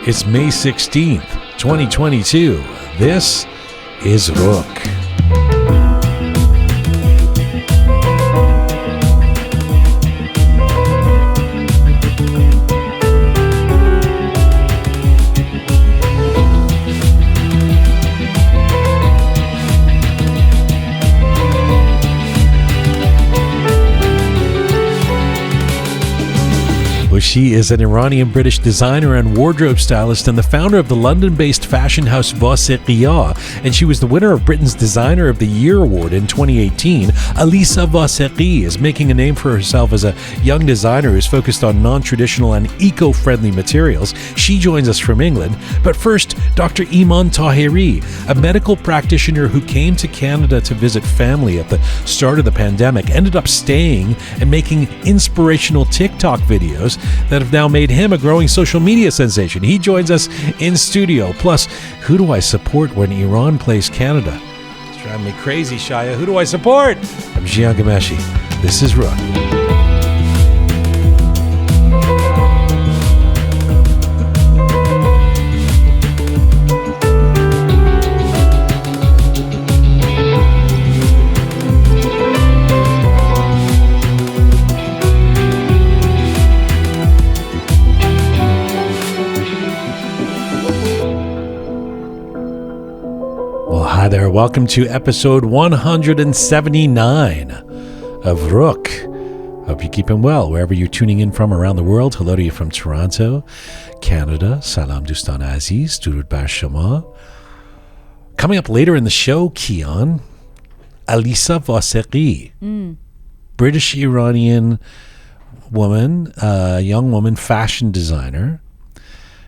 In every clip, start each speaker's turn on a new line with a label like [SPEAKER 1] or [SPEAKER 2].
[SPEAKER 1] It's May 16th, 2022. This is Roqe. She is an Iranian-British designer and wardrobe stylist and the founder of the London-based fashion house Vaseghi, and she was the winner of Britain's Designer of the Year award in 2018. Alisa Vaseghi is making a name for herself as a young designer who's focused on non-traditional and eco-friendly materials. She joins us from England. But first, Dr. Iman Taheri, a medical practitioner who came to Canada to visit family at the start of the pandemic, ended up staying and making inspirational TikTok videos that have now made him a growing social media sensation. He joins us in studio. Plus, who do I support when Iran plays Canada? It's driving me crazy, Shaya. Who do I support? I'm Jian Ghomeshi. This is Roqe. Hi there, welcome to episode 179 of Roqe. Hope you're keeping well wherever you're tuning in from around the world. Hello to you from Toronto, Canada. Salam Dustan Aziz, Durud Bar Shama. Coming up later in the show, Kian, Alisa Vaseghi, British Iranian woman, young woman, fashion designer.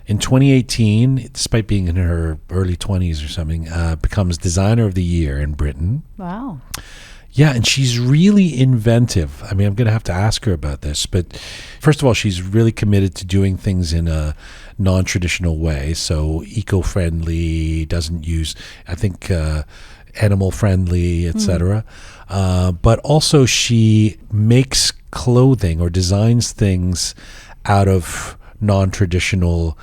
[SPEAKER 1] In 2018, despite being in her early 20s or something, becomes Designer of the Year in Britain.
[SPEAKER 2] Wow.
[SPEAKER 1] Yeah, and she's really inventive. I mean, I'm going to have to ask her about this. But first of all, she's really committed to doing things in a non-traditional way. So eco-friendly, doesn't use, I think, animal-friendly, etc. But also she makes clothing or designs things out of non-traditional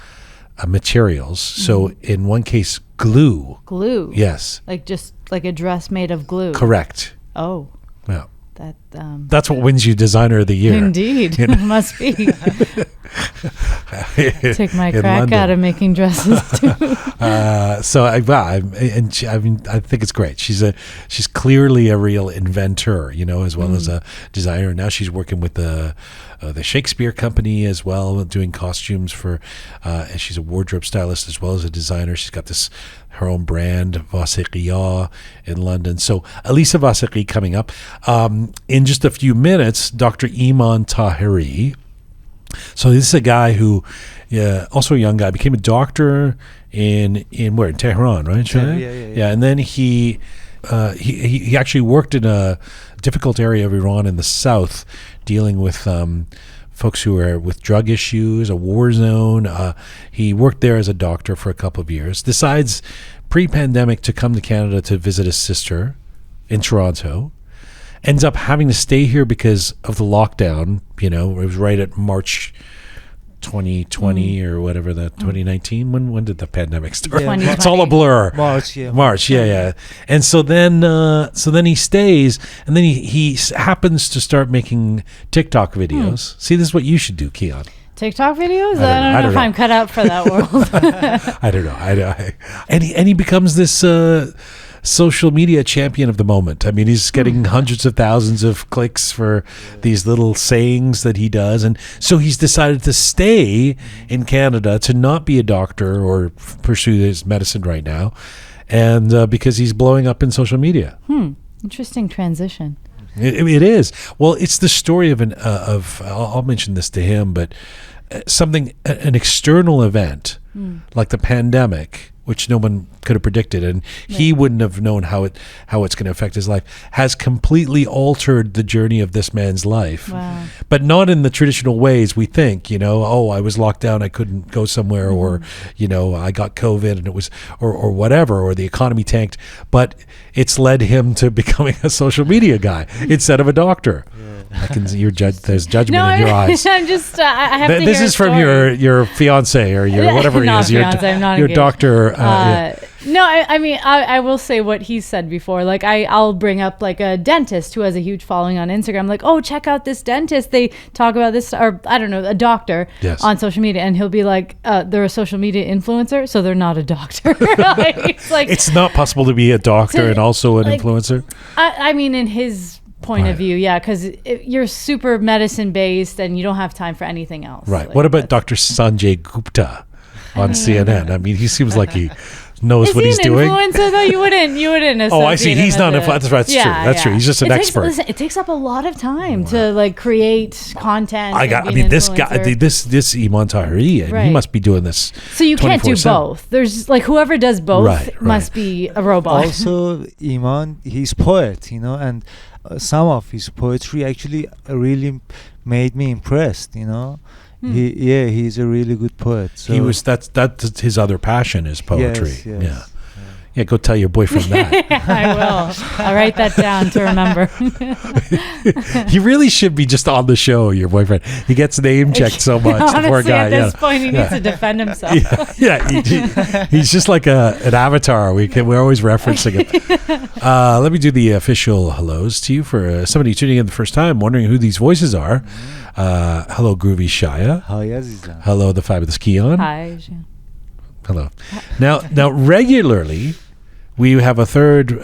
[SPEAKER 1] materials. So in one case, glue.
[SPEAKER 2] Glue?
[SPEAKER 1] Yes.
[SPEAKER 2] Like just like a dress made of glue?
[SPEAKER 1] Correct.
[SPEAKER 2] Oh.
[SPEAKER 1] Yeah.
[SPEAKER 2] That's
[SPEAKER 1] what wins you Designer of the Year.
[SPEAKER 2] Indeed.
[SPEAKER 1] You know?
[SPEAKER 2] Must be. Take my crack
[SPEAKER 1] London.
[SPEAKER 2] out of making dresses too.
[SPEAKER 1] I think it's great. She's clearly a real inventor, as well as a designer. Now she's working with the Shakespeare Company as well, doing costumes for. And she's a wardrobe stylist as well as a designer. She's got her own brand, Vaseghi, in London. So Alisa Vaseghi coming up in just a few minutes. Dr. Iman Tahari. So this is a guy who, also a young guy, became a doctor in where? In Tehran, right? Yeah. And then he actually worked in a difficult area of Iran in the south, dealing with folks who are with drug issues, a war zone. He worked there as a doctor for a couple of years. Decides pre-pandemic to come to Canada to visit his sister in Toronto. Ends up having to stay here because of the lockdown. It was right at March 2020 or whatever, 2019. When did the pandemic start?
[SPEAKER 2] Yeah.
[SPEAKER 1] It's all a blur.
[SPEAKER 3] March,
[SPEAKER 1] yeah. And so then he stays, and then he happens to start making TikTok videos. See, this is what you should do, Kian.
[SPEAKER 2] TikTok videos? I don't know if I'm cut out for that world.
[SPEAKER 1] I don't know. And he becomes this social media champion of the moment. I mean, he's getting hundreds of thousands of clicks for these little sayings that he does. And so he's decided to stay in Canada, to not be a doctor or pursue his medicine right now. And because he's blowing up in social media.
[SPEAKER 2] Interesting transition.
[SPEAKER 1] It is. Well, it's the story of I'll mention this to him, but an external event like the pandemic, which no one could have predicted, and he wouldn't have known how it's going to affect his life, has completely altered the journey of this man's life.
[SPEAKER 2] Wow.
[SPEAKER 1] But not in the traditional ways we think, I was locked down, I couldn't go somewhere, or, I got COVID and it was, or whatever, or the economy tanked. But it's led him to becoming a social media guy instead of a doctor. I can see there's judgment in your eyes.
[SPEAKER 2] I'm just. I have to
[SPEAKER 1] This
[SPEAKER 2] hear
[SPEAKER 1] is
[SPEAKER 2] a
[SPEAKER 1] from
[SPEAKER 2] story.
[SPEAKER 1] your fiance or your whatever he
[SPEAKER 2] Not
[SPEAKER 1] is.
[SPEAKER 2] fiance, I'm not
[SPEAKER 1] your
[SPEAKER 2] engaged.
[SPEAKER 1] doctor.
[SPEAKER 2] No, I mean, I will say what he said before. Like, I'll bring up like a dentist who has a huge following on Instagram. Like, oh, check out this dentist. They talk about this, or I don't know, a doctor on social media, and he'll be like, they're a social media influencer, so they're not a doctor.
[SPEAKER 1] It's not possible to be a doctor and also an influencer.
[SPEAKER 2] I mean, in his point of view, because you're super medicine based and you don't have time for anything else.
[SPEAKER 1] Right.
[SPEAKER 2] Like,
[SPEAKER 1] what about Dr. Sanjay Gupta on CNN? I mean, he seems like he knows what he's doing.
[SPEAKER 2] Is he an influencer though? You wouldn't.
[SPEAKER 1] Oh, I see. He's not an influencer. That's true. That's true. He's just an expert.
[SPEAKER 2] Listen, it takes up a lot of time to like create content.
[SPEAKER 1] This guy, this Iman Tahari, he must be doing this.
[SPEAKER 2] So you can't do both. There's like whoever does both must be a robot.
[SPEAKER 3] Also, Iman, he's poet, and some of his poetry actually really made me impressed. He's a really good poet. So
[SPEAKER 1] that's his other passion is poetry.
[SPEAKER 3] Yes.
[SPEAKER 1] Yeah, go tell your boyfriend that.
[SPEAKER 2] I will. I'll write that down to remember.
[SPEAKER 1] He really should be just on the show, your boyfriend. He gets name checked so much.
[SPEAKER 2] Honestly,
[SPEAKER 1] the poor guy.
[SPEAKER 2] At this point, he needs to defend himself.
[SPEAKER 1] He's just like an avatar. We're always referencing him. Let me do the official hellos to you for somebody tuning in the first time, wondering who these voices are. Hello, Groovy Shaya.
[SPEAKER 3] Hi, Aziza.
[SPEAKER 1] Hello, the fabulous Keon.
[SPEAKER 2] Hi, Jian.
[SPEAKER 1] Hello. Now, regularly, we have a third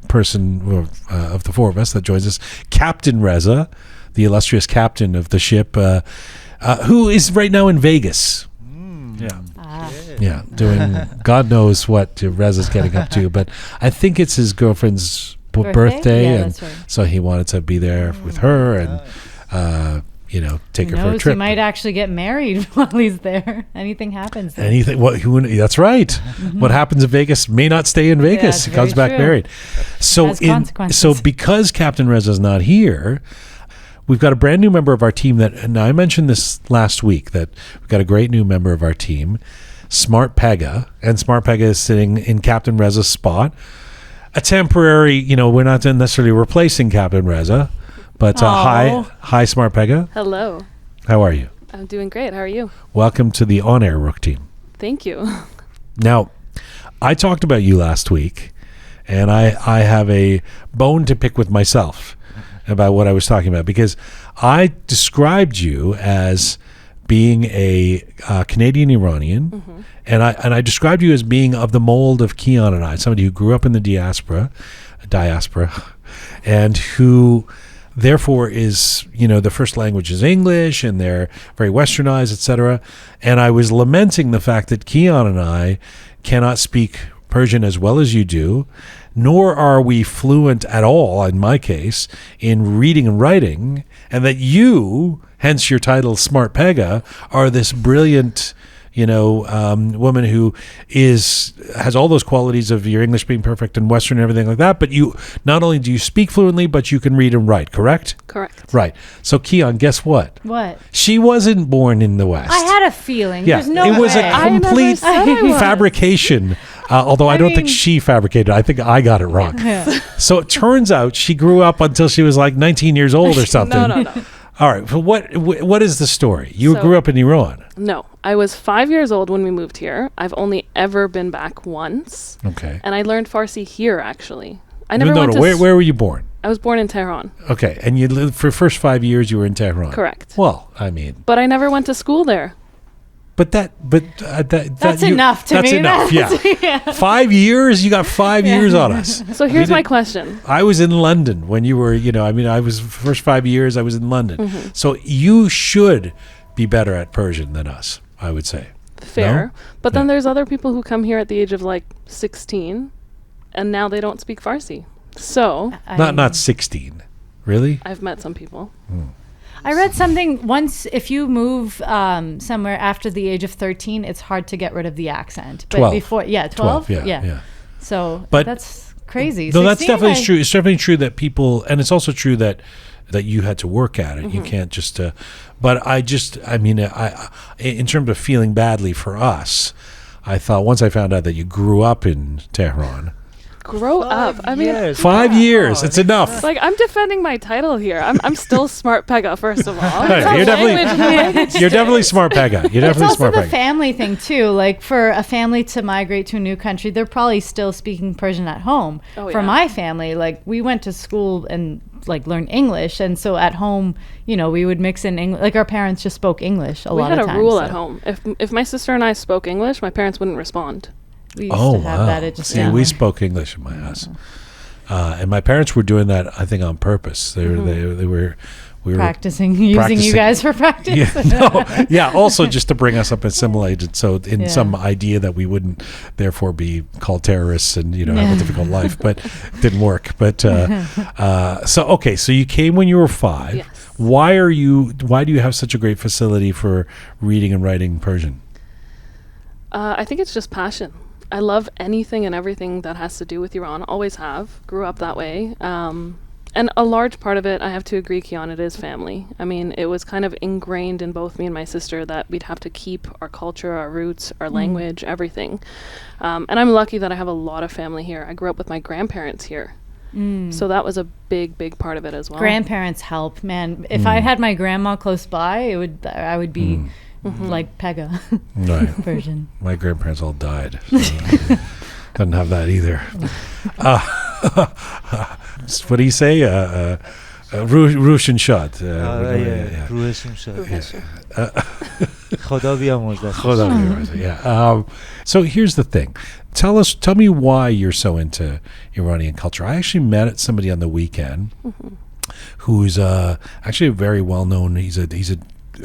[SPEAKER 1] person of the four of us that joins us, Captain Reza, the illustrious captain of the ship, who is right now in Vegas. Doing God knows what Reza's getting up to, but I think it's his girlfriend's birthday, and that's right. So he wanted to be there with her and take her for a trip.
[SPEAKER 2] He might actually get married while he's there. Anything happens there.
[SPEAKER 1] That's right. Mm-hmm. What happens in Vegas may not stay in Vegas. He comes back married. So because Captain Reza's not here, we've got a brand new member of our team and I mentioned this last week, that we've got a great new member of our team, Smart Pega, and Smart Pega is sitting in Captain Reza's spot. A temporary, we're not necessarily replacing Captain Reza. But hi, Smart Pega.
[SPEAKER 4] Hello.
[SPEAKER 1] How are you?
[SPEAKER 4] I'm doing great. How are you?
[SPEAKER 1] Welcome to the on-air Roqe team.
[SPEAKER 4] Thank you.
[SPEAKER 1] Now, I talked about you last week, and I have a bone to pick with myself about what I was talking about, because I described you as being a Canadian Iranian, and I described you as being of the mold of Keon and I, somebody who grew up in the diaspora, and who therefore is, the first language is English and they're very westernized, etc. And I was lamenting the fact that Keon and I cannot speak Persian as well as you do, nor are we fluent at all, in my case, in reading and writing, and that you, hence your title Smart Pega, are this brilliant woman who has all those qualities of your English being perfect and Western and everything like that, but you not only do you speak fluently, but you can read and write, correct?
[SPEAKER 4] Correct.
[SPEAKER 1] Right. So Keon, guess what?
[SPEAKER 2] What?
[SPEAKER 1] She wasn't born in the West.
[SPEAKER 2] I had a feeling.
[SPEAKER 1] Yeah,
[SPEAKER 2] There's no way.
[SPEAKER 1] It was a complete fabrication. Although I don't think she fabricated it. I think I got it wrong.
[SPEAKER 2] Yeah.
[SPEAKER 1] So it turns out she grew up until she was like 19 years old or something.
[SPEAKER 4] No.
[SPEAKER 1] All right. So what is the story? You grew up in Iran.
[SPEAKER 4] No. I was 5 years old when we moved here. I've only ever been back once.
[SPEAKER 1] Okay.
[SPEAKER 4] And I learned Farsi here, actually. I never went to...
[SPEAKER 1] Where were you born?
[SPEAKER 4] I was born in Tehran.
[SPEAKER 1] Okay. And you lived for the first 5 years you were in Tehran.
[SPEAKER 4] Correct.
[SPEAKER 1] Well, I mean...
[SPEAKER 4] But I never went to school there.
[SPEAKER 1] That's
[SPEAKER 2] enough to me.
[SPEAKER 1] That's enough, yeah. 5 years? You got 5 years on us.
[SPEAKER 4] So here's my question.
[SPEAKER 1] I was in London when you were, I was first 5 years I was in London. Mm-hmm. So you should be better at Persian than us, I would say.
[SPEAKER 4] Fair.
[SPEAKER 1] No?
[SPEAKER 4] But then there's other people who come here at the age of like 16 and now they don't speak Farsi. So.
[SPEAKER 1] Not 16. Really?
[SPEAKER 4] I've met some people.
[SPEAKER 2] I read something once, if you move somewhere after the age of 13, it's hard to get rid of the accent. But
[SPEAKER 1] 12.
[SPEAKER 2] before, 12?
[SPEAKER 1] Yeah.
[SPEAKER 2] So
[SPEAKER 1] but
[SPEAKER 2] that's crazy.
[SPEAKER 1] No, that's definitely true. It's definitely true that people, and it's also true that you had to work at it. Mm-hmm. You can't just, but I in terms of feeling badly for us, I thought once I found out that you grew up in Tehran,
[SPEAKER 4] grow up. I mean,
[SPEAKER 1] 5 years. It's enough.
[SPEAKER 4] like I'm defending my title here. I'm still smart Pega, first of all.
[SPEAKER 1] You're definitely smart Pega. You're
[SPEAKER 2] It's
[SPEAKER 1] definitely
[SPEAKER 2] also
[SPEAKER 1] smart
[SPEAKER 2] the
[SPEAKER 1] Pega.
[SPEAKER 2] family thing too. Like for a family to migrate to a new country, they're probably still speaking Persian at home.
[SPEAKER 4] Oh,
[SPEAKER 2] For
[SPEAKER 4] yeah.
[SPEAKER 2] my family, like we went to school and like learned English, and so at home, you know, we would mix in English. Like our parents just spoke English a
[SPEAKER 4] We
[SPEAKER 2] lot
[SPEAKER 4] had
[SPEAKER 2] of
[SPEAKER 4] a
[SPEAKER 2] times.
[SPEAKER 4] rule
[SPEAKER 2] so
[SPEAKER 4] at home. If my sister and I spoke English, my parents wouldn't respond.
[SPEAKER 2] We used
[SPEAKER 1] Oh,
[SPEAKER 2] to have
[SPEAKER 1] wow.
[SPEAKER 2] that. It just
[SPEAKER 1] See, we spoke English in my house. And my parents were doing that, I think, on purpose. They were we were
[SPEAKER 2] practicing using
[SPEAKER 1] practicing-
[SPEAKER 2] you guys for practice.
[SPEAKER 1] also just to bring us up assimilated, so in
[SPEAKER 2] Yeah.
[SPEAKER 1] some idea that we wouldn't therefore be called terrorists and have a difficult life, but it didn't work. But so you came when you were 5.
[SPEAKER 4] Yes.
[SPEAKER 1] Why do you have such a great facility for reading and writing Persian?
[SPEAKER 4] I think it's just passion. I love anything and everything that has to do with Iran. Always have. Grew up that way. And a large part of it, I have to agree, Kian, it is family. I mean, it was kind of ingrained in both me and my sister that we'd have to keep our culture, our roots, our language, everything. And I'm lucky that I have a lot of family here. I grew up with my grandparents here. So that was a big, big part of it as well.
[SPEAKER 2] Grandparents help, man. If I had my grandma close by, I would be like Pega
[SPEAKER 1] Right.
[SPEAKER 2] version.
[SPEAKER 1] My grandparents all died. So couldn't have that either. What do you say? Russian shot.
[SPEAKER 3] روحشون شد. خدا بیامرزه.
[SPEAKER 1] Yeah. So here's the thing. Tell me why you're so into Iranian culture. I actually met somebody on the weekend who's actually a very well known. He's a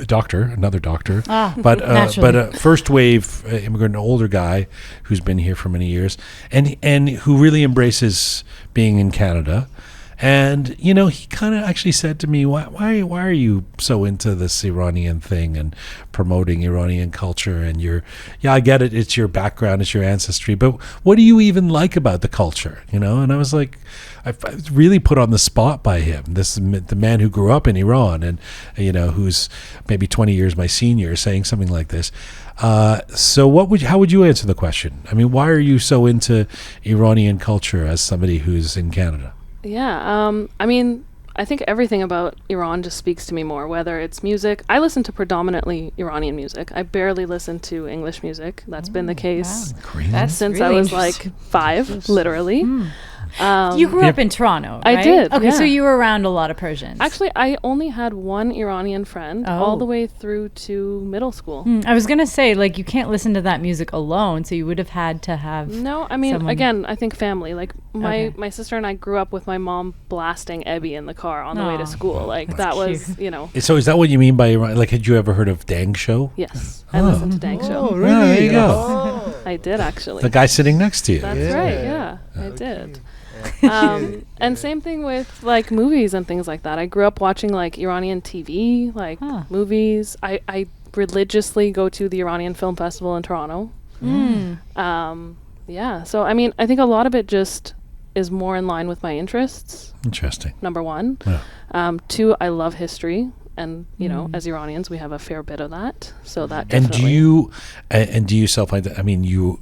[SPEAKER 1] doctor, another doctor, but a first wave immigrant, an older guy who's been here for many years, and who really embraces being in Canada. And he kind of actually said to me, why are you so into this Iranian thing and promoting Iranian culture? And I get it, it's your background, it's your ancestry, but what do you even like about the culture? And I was like, I was really put on the spot by him, the man who grew up in Iran and who's maybe 20 years my senior, saying something like this. So how would you answer the question? I mean, why are you so into Iranian culture as somebody who's in Canada?
[SPEAKER 4] Yeah, I mean, I think everything about Iran just speaks to me more, whether it's music. I listen to predominantly Iranian music. I barely listen to English music. That's been the case
[SPEAKER 2] That's
[SPEAKER 4] since
[SPEAKER 2] really
[SPEAKER 4] I was
[SPEAKER 2] interesting.
[SPEAKER 4] like 5, literally.
[SPEAKER 2] You grew up in Toronto,
[SPEAKER 4] I
[SPEAKER 2] right?
[SPEAKER 4] did,
[SPEAKER 2] Okay, so
[SPEAKER 4] yeah.
[SPEAKER 2] you were around a lot of Persians.
[SPEAKER 4] Actually, I only had one Iranian friend all the way through to middle school.
[SPEAKER 2] I was going to say, like, you can't listen to that music alone, so you would have had to have
[SPEAKER 4] No, I mean,
[SPEAKER 2] someone-
[SPEAKER 4] again, I think family. Like,
[SPEAKER 2] Okay.
[SPEAKER 4] my sister and I grew up with my mom blasting Ebby in the car on the way
[SPEAKER 2] Aw.
[SPEAKER 4] to school. Like, that was,
[SPEAKER 1] So is that what you mean by Iran? Like, had you ever heard of Dang Show?
[SPEAKER 4] yes. I listened to Dank Show.
[SPEAKER 3] really?
[SPEAKER 1] Oh, there you go.
[SPEAKER 4] I did, actually.
[SPEAKER 1] The guy sitting next to you.
[SPEAKER 4] That's right, yeah. I did. And same thing with like movies and things like that. I grew up watching like Iranian TV, like movies. I religiously go to the Iranian Film Festival in Toronto. Yeah, so I mean, I think a lot of it just is more in line with my interests.
[SPEAKER 1] Interesting.
[SPEAKER 4] Number 1.
[SPEAKER 1] Yeah.
[SPEAKER 4] 2, I love history. And, as Iranians, we have a fair bit of that. So that
[SPEAKER 1] And
[SPEAKER 4] definitely.
[SPEAKER 1] do you self-identify? I mean, you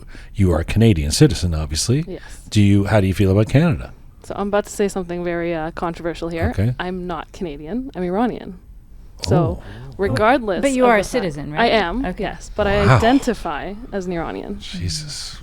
[SPEAKER 1] are a Canadian citizen, obviously.
[SPEAKER 4] Yes.
[SPEAKER 1] How do you feel about Canada?
[SPEAKER 4] So I'm about to say something very controversial here.
[SPEAKER 1] Okay.
[SPEAKER 4] I'm not Canadian. I'm Iranian. So regardless.
[SPEAKER 2] But you
[SPEAKER 4] of
[SPEAKER 2] are
[SPEAKER 4] the
[SPEAKER 2] a
[SPEAKER 4] fact-
[SPEAKER 2] citizen,
[SPEAKER 4] I
[SPEAKER 2] right?
[SPEAKER 4] am,
[SPEAKER 2] Okay.
[SPEAKER 4] yes. But I
[SPEAKER 1] Wow.
[SPEAKER 4] identify as an Iranian.
[SPEAKER 1] Jesus.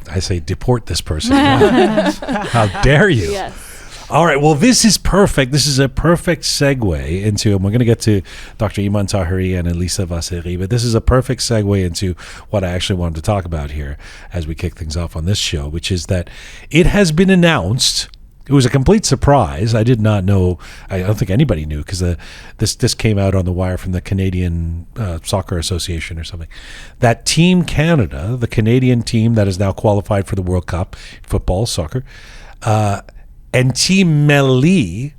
[SPEAKER 1] I say deport this person. How dare you?
[SPEAKER 4] Yes.
[SPEAKER 1] All right. Well, this is perfect. This is a perfect segue into, and we're going to get to Dr. Iman Tahari and Alisa Vaseghi, but this is a perfect segue into what I actually wanted to talk about here as we kick things off on this show, which is that it has been announced. It was a complete surprise. I did not know. I don't think anybody knew because this came out on the wire from the Canadian Soccer Association or something. That Team Canada, the Canadian team that is now qualified for the World Cup, football, soccer, and Team Melli,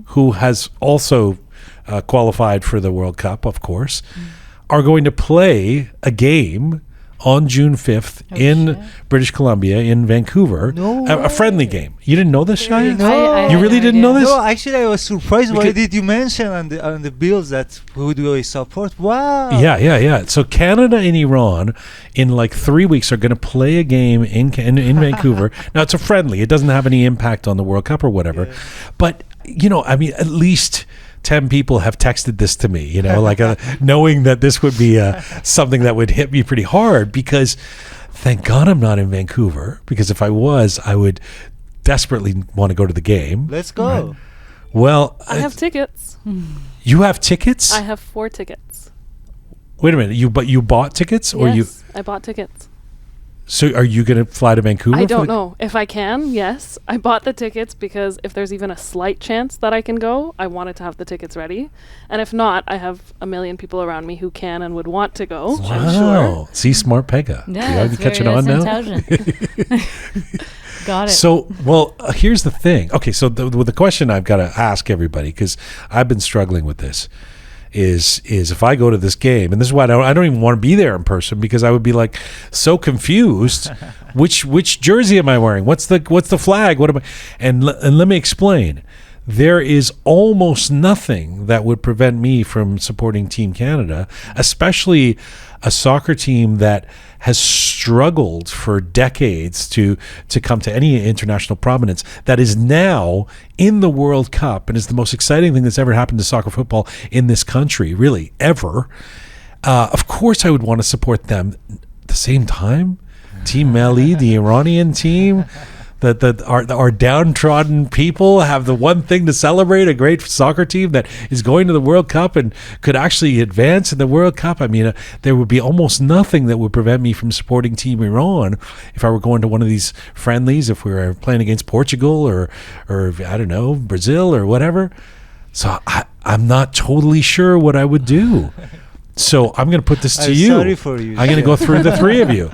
[SPEAKER 1] who has also qualified for the World Cup, of course, are going to play a game on June 5th in British Columbia, in Vancouver.
[SPEAKER 3] No
[SPEAKER 1] A friendly game. You didn't know this, Shia?
[SPEAKER 3] No.
[SPEAKER 1] You really didn't know this?
[SPEAKER 3] No, actually, I was surprised. Why did you mention on the bills that who do I support? Wow.
[SPEAKER 1] Yeah. So Canada and Iran in like 3 weeks are going to play a game in Vancouver. Now it's a friendly. It doesn't have any impact on the World Cup or whatever. Yeah. But at least 10 people have texted this to me, like knowing that this would be something that would hit me pretty hard, because thank God I'm not in Vancouver, because if I was, I would desperately want to go to the game.
[SPEAKER 3] Let's go.
[SPEAKER 1] Right? Well,
[SPEAKER 4] I have tickets.
[SPEAKER 1] You have tickets?
[SPEAKER 4] I have 4 tickets.
[SPEAKER 1] Wait a minute. You bought tickets?
[SPEAKER 4] Yes, I bought tickets.
[SPEAKER 1] So are you going to fly to Vancouver?
[SPEAKER 4] I don't know. If I can, yes. I bought the tickets because if there's even a slight chance that I can go, I wanted to have the tickets ready. And if not, I have a million people around me who can and would want to go.
[SPEAKER 1] Wow.
[SPEAKER 4] I'm sure.
[SPEAKER 1] See, smart Pega.
[SPEAKER 2] Yeah,
[SPEAKER 1] you catching on now?
[SPEAKER 2] Got it.
[SPEAKER 1] So, here's the thing. Okay, so the question I've got to ask everybody, because I've been struggling with this, is if I go to this game, and this is why I don't even want to be there in person, because I would be like so confused. which jersey am I wearing? What's the flag? What am I? And let me explain. There is almost nothing that would prevent me from supporting Team Canada, especially a soccer team that has struggled for decades to come to any international prominence, that is now in the World Cup and is the most exciting thing that's ever happened to soccer football in this country, really, ever. Of course I would want to support them. At the same time, Team Melli, the Iranian team, our downtrodden people have the one thing to celebrate, a great soccer team that is going to the World Cup and could actually advance in the World Cup. I mean, there would be almost nothing that would prevent me from supporting Team Iran if I were going to one of these friendlies, if we were playing against Portugal or I don't know, Brazil or whatever. So I'm not totally sure what I would do. So I'm going to put this to you.
[SPEAKER 3] Sorry for you.
[SPEAKER 1] I'm going to go through the three of you.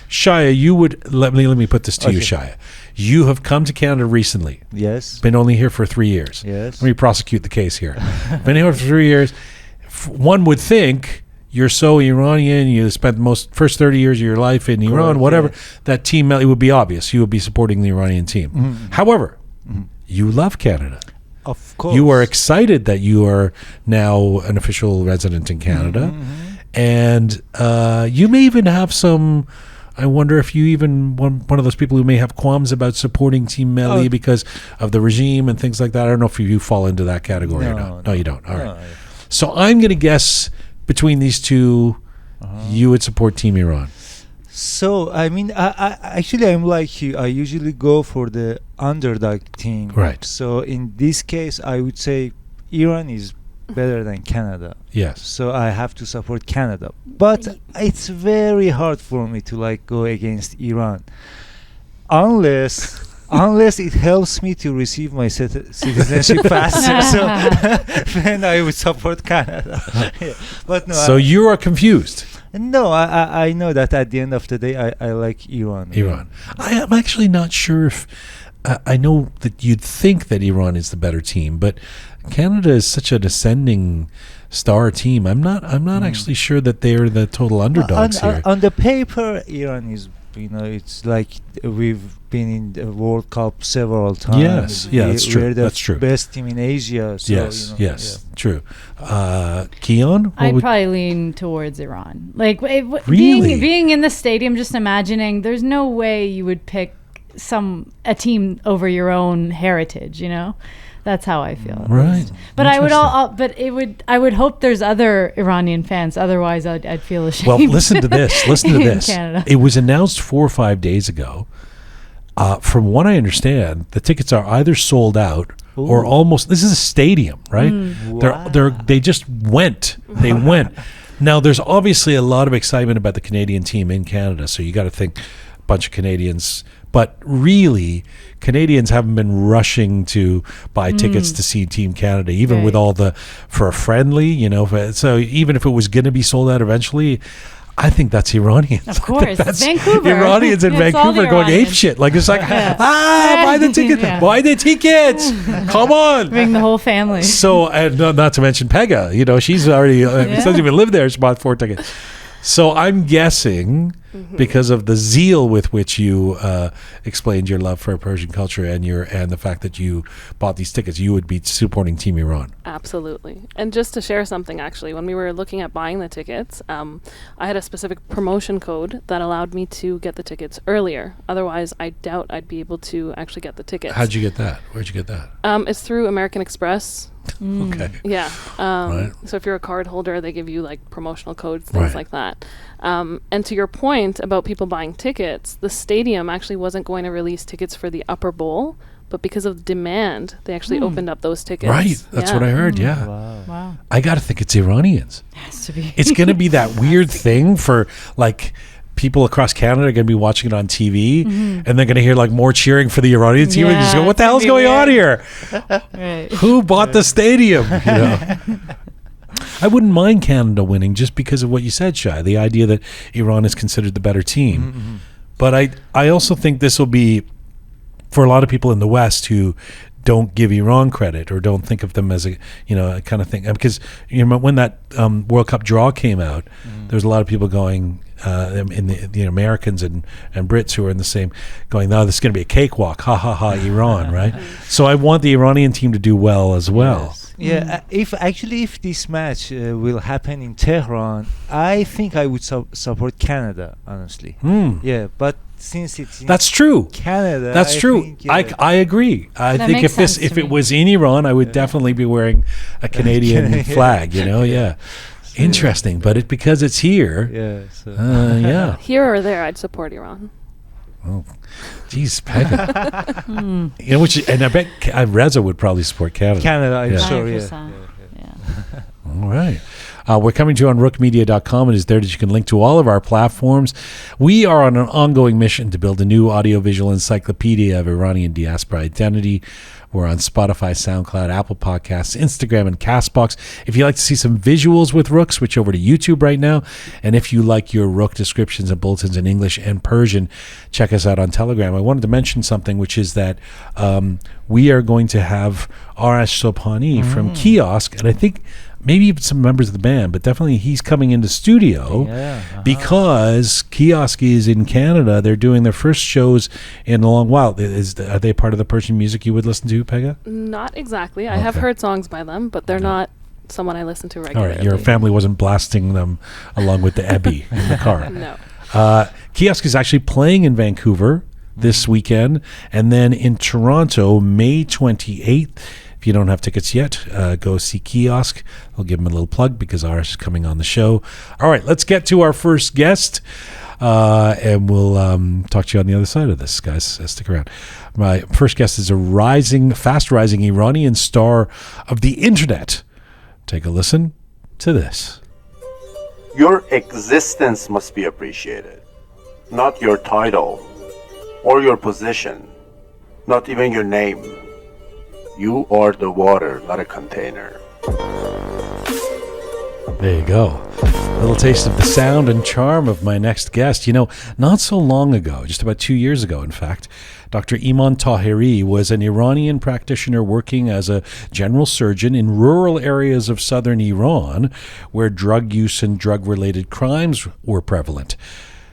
[SPEAKER 1] Shia, you would let me put this to you, Shia. You have come to Canada recently.
[SPEAKER 3] Yes.
[SPEAKER 1] Been only here for 3 years.
[SPEAKER 3] Yes.
[SPEAKER 1] Let me prosecute the case here. Been here for 3 years. One would think you're so Iranian. You spent the first 30 years of your life in Iran, whatever. Yeah. That team, it would be obvious. You would be supporting the Iranian team. Mm-hmm. However, you love Canada.
[SPEAKER 3] Of course.
[SPEAKER 1] You are excited that you are now an official resident in Canada. Mm-hmm. And you may even have some... I wonder if you even one of those people who may have qualms about supporting Team Melli because of the regime and things like that. I don't know if you fall into that category or not. No, you don't. All right. So I'm going to guess between these two, you would support Team Iran.
[SPEAKER 3] So, I mean, I'm like you. I usually go for the underdog team.
[SPEAKER 1] Right.
[SPEAKER 3] So in this case, I would say Iran is better than Canada.
[SPEAKER 1] Yes.
[SPEAKER 3] So I have to support Canada. But it's very hard for me to go against Iran. Unless it helps me to receive my citizenship faster. So then I would support Canada. Yeah. But no.
[SPEAKER 1] So you are confused.
[SPEAKER 3] No, I know that at the end of the day, I like Iran.
[SPEAKER 1] Iran. I am actually not sure if... I know that you'd think that Iran is the better team, but Canada is such an ascending star team. I'm not actually sure that they're the total underdogs here.
[SPEAKER 3] On the paper, Iran is, it's like we've been in the World Cup several times.
[SPEAKER 1] Yes, that's true.
[SPEAKER 3] We're the
[SPEAKER 1] that's true.
[SPEAKER 3] best team in Asia. So,
[SPEAKER 1] yes, true. Keon?
[SPEAKER 2] I'd probably lean towards Iran.
[SPEAKER 1] Really?
[SPEAKER 2] Being in the stadium, just imagining, there's no way you would pick a team over your own heritage, That's how I feel.
[SPEAKER 1] Right.
[SPEAKER 2] But I would hope there's other Iranian fans. Otherwise, I'd feel ashamed.
[SPEAKER 1] Well, listen to this.
[SPEAKER 2] In Canada.
[SPEAKER 1] It was announced 4 or 5 days ago. From what I understand, the tickets are either sold out or almost. This is a stadium, right?
[SPEAKER 3] Wow.
[SPEAKER 1] They just went. They went. Now, there's obviously a lot of excitement about the Canadian team in Canada. So you got to think a bunch of Canadians. But really, Canadians haven't been rushing to buy tickets to see Team Canada, even with all for a friendly, so even if it was going to be sold out eventually, I think that's Iranians.
[SPEAKER 2] Of course,
[SPEAKER 1] that's
[SPEAKER 2] Vancouver.
[SPEAKER 1] Iranians in Vancouver going ape shit. It's like, buy the tickets. Yeah. Buy the tickets. Come on.
[SPEAKER 2] Bring the whole family.
[SPEAKER 1] So, not to mention Pega, she's already, she doesn't even live there. She bought 4 tickets. So I'm guessing because of the zeal with which you explained your love for Persian culture and the fact that you bought these tickets, you would be supporting Team Iran.
[SPEAKER 4] Absolutely. And just to share something, actually, when we were looking at buying the tickets, I had a specific promotion code that allowed me to get the tickets earlier. Otherwise, I doubt I'd be able to actually get the tickets.
[SPEAKER 1] How'd you get that? Where'd you get that?
[SPEAKER 4] It's through American Express.
[SPEAKER 1] Okay.
[SPEAKER 4] Yeah.
[SPEAKER 1] Right.
[SPEAKER 4] So if you're a card holder, they give you like promotional codes, things like that. And to your point about people buying tickets, the stadium actually wasn't going to release tickets for the upper bowl, but because of demand, they actually opened up those tickets.
[SPEAKER 1] Right. That's what I heard. Yeah.
[SPEAKER 2] Wow.
[SPEAKER 1] I got to think it's Iranians.
[SPEAKER 2] Has to be.
[SPEAKER 1] It's going to be that weird thing for like people across Canada are going to be watching it on TV and they're going to hear like more cheering for the Iranian team and just go, what the hell's going on here?
[SPEAKER 2] Right.
[SPEAKER 1] Who bought the stadium? You know? I wouldn't mind Canada winning just because of what you said, Shai, the idea that Iran is considered the better team. But I also think this will be, for a lot of people in the West who don't give Iran credit or don't think of them as a kind of thing. Because when that World Cup draw came out, there was a lot of people going, in the Americans and Brits who are in the same, going, no, this is going to be a cakewalk, ha ha ha, Iran, right? So I want the Iranian team to do well as well.
[SPEAKER 3] Yes. Yeah, if this match will happen in Tehran, I think I would support Canada, honestly. Yeah, but since it's in
[SPEAKER 1] That's true.
[SPEAKER 3] Canada,
[SPEAKER 1] That's true. I agree. I
[SPEAKER 2] That
[SPEAKER 1] think
[SPEAKER 2] makes sense
[SPEAKER 1] if
[SPEAKER 2] to
[SPEAKER 1] it
[SPEAKER 2] me.
[SPEAKER 1] was in Iran, I would definitely be wearing a Canadian flag. Yeah. Interesting, but because it's here,
[SPEAKER 3] Yeah. So.
[SPEAKER 1] yeah.
[SPEAKER 4] Here or there, I'd support Iran.
[SPEAKER 1] Oh, geez, Pega. And I bet Reza would probably support Canada.
[SPEAKER 3] Canada, I'm
[SPEAKER 1] Yeah.
[SPEAKER 3] sure.
[SPEAKER 2] 100%. Yeah.
[SPEAKER 1] All right. We're coming to you on rookmedia.com. It is there that you can link to all of our platforms. We are on an ongoing mission to build a new audiovisual encyclopedia of Iranian diaspora identity. We're on Spotify, SoundCloud, Apple Podcasts, Instagram, and CastBox. If you'd like to see some visuals with Rook, switch over to YouTube right now. And if you like your Rook descriptions and bulletins in English and Persian, check us out on Telegram. I wanted to mention something, which is that we are going to have Arash Sobhani from Kiosk, and I think maybe even some members of the band, but definitely he's coming into studio because Kiosk is in Canada. They're doing their first shows in a long while. Are they part of the Persian music you would listen to, Pega?
[SPEAKER 4] Not exactly. I have heard songs by them, but they're not someone I listen to
[SPEAKER 1] All
[SPEAKER 4] regularly.
[SPEAKER 1] right, your family wasn't blasting them along with the Ebby in the car.
[SPEAKER 4] No.
[SPEAKER 1] Kiosk is actually playing in Vancouver this weekend, and then in Toronto, May 28th. If you don't have tickets yet, go see Kiosk. I'll give them a little plug because Arash is coming on the show. All right, let's get to our first guest, and we'll talk to you on the other side of this, guys. Stick around. My first guest is a fast-rising Iranian star of the internet. Take a listen to this.
[SPEAKER 5] Your existence must be appreciated, not your title or your position, not even your name. You are the water, not a container.
[SPEAKER 1] There you go. A little taste of the sound and charm of my next guest. Not so long ago, just about 2 years ago, in fact, Dr. Iman Taheri was an Iranian practitioner working as a general surgeon in rural areas of southern Iran where drug use and drug-related crimes were prevalent.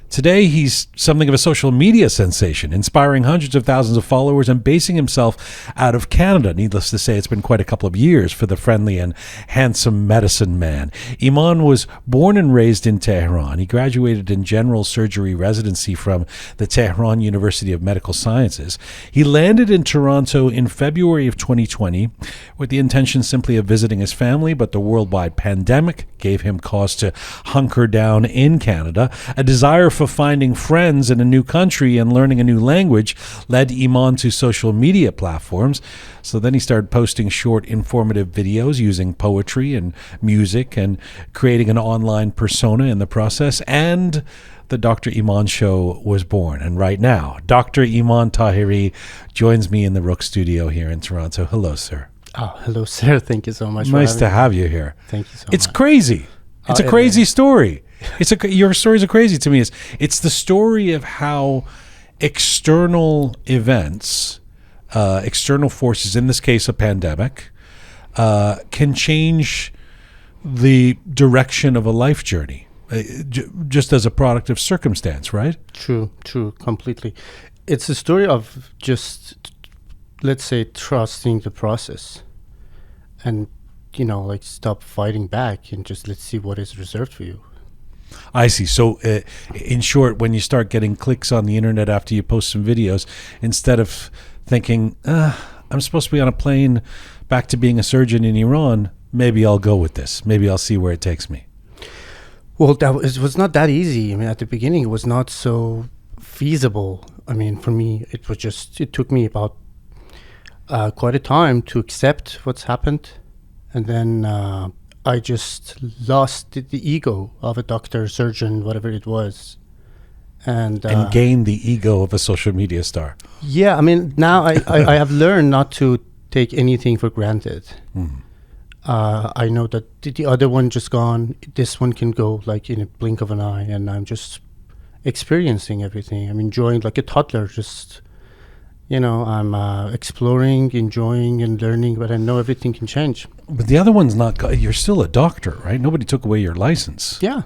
[SPEAKER 1] Today, he's something of a social media sensation, inspiring hundreds of thousands of followers and basing himself out of Canada. Needless to say, it's been quite a couple of years for the friendly and handsome medicine man. Iman was born and raised in Tehran. He graduated in general surgery residency from the Tehran University of Medical Sciences. He landed in Toronto in February of 2020 with the intention simply of visiting his family, but the worldwide pandemic gave him cause to hunker down in Canada. A desire for finding friends in a new country and learning a new language led Iman to social media platforms. So then he started posting short, informative videos using poetry and music and creating an online persona in the process. And the Dr. Iman Show was born. And right now, Dr. Iman Taheri joins me in the Roqe studio here in Toronto. Hello, sir.
[SPEAKER 6] Oh, hello, sir. Thank you so much.
[SPEAKER 1] Nice to have you here.
[SPEAKER 6] Thank you so
[SPEAKER 1] It's
[SPEAKER 6] much.
[SPEAKER 1] crazy. It's a crazy story. Your stories are crazy to me. It's the story of how external events, external forces, in this case a pandemic, can change the direction of a life journey. just as a product of circumstance, right?
[SPEAKER 6] True, completely. It's a story of just, let's say, trusting the process, and like stop fighting back and just let's see what is reserved for you.
[SPEAKER 1] I see. So, in short, when you start getting clicks on the internet after you post some videos, instead of thinking, I'm supposed to be on a plane back to being a surgeon in Iran, maybe I'll go with this. Maybe I'll see where it takes me.
[SPEAKER 6] Well, it was not that easy. I mean, at the beginning, it was not so feasible. I mean, for me, it took me about quite a time to accept what's happened. And then I just lost the ego of a doctor, surgeon, whatever it was. And
[SPEAKER 1] gained the ego of a social media star.
[SPEAKER 6] Yeah, I mean, now I have learned not to take anything for granted. I know that the other one just gone. This one can go like in a blink of an eye, and I'm just experiencing everything. I'm enjoying like a toddler. Just I'm exploring, enjoying, and learning. But I know everything can change.
[SPEAKER 1] But the other one's not. You're still a doctor, right? Nobody took away your license.
[SPEAKER 6] Yeah.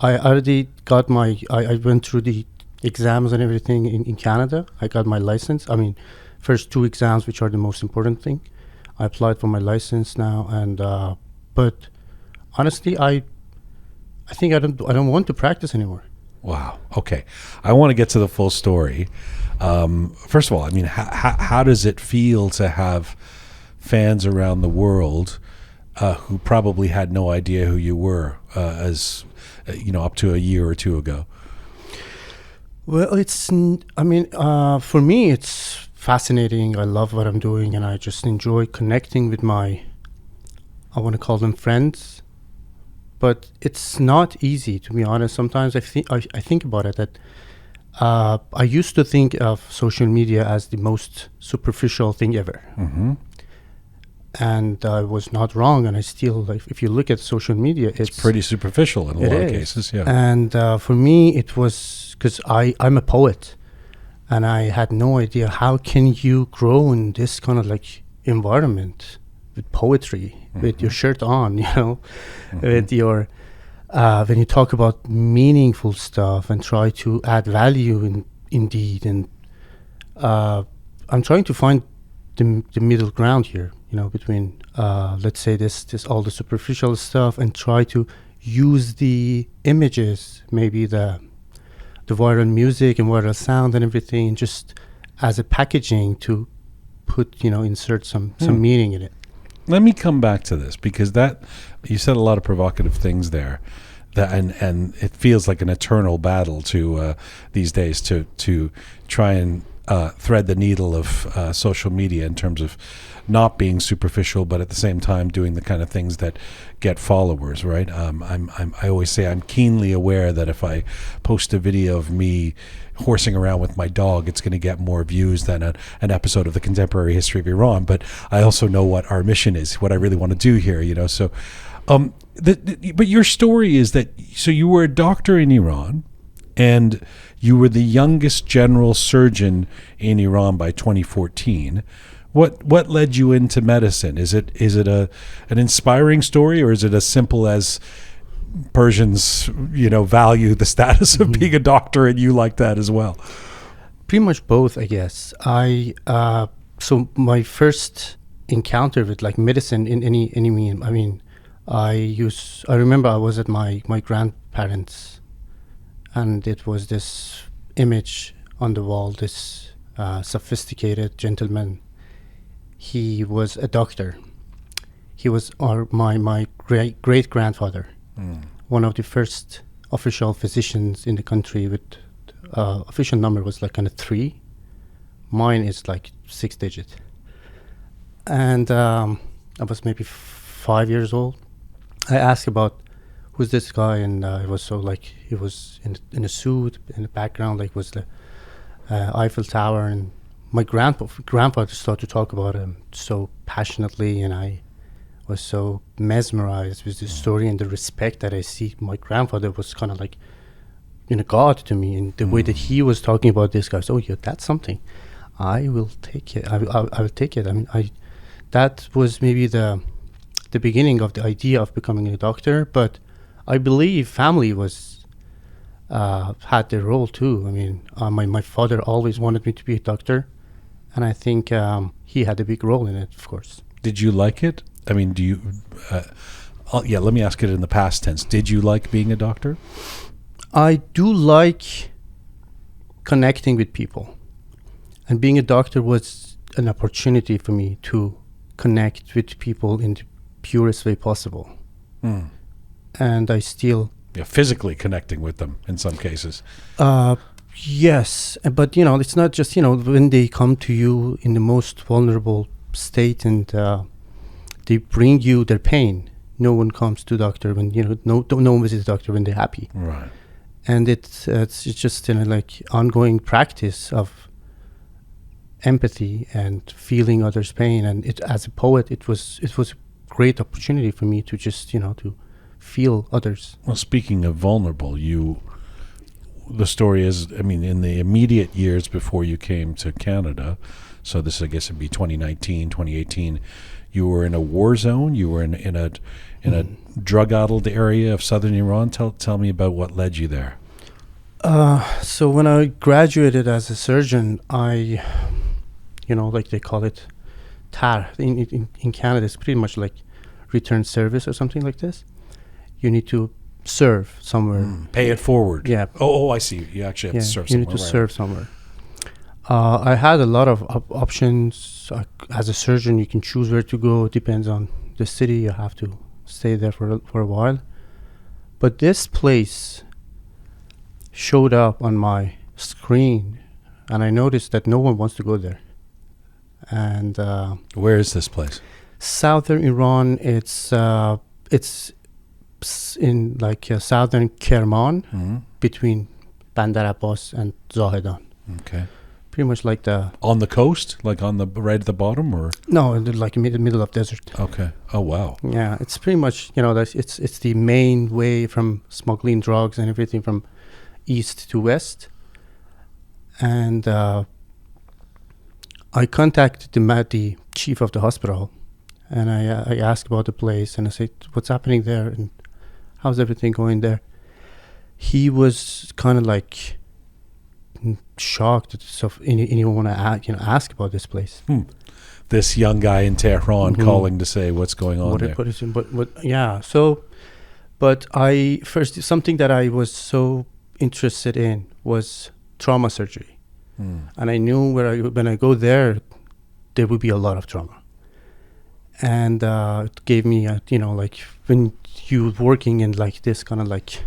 [SPEAKER 6] I already got I went through the exams and everything in Canada. I got my license. I mean, first 2 exams, which are the most important thing. I applied for my license now, and but honestly, I think I don't want to practice anymore.
[SPEAKER 1] Wow. Okay, I want to get to the full story. First of all, I mean, how does it feel to have fans around the world who probably had no idea who you were up to a year or two ago?
[SPEAKER 6] Well, for me, it's fascinating. I love what I'm doing, and I just enjoy connecting with I want to call them friends, but it's not easy, to be honest. Sometimes I think about it that I used to think of social media as the most superficial thing ever.
[SPEAKER 1] Mm-hmm.
[SPEAKER 6] And I was not wrong, and I still, like, if you look at social media, it's
[SPEAKER 1] pretty superficial in a lot of cases, yeah.
[SPEAKER 6] And for me, it was because I'm a poet, and I had no idea how can you grow in this kind of like environment with poetry, with your shirt on, with your when you talk about meaningful stuff and try to add value indeed, and I'm trying to find the middle ground here, between let's say this all the superficial stuff, and try to use the images, maybe the viral music and viral sound and everything, just as a packaging to put, insert some meaning in it.
[SPEAKER 1] Let me come back to this, because you said a lot of provocative things there, and it feels like an eternal battle to these days to try and thread the needle of social media in terms of not being superficial, but at the same time doing the kind of things that get followers, right? I always say I'm keenly aware that if I post a video of me horsing around with my dog, it's going to get more views than an episode of The Contemporary History of Iran. But I also know what our mission is, what I really want to do here, So, but your story is that, so you were a doctor in Iran, and you were the youngest general surgeon in Iran by 2014. What led you into medicine? Is it an inspiring story, or is it as simple as Persians, value the status of being a doctor, and you like that as well?
[SPEAKER 6] Pretty much both, I guess. So my first encounter with like medicine in any mean, I remember I was at my grandparents', and it was this image on the wall, this sophisticated gentleman. He was a doctor. He was my great-grandfather, one of the first official physicians in the country, with official number was like kind of 3. Mine is like 6 digit. And I was maybe 5 years old. I asked about who's this guy, and it was so like he was in a suit. In the background, like, was the Eiffel Tower, and my grandfather started to talk about him so passionately, and I was so mesmerized with the story and the respect that I see. My grandfather was kind of like, God to me, and the way that he was talking about this guy. So, yeah, that's something. I will take it. I will take it. That was maybe the beginning of the idea of becoming a doctor, but I believe family was had their role too. I mean, my father always wanted me to be a doctor, and I think he had a big role in it, of course.
[SPEAKER 1] Did you like it? I mean, do you? Let me ask it in the past tense. Did you like being a doctor?
[SPEAKER 6] I do like connecting with people, and being a doctor was an opportunity for me to connect with people in the purest way possible. And I still
[SPEAKER 1] physically connecting with them in some cases.
[SPEAKER 6] Yes, but it's not just when they come to you in the most vulnerable state and they bring you their pain. No one comes to doctor when no one visits the doctor when they're happy.
[SPEAKER 1] Right.
[SPEAKER 6] And it's just like ongoing practice of empathy and feeling others' pain. And as a poet, it was a great opportunity for me to just to feel others.
[SPEAKER 1] Well, speaking of vulnerable, the story is, I mean, in the immediate years before you came to Canada, so this I guess would be 2019, 2018, you were in a war zone. You were in a drug-addled area of southern Iran. Tell me about what led you there.
[SPEAKER 6] So when I graduated as a surgeon, I, like they call it TAR in Canada, it's pretty much like return service or something like this. You need to serve somewhere.
[SPEAKER 1] Pay it forward.
[SPEAKER 6] Yeah.
[SPEAKER 1] Oh, I see. You actually have to serve somewhere.
[SPEAKER 6] You need to serve somewhere. I had a lot of options. As a surgeon, you can choose where to go. It depends on the city. You have to stay there for a while. But this place showed up on my screen, and I noticed that no one wants to go there. And
[SPEAKER 1] where is this place?
[SPEAKER 6] Southern Iran. It's in like southern Kerman, between Bandar Abbas and Zahedan.
[SPEAKER 1] Okay.
[SPEAKER 6] Pretty much like
[SPEAKER 1] on the coast, like on the right at the bottom, or
[SPEAKER 6] no, like in the middle of desert.
[SPEAKER 1] Okay. Oh wow.
[SPEAKER 6] Yeah, it's pretty much it's the main way from smuggling drugs and everything from east to west. And I contacted the chief of the hospital, and I asked about the place, and I said, "What's happening there, and how's everything going there?" He was kind of like shocked that anyone want to ask about this place.
[SPEAKER 1] This young guy in Tehran calling to say what's going on there.
[SPEAKER 6] But I first, something that I was so interested in was trauma surgery, and I knew when I go there would be a lot of trauma, and it gave me like when you're working in like this kind of like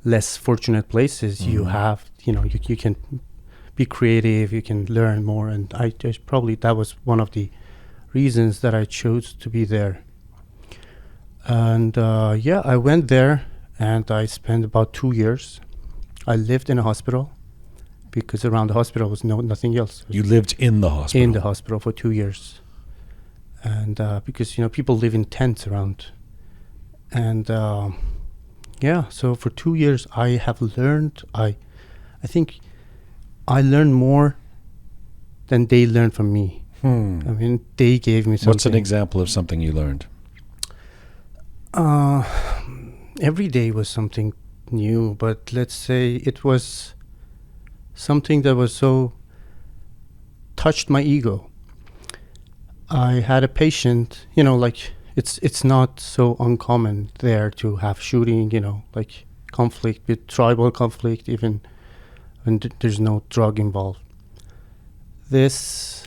[SPEAKER 6] less fortunate places, you have you can be creative, you can learn more, and I probably that was one of the reasons that I chose to be there. And I went there, and I spent about 2 years. I lived in a hospital because around the hospital was nothing else.
[SPEAKER 1] You lived in the hospital?
[SPEAKER 6] In the hospital for 2 years, and because people live in tents around, and so for 2 years I have learned. I think I learned more than they learned from me. I mean, they gave me something.
[SPEAKER 1] What's an example of something you learned?
[SPEAKER 6] Every day was something new, but let's say it was something that was so touched my ego. I had a patient, like it's not so uncommon there to have shooting, like conflict, with tribal conflict, even when there's no drug involved.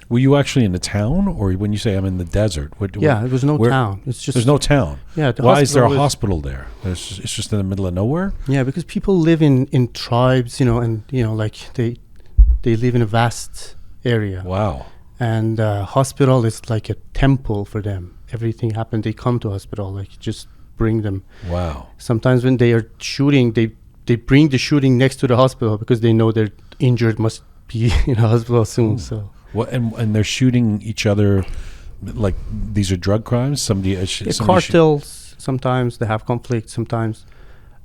[SPEAKER 1] Were you actually in a town, or when you say I'm in the desert?
[SPEAKER 6] It was no town. It's just
[SPEAKER 1] there's no town.
[SPEAKER 6] Yeah.
[SPEAKER 1] Why is there a hospital there? It's just in the middle of nowhere.
[SPEAKER 6] Yeah, because people live in tribes, and like they live in a vast area.
[SPEAKER 1] Wow.
[SPEAKER 6] And hospital is like a temple for them. Everything happened. They come to hospital, like just bring them.
[SPEAKER 1] Wow.
[SPEAKER 6] Sometimes when they are shooting, they bring the shooting next to the hospital because they know they're injured, must be in a hospital soon. So
[SPEAKER 1] what? And they're shooting each other, like these are drug crimes. Somebody
[SPEAKER 6] cartels. Sometimes they have conflict. Sometimes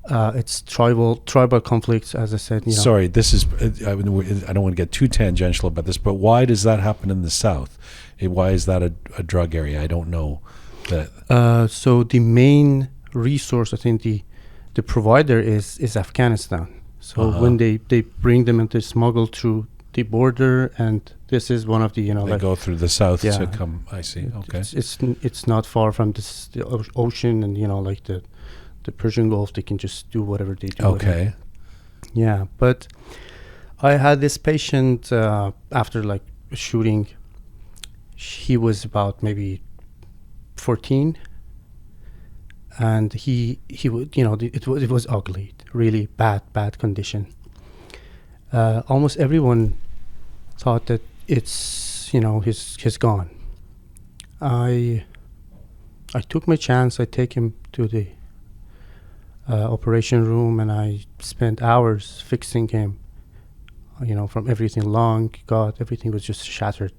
[SPEAKER 6] it's tribal conflicts. As I said,
[SPEAKER 1] Sorry, this is. I don't want to get too tangential about this, but why does that happen in the South? Why is that a drug area? I don't know that.
[SPEAKER 6] So the main resource, I think, the provider is Afghanistan. So when they bring them and they smuggle through the border, and this is one of the
[SPEAKER 1] they go through the south to come. I see. Okay,
[SPEAKER 6] it's not far from the ocean, and like the Persian Gulf. They can just do whatever they do.
[SPEAKER 1] Okay.
[SPEAKER 6] Yeah, but I had this patient after like a shooting. He was about maybe 14, and he would it was ugly, really bad condition. Almost everyone thought that it's he's gone. I took my chance. I take him to the operation room, and I spent hours fixing him. From everything, lung, gut, everything was just shattered.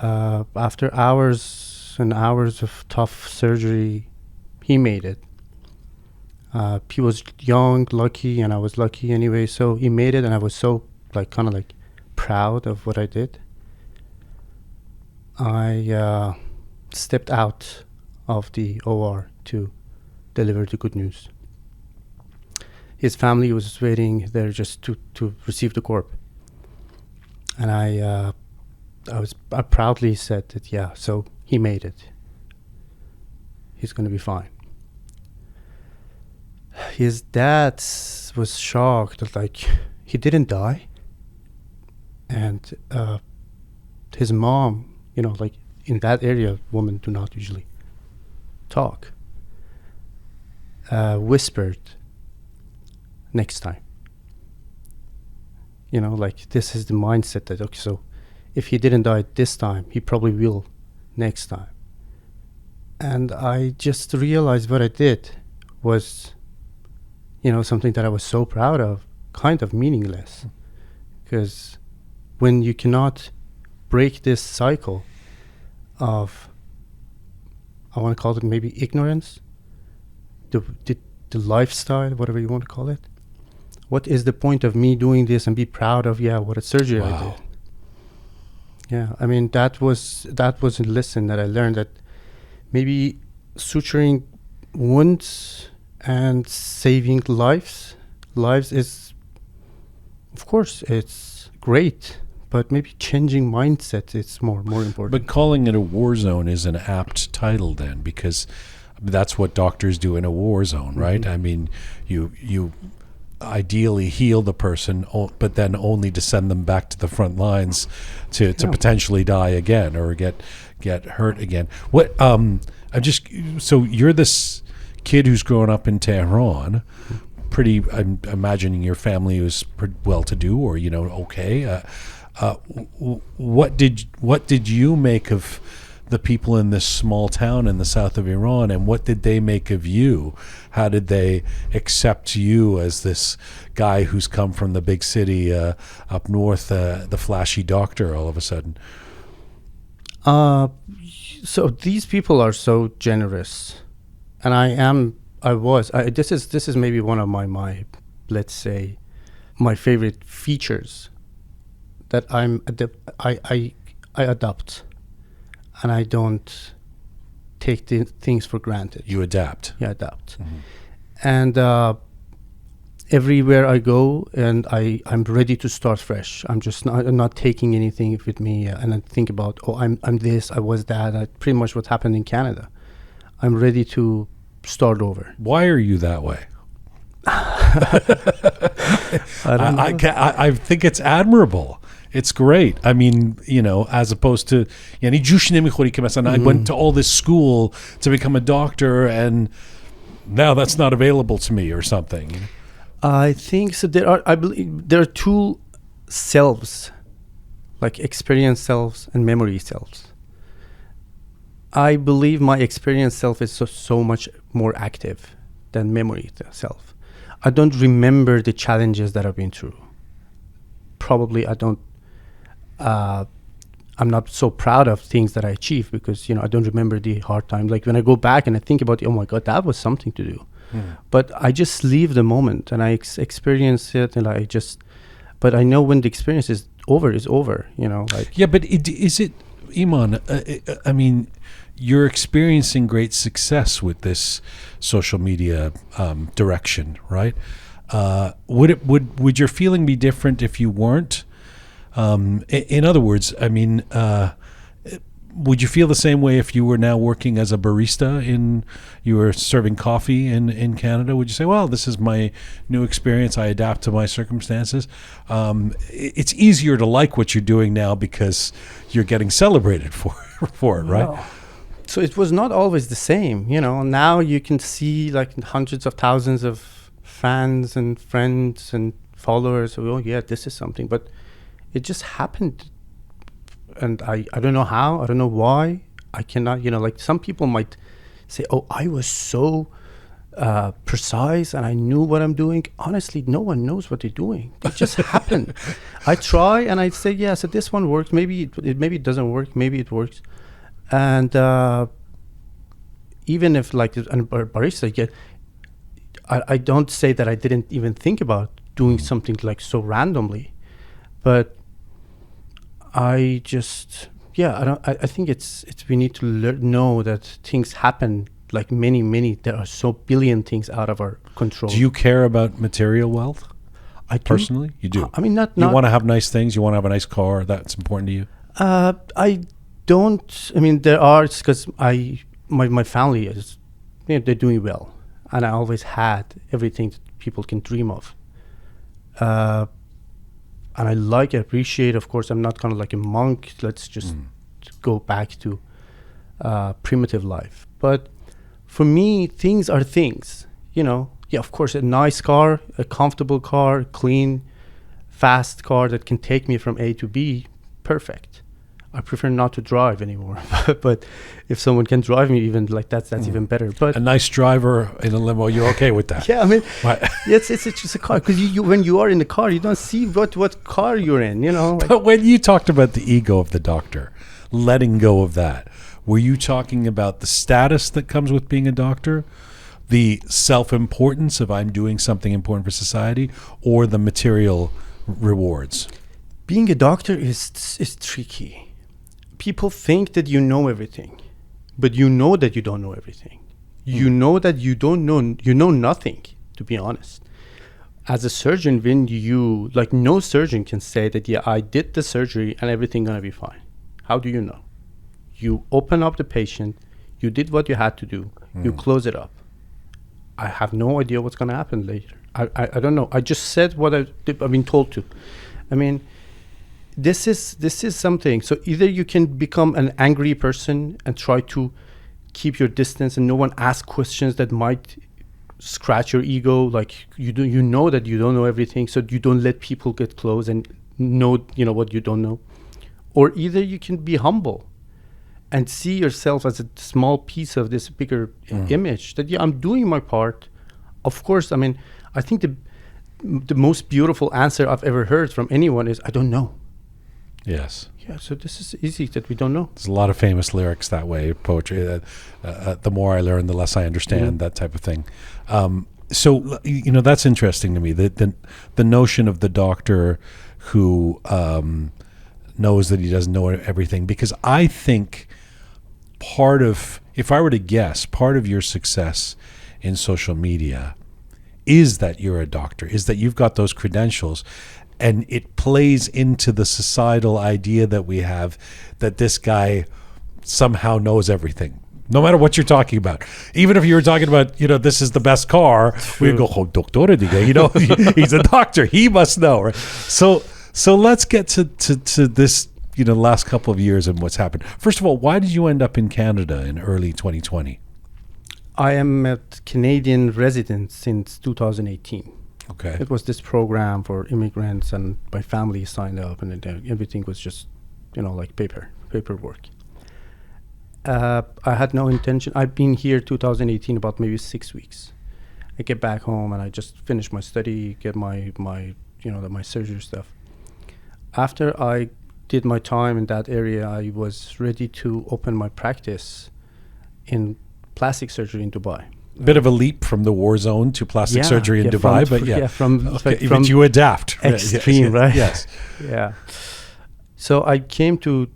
[SPEAKER 6] After hours and hours of tough surgery, he made it. He was young, lucky, and I was lucky anyway. So he made it, and I was so kind of proud of what I did. I stepped out of the OR to deliver the good news. His family was waiting there just to receive the corpse, and I proudly said that so he made it. He's going to be fine. His dad was shocked that he didn't die, and his mom, in that area, women do not usually talk. Whispered, next time. This is the mindset that, okay, so if he didn't die this time, he probably will next time. And I just realized what I did was, something that I was so proud of, kind of meaningless. Because when you cannot break this cycle of, I want to call it maybe ignorance, the lifestyle, whatever you want to call it, what is the point of me doing this and be proud of, what a surgery I did? Yeah, I mean, that was a lesson that I learned, that maybe suturing wounds and saving lives is, of course, it's great, but maybe changing mindset is more important.
[SPEAKER 1] But calling it a war zone is an apt title then, because that's what doctors do in a war zone, right? I mean, you ideally heal the person, but then only to send them back to the front lines to potentially die again or get hurt again. What so you're this kid who's grown up in Tehran, I'm imagining your family was pretty well-to-do, or okay. What did you make of the people in this small town in the south of Iran, and what did they make of you? How did they accept you as this guy who's come from the big city up north, the flashy doctor all of a sudden?
[SPEAKER 6] So these people are so generous, and this is maybe one of my let's say my favorite features, that I adopt. And I don't take things for granted.
[SPEAKER 1] You adapt.
[SPEAKER 6] Yeah, adapt. And everywhere I go, and I'm ready to start fresh. I'm just not taking anything with me, and I think about, I'm this, I was that. Pretty much what happened in Canada. I'm ready to start over.
[SPEAKER 1] Why are you that way? I think it's admirable. It's great. I mean, as opposed to, I went to all this school to become a doctor, and now that's not available to me or something.
[SPEAKER 6] I think so. I believe there are two selves, like experience selves and memory selves. I believe my experience self is so much more active than memory self. I don't remember the challenges that I've been through. Probably I don't. I'm not so proud of things that I achieved, because I don't remember the hard time. Like when I go back and I think about, oh my God, that was something to do. But I just leave the moment and I experience it, and but I know when the experience is over, it's over.
[SPEAKER 1] Yeah, but is it, Iman? I mean, you're experiencing great success with this social media direction, right? Would your feeling be different if you weren't? In other words, I mean, would you feel the same way if you were now working as a barista you were serving coffee in Canada? Would you say, well, this is my new experience, I adapt to my circumstances? It's easier to like what you're doing now because you're getting celebrated for it, right?
[SPEAKER 6] Well, so it was not always the same, now you can see like hundreds of thousands of fans and friends and followers. Oh yeah, this is something, but it just happened. And I don't know how, I don't know why. I cannot, like some people might say, oh, I was so precise and I knew what I'm doing. Honestly, no one knows what they're doing. It just happened. I try and I say, yeah, so this one works. Maybe it doesn't work. Maybe it works. And even if like a barista, I don't say that I didn't even think about doing something like so randomly, but I just, I think it's we need to know that things happen, like many, there are so billion things out of our control.
[SPEAKER 1] Do you care about material wealth?
[SPEAKER 6] I do.
[SPEAKER 1] Personally? You do?
[SPEAKER 6] I mean, not
[SPEAKER 1] you want to have nice things? You want to have a nice car? That's important to you?
[SPEAKER 6] I don't, I mean, there are, because my family is, they're doing well. And I always had everything that people can dream of. And I appreciate, of course, I'm not kind of like a monk. Let's just go back to primitive life. But for me, things are things, Yeah, of course, a nice car, a comfortable car, clean, fast car that can take me from A to B, perfect. I prefer not to drive anymore. But if someone can drive me even like that's even better. But
[SPEAKER 1] a nice driver in a limo, you're okay with that?
[SPEAKER 6] Yeah, I mean, it's just a car. Because you when you are in the car, you don't see what car you're in,
[SPEAKER 1] But when you talked about the ego of the doctor, letting go of that, were you talking about the status that comes with being a doctor, the self-importance of I'm doing something important for society, or the material rewards?
[SPEAKER 6] Being a doctor is tricky. People think that you know everything, but you know that you don't know everything. You know that you know nothing, to be honest. As a surgeon, when no surgeon can say that, yeah, I did the surgery and everything gonna be fine. How do you know? You open up the patient, you did what you had to do, you close it up. I have no idea what's gonna happen later. I don't know. I just said what I've been told to. I mean, this is something. So either you can become an angry person and try to keep your distance and no one ask questions that might scratch your ego, like you know that you don't know everything, so you don't let people get close and know what you don't know. Or either you can be humble and see yourself as a small piece of this bigger image that, yeah, I'm doing my part. Of course, I mean, I think the most beautiful answer I've ever heard from anyone is, I don't know.
[SPEAKER 1] Yes.
[SPEAKER 6] Yeah, so this is easy that we don't know.
[SPEAKER 1] There's a lot of famous lyrics that way, poetry. The more I learn, the less I understand, that type of thing. So, that's interesting to me, the notion of the doctor who knows that he doesn't know everything. Because I think if I were to guess, part of your success in social media is that you're a doctor, is that you've got those credentials. And it plays into the societal idea that we have that this guy somehow knows everything, no matter what you're talking about. Even if you were talking about, this is the best car, we'd go, oh, doctor, he's a doctor, he must know. Right? So let's get to this, last couple of years and what's happened. First of all, why did you end up in Canada in early 2020?
[SPEAKER 6] I am a Canadian resident since 2018.
[SPEAKER 1] Okay.
[SPEAKER 6] It was this program for immigrants, and my family signed up, and everything was just, like paperwork. I had no intention. I've been here 2018 about maybe 6 weeks. I get back home and I just finish my study, get my surgery stuff. After I did my time in that area, I was ready to open my practice in plastic surgery in Dubai.
[SPEAKER 1] Bit of a leap from the war zone to plastic surgery in Dubai, but you adapt.
[SPEAKER 6] Extreme, right?
[SPEAKER 1] Yes.
[SPEAKER 6] Yeah. So I came to,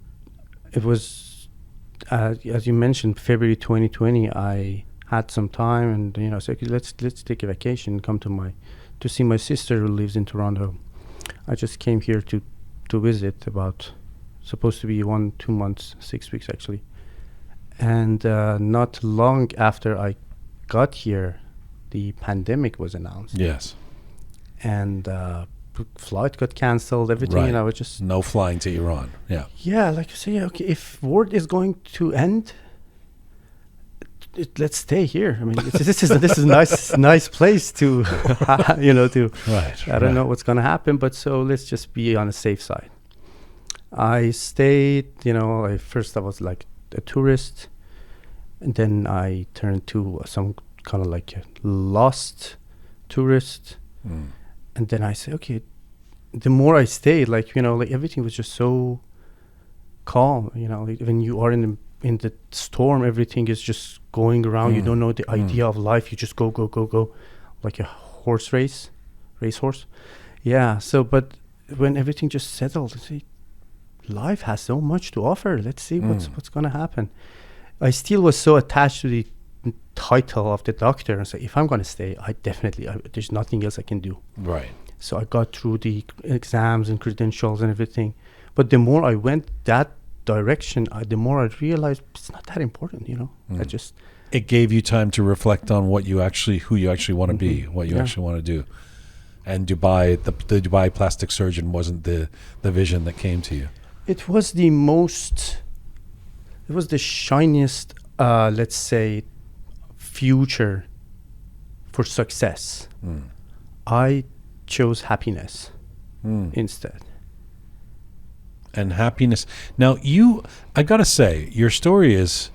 [SPEAKER 6] as you mentioned, February 2020, I had some time, and I said, okay, let's take a vacation, come to see my sister who lives in Toronto. I just came here to visit, about supposed to be 1-2 months, 6 weeks actually. And not long after I got here, the pandemic was announced.
[SPEAKER 1] Yes.
[SPEAKER 6] And flight got cancelled, everything,
[SPEAKER 1] Right.
[SPEAKER 6] and I was just
[SPEAKER 1] No flying to Iran. Yeah.
[SPEAKER 6] yeah, like you say, okay, if world is going to end, let's stay here. I mean, this is a nice place to to
[SPEAKER 1] Right.
[SPEAKER 6] I don't know what's going to happen, but so let's just be on the safe side. I stayed, I was like a tourist, and then I turned to some kind of like a lost tourist.
[SPEAKER 1] Mm.
[SPEAKER 6] And then I said, okay, the more I stayed, like everything was just so calm. Like when you are in the storm, everything is just going around. You don't know the idea of life. You just go, like a racehorse. Yeah. So, but when everything just settled, I say, life has so much to offer. Let's see what's gonna happen. I still was so attached to the title of the doctor, and say, if I'm gonna stay, there's nothing else I can do.
[SPEAKER 1] Right.
[SPEAKER 6] So I got through the exams and credentials and everything. But the more I went that direction, the more I realized it's not that important, I just...
[SPEAKER 1] It gave you time to reflect on who you actually want to be, what you actually want to do. And Dubai, the Dubai plastic surgeon wasn't the vision that came to you.
[SPEAKER 6] It was the shiniest, let's say, future for success. I chose happiness instead.
[SPEAKER 1] And happiness. Now, I gotta say, your story is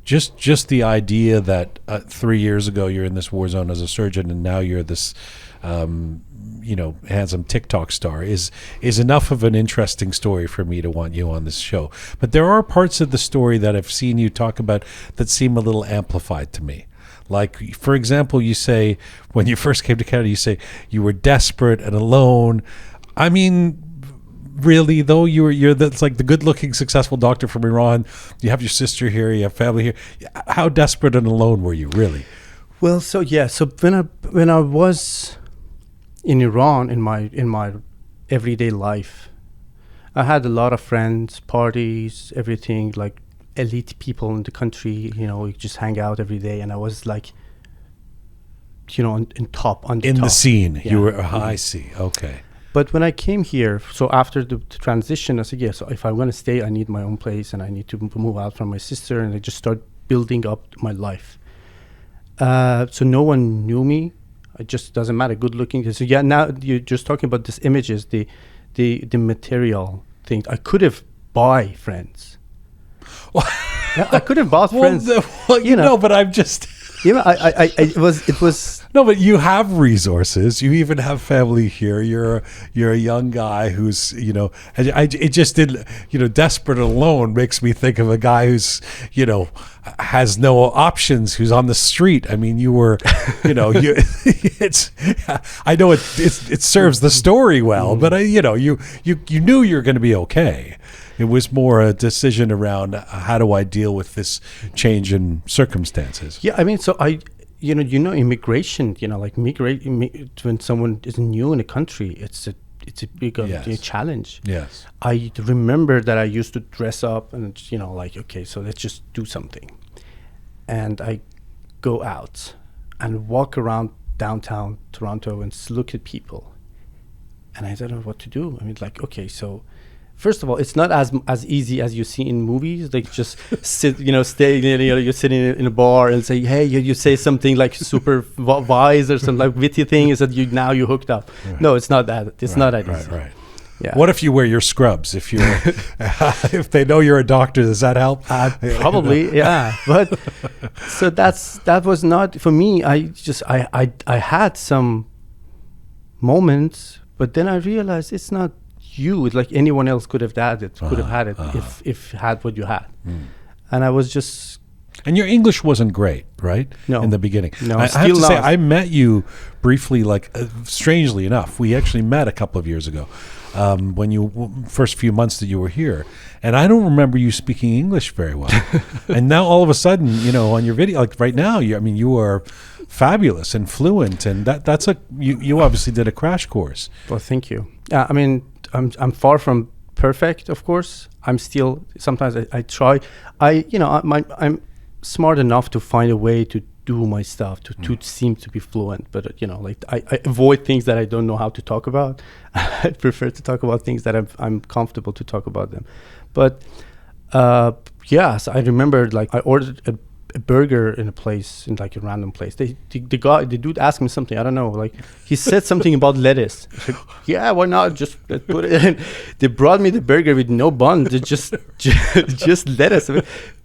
[SPEAKER 1] just the idea that 3 years ago you're in this war zone as a surgeon, and now you're this, handsome TikTok star is enough of an interesting story for me to want you on this show. But there are parts of the story that I've seen you talk about that seem a little amplified to me. Like, for example, you say when you first came to Canada, you say you were desperate and alone. I mean, really though, that's like the good-looking, successful doctor from Iran. You have your sister here, you have family here. How desperate and alone were you, really?
[SPEAKER 6] Well, so when I was in Iran, in my everyday life, I had a lot of friends, parties, everything, like elite people in the country. We just hang out every day, and I was like, on top.
[SPEAKER 1] In the scene,
[SPEAKER 6] yeah.
[SPEAKER 1] You were. I see. Okay.
[SPEAKER 6] But when I came here, so after the transition, I said, yeah, so if I'm going to stay, I need my own place, and I need to move out from my sister, and I just start building up my life. So no one knew me. It just doesn't matter, good looking. So yeah, now you're just talking about these images, the material thing. I could have buy friends. Yeah, I could have bought friends.
[SPEAKER 1] But I'm just...
[SPEAKER 6] It was.
[SPEAKER 1] No, but you have resources. You even have family here. You're a young guy who's, it just didn't, desperate and alone makes me think of a guy who's, has no options, who's on the street. I mean, you were, I know it serves the story well, but you knew you were going to be okay. It was more a decision around how do I deal with this change in circumstances.
[SPEAKER 6] Yeah, I mean, so immigration. When someone is new in a country, it's a big challenge.
[SPEAKER 1] Yes.
[SPEAKER 6] I remember that I used to dress up and okay, so let's just do something, and I go out and walk around downtown Toronto and look at people, and I don't know what to do. I mean, okay, so. First of all, it's not as easy as you see in movies. Like just sit, stay, you're sitting in a bar and say, hey, you say something like super wise or some like witty thing is that you hooked up. Right. No, it's not that. It's not that easy. Right.
[SPEAKER 1] Yeah. What if you wear your scrubs? If if they know you're a doctor, does that help?
[SPEAKER 6] Probably, yeah. But so that was not for me. I had some moments, but then I realized it's not. It's like anyone else could have had it, if had what you had. And I was just
[SPEAKER 1] And your English wasn't great, right?
[SPEAKER 6] No.
[SPEAKER 1] In the beginning.
[SPEAKER 6] No,
[SPEAKER 1] I have
[SPEAKER 6] still
[SPEAKER 1] to say,
[SPEAKER 6] not.
[SPEAKER 1] I met you briefly, strangely enough. We actually met a couple of years ago when first few months that you were here. And I don't remember you speaking English very well. And now all of a sudden, on your video, like right now, you are fabulous and fluent. And that's you obviously did a crash course.
[SPEAKER 6] Well, thank you. I'm far from perfect, of course. I'm still, sometimes I try. I'm smart enough to find a way to do my stuff, to seem to be fluent. But, I avoid things that I don't know how to talk about. I prefer to talk about things that I'm comfortable to talk about them. But, so I remember, I ordered a burger in a place, in a random place. The dude asked me something, I don't know, he said something about lettuce. I said, yeah, why not? Just put it in. They brought me the burger with no bun, just lettuce. I mean,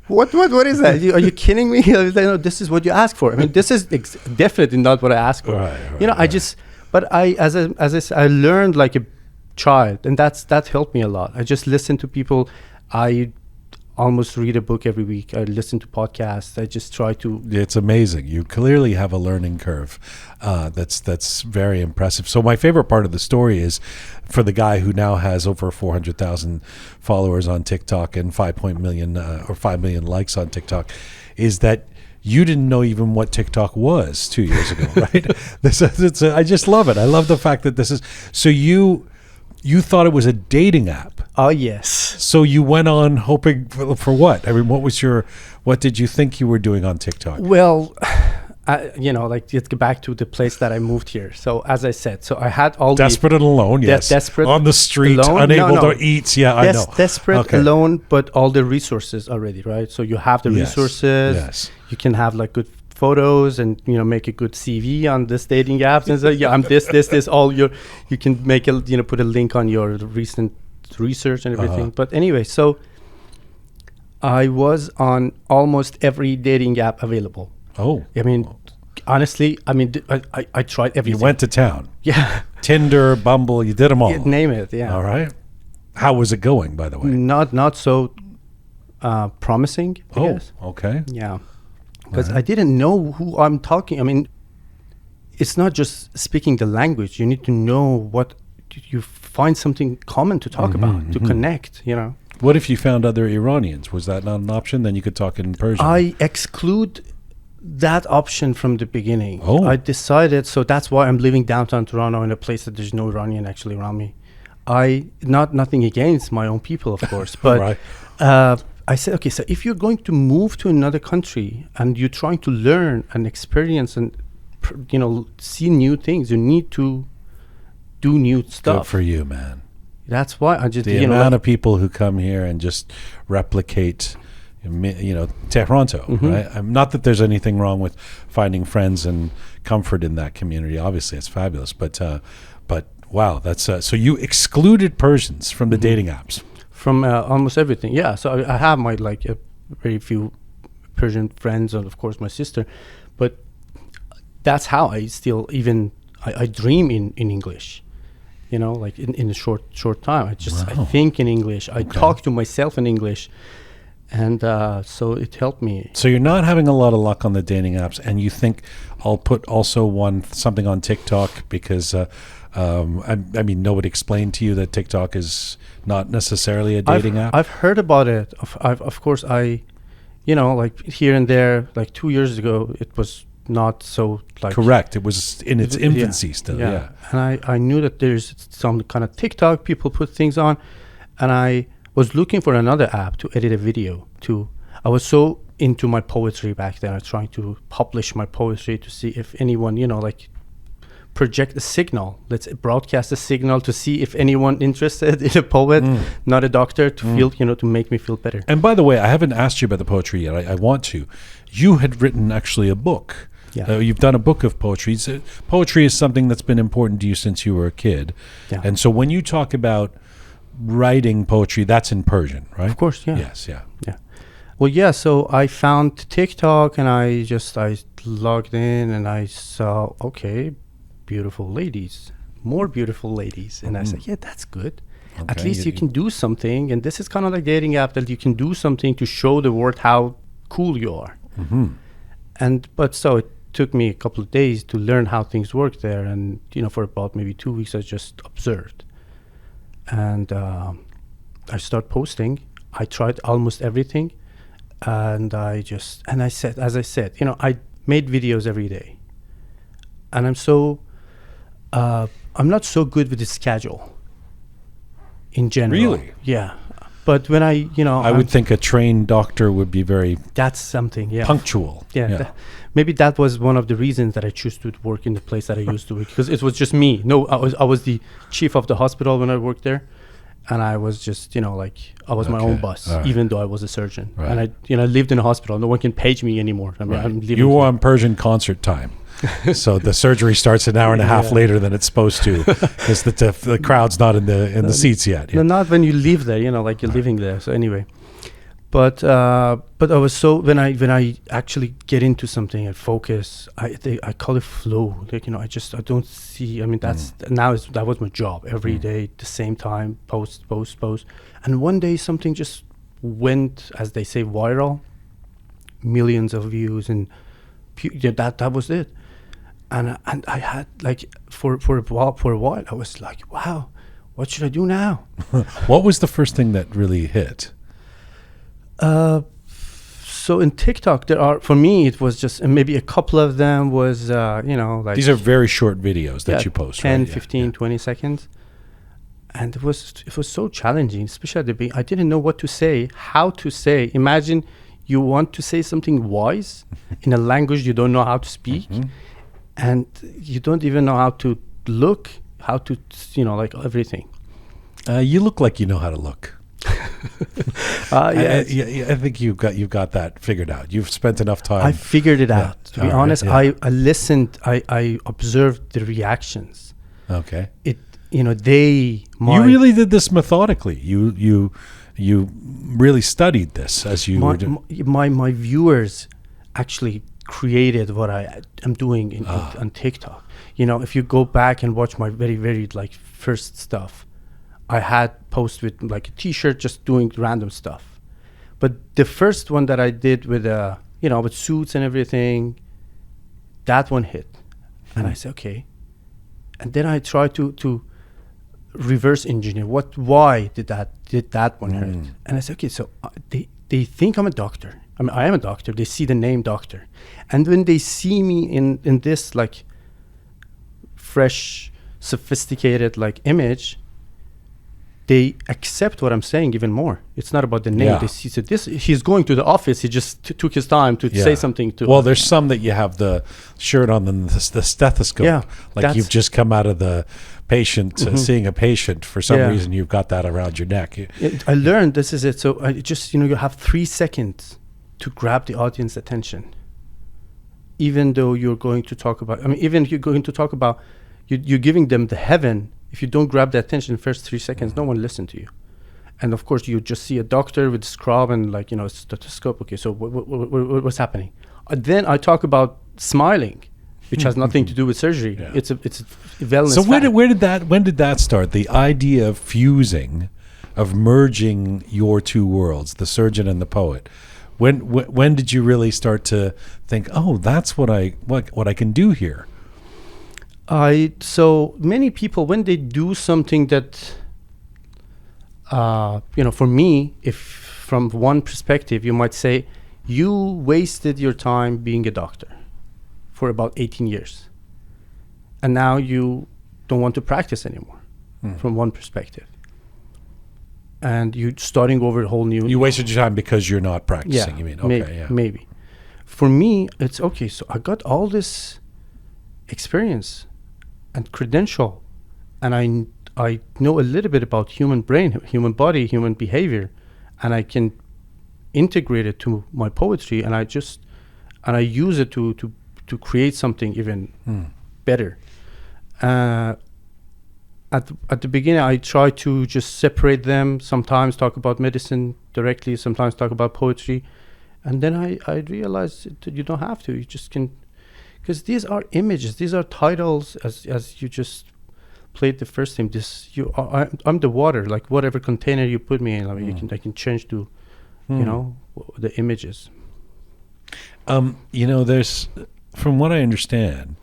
[SPEAKER 6] what is that? Are you kidding me? I was like, no, this is what you asked for. I mean, this is definitely not what I asked for. I learned like a child, and that helped me a lot. I just listened to people. I almost read a book every week. I listen to podcasts. I just try to. It's
[SPEAKER 1] amazing. You clearly have a learning curve. That's very impressive. So my favorite part of the story is for the guy who now has over 400,000 followers on TikTok and 5 million likes on TikTok, is that you didn't know even what TikTok was 2 years ago, right? I just love it. I love the fact that this is so you thought it was a dating app.
[SPEAKER 6] Oh, yes.
[SPEAKER 1] So you went on hoping for what? I mean, what did you think you were doing on TikTok?
[SPEAKER 6] Well, let's get back to the place that I moved here. So as I said, I had all
[SPEAKER 1] desperate and alone, yes.
[SPEAKER 6] Desperate
[SPEAKER 1] on the street,
[SPEAKER 6] alone?
[SPEAKER 1] unable to eat. Yeah, I know.
[SPEAKER 6] Desperate, alone, but all the resources already, right? So you have the resources. Yes. You can have good photos and make a good CV on this dating apps and say, yeah, I'm this all you can make put a link on your recent research and everything. But anyway, so I was on almost every dating app available.
[SPEAKER 1] Oh,
[SPEAKER 6] I mean, honestly, I tried everything.
[SPEAKER 1] You went to town.
[SPEAKER 6] Yeah.
[SPEAKER 1] Tinder, Bumble, you did them all.
[SPEAKER 6] Name it. Yeah.
[SPEAKER 1] All right. How was it going, by the way?
[SPEAKER 6] Not so promising, I guess.
[SPEAKER 1] Okay.
[SPEAKER 6] Yeah. Because I didn't know who I'm talking. I mean, it's not just speaking the language. You need to know what you find something common to talk about, to connect,
[SPEAKER 1] What if you found other Iranians? Was that not an option? Then you could talk in Persian.
[SPEAKER 6] I exclude that option from the beginning.
[SPEAKER 1] Oh.
[SPEAKER 6] I decided, so that's why I'm living downtown Toronto in a place that there's no Iranian actually around me. Nothing against my own people, of course, but
[SPEAKER 1] right.
[SPEAKER 6] I said, okay, so if you're going to move to another country and you're trying to learn and experience and, see new things, you need to do new stuff.
[SPEAKER 1] Good for you, man.
[SPEAKER 6] That's why I just,
[SPEAKER 1] the amount of people who come here and just replicate, Toronto, right? Not that there's anything wrong with finding friends and comfort in that community. Obviously, it's fabulous. But wow, that's so you excluded Persians from the dating apps.
[SPEAKER 6] From almost everything, yeah. So I have my very few Persian friends, and of course my sister, but that's how I still I dream in English, in a short time. I think in English. I talk to myself in English, and so it helped me.
[SPEAKER 1] So you're not having a lot of luck on the dating apps, and you think I'll put also something on TikTok because. I mean, nobody explained to you that TikTok is not necessarily a dating app?
[SPEAKER 6] I've heard about it. Of course, here and there, 2 years ago, it was not so
[SPEAKER 1] Correct. It was in its infancy still, yeah.
[SPEAKER 6] And I knew that there's some kind of TikTok, people put things on, and I was looking for another app to edit a video to. I was so into my poetry back then. I was trying to publish my poetry to see if anyone, project a signal. Let's broadcast a signal to see if anyone interested in a poet, not a doctor, to feel, to make me feel better.
[SPEAKER 1] And by the way, I haven't asked you about the poetry yet. I want to. You had written actually a book.
[SPEAKER 6] Yeah.
[SPEAKER 1] You've done a book of poetry. So poetry is something that's been important to you since you were a kid.
[SPEAKER 6] Yeah.
[SPEAKER 1] And so when you talk about writing poetry, that's in Persian, right?
[SPEAKER 6] Of course, yeah.
[SPEAKER 1] Yes, yeah.
[SPEAKER 6] Yeah. Well, yeah, so I found TikTok and I logged in and I saw, okay, more beautiful ladies. And I said, yeah, that's good. Okay, at least you can do something. And this is kind of like dating app that you can do something to show the world how cool you are. But so it took me a couple of days to learn how things work there, and for about maybe 2 weeks I just observed, and I start posting. I tried almost everything, and I said, as I said, I made videos every day, and I'm not so good with the schedule in general.
[SPEAKER 1] Really?
[SPEAKER 6] Yeah. But when I
[SPEAKER 1] would think a trained doctor would be very
[SPEAKER 6] that's something, yeah.
[SPEAKER 1] punctual.
[SPEAKER 6] Yeah. Maybe that was one of the reasons that I chose to work in the place that I used to work, because it was just me. No, I was the chief of the hospital when I worked there, and I was just, I was my own boss, even though I was a surgeon. Right. And I lived in a hospital. No one can page me anymore. I mean, I'm living.
[SPEAKER 1] You were on Persian concert time. So the surgery starts an hour and a half later than it's supposed to, because the crowd's not in the seats yet.
[SPEAKER 6] No, not when you live there. You're living there. So anyway, but I was so when I actually get into something and focus, I call it flow. I don't see. I mean, that was my job every day, the same time, post, and one day something just went, as they say, viral, millions of views, and that was it. And I had for a while I was like, wow, what should I do now?
[SPEAKER 1] What was the first thing that really hit?
[SPEAKER 6] So in TikTok for me it was just maybe a couple of them was
[SPEAKER 1] these are very short videos that you post,
[SPEAKER 6] 10,
[SPEAKER 1] right?
[SPEAKER 6] 15, 20 seconds, and it was so challenging, especially at the beginning. I didn't know what to say, how to say. Imagine you want to say something wise in a language you don't know how to speak. And you don't even know how to look, how to, everything.
[SPEAKER 1] You look like you know how to look. I think you've got that figured out. You've spent enough time.
[SPEAKER 6] I figured it out. To be honest, I listened. I observed the reactions.
[SPEAKER 1] Okay.
[SPEAKER 6] You
[SPEAKER 1] really did this methodically. You really studied this as you were doing.
[SPEAKER 6] My viewers actually created what I am doing on TikTok. If you go back and watch my very, very first stuff, I had posts with a t-shirt just doing random stuff. But the first one that I did with with suits and everything, that one hit. And I said, okay. And then I tried to reverse engineer why did that one hurt? And I said, okay, so they think I'm a doctor. I mean, I am a doctor. They see the name doctor. And when they see me in this fresh, sophisticated image, they accept what I'm saying even more. It's not about the name. Yeah. They see, so he's going to the office. He just took his time to say something to.
[SPEAKER 1] Well, there's some that you have the shirt on and the stethoscope.
[SPEAKER 6] Yeah,
[SPEAKER 1] you've just come out of the patient, seeing a patient. For some reason, you've got that around your neck.
[SPEAKER 6] I learned this is it. So I just, you have 3 seconds to grab the audience attention. Even though you're going to talk about, even if you're going to talk about, you're giving them the heaven. If you don't grab the attention in the first 3 seconds, no one listens to you. And of course, you just see a doctor with a scrub and a stethoscope. Okay, so what's happening? Then I talk about smiling, which has nothing to do with surgery. Yeah. It's a wellness.
[SPEAKER 1] So when did that start? The idea of fusing, of merging your two worlds, the surgeon and the poet. When did you really start to think, oh, that's what I can do here?
[SPEAKER 6] So many people, when they do something that, for me, if from one perspective, you might say, you wasted your time being a doctor for about 18 years. And now you don't want to practice anymore, from one perspective. And you're starting over a whole new...
[SPEAKER 1] You wasted your time because you're not practicing, you mean? Okay,
[SPEAKER 6] maybe. For me, it's okay, so I got all this experience and credential, and I know a little bit about human brain, human body, human behavior, and I can integrate it to my poetry, and I use it to create something even better. At the beginning, I try to just separate them. Sometimes talk about medicine directly, sometimes talk about poetry, and then I realized that you don't have to. You just can, because these are images, these are titles. As you just played the first thing, I'm the water. Like whatever container you put me in, I can change to, the images.
[SPEAKER 1] There's, from what I understand,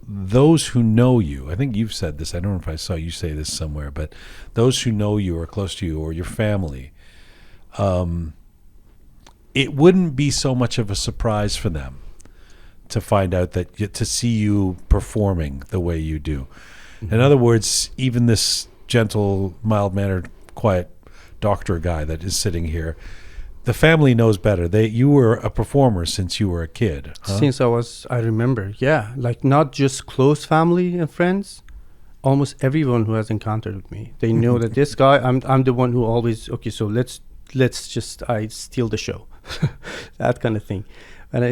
[SPEAKER 1] those who know you, I think you've said this, I don't know if I saw you say this somewhere, but those who know you or close to you or your family, it wouldn't be so much of a surprise for them to find out to see you performing the way you do. Mm-hmm. In other words, even this gentle, mild-mannered, quiet doctor guy that is sitting here, the family knows better. You were a performer since you were a kid. Huh?
[SPEAKER 6] Since I remember, yeah. Like not just close family and friends, almost everyone who has encountered with me. They know that this guy, I'm the one who always, okay, so let's just, I steal the show. That kind of thing. And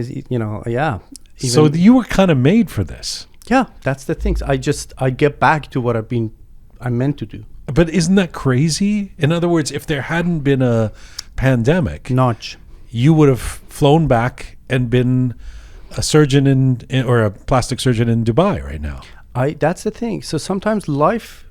[SPEAKER 6] yeah.
[SPEAKER 1] So you were kind of made for this.
[SPEAKER 6] Yeah, that's the thing. I get back to what I meant to do.
[SPEAKER 1] But isn't that crazy? In other words, if there hadn't been a pandemic, you would have flown back and been a surgeon or a plastic surgeon in Dubai right now.
[SPEAKER 6] That's the thing. So sometimes life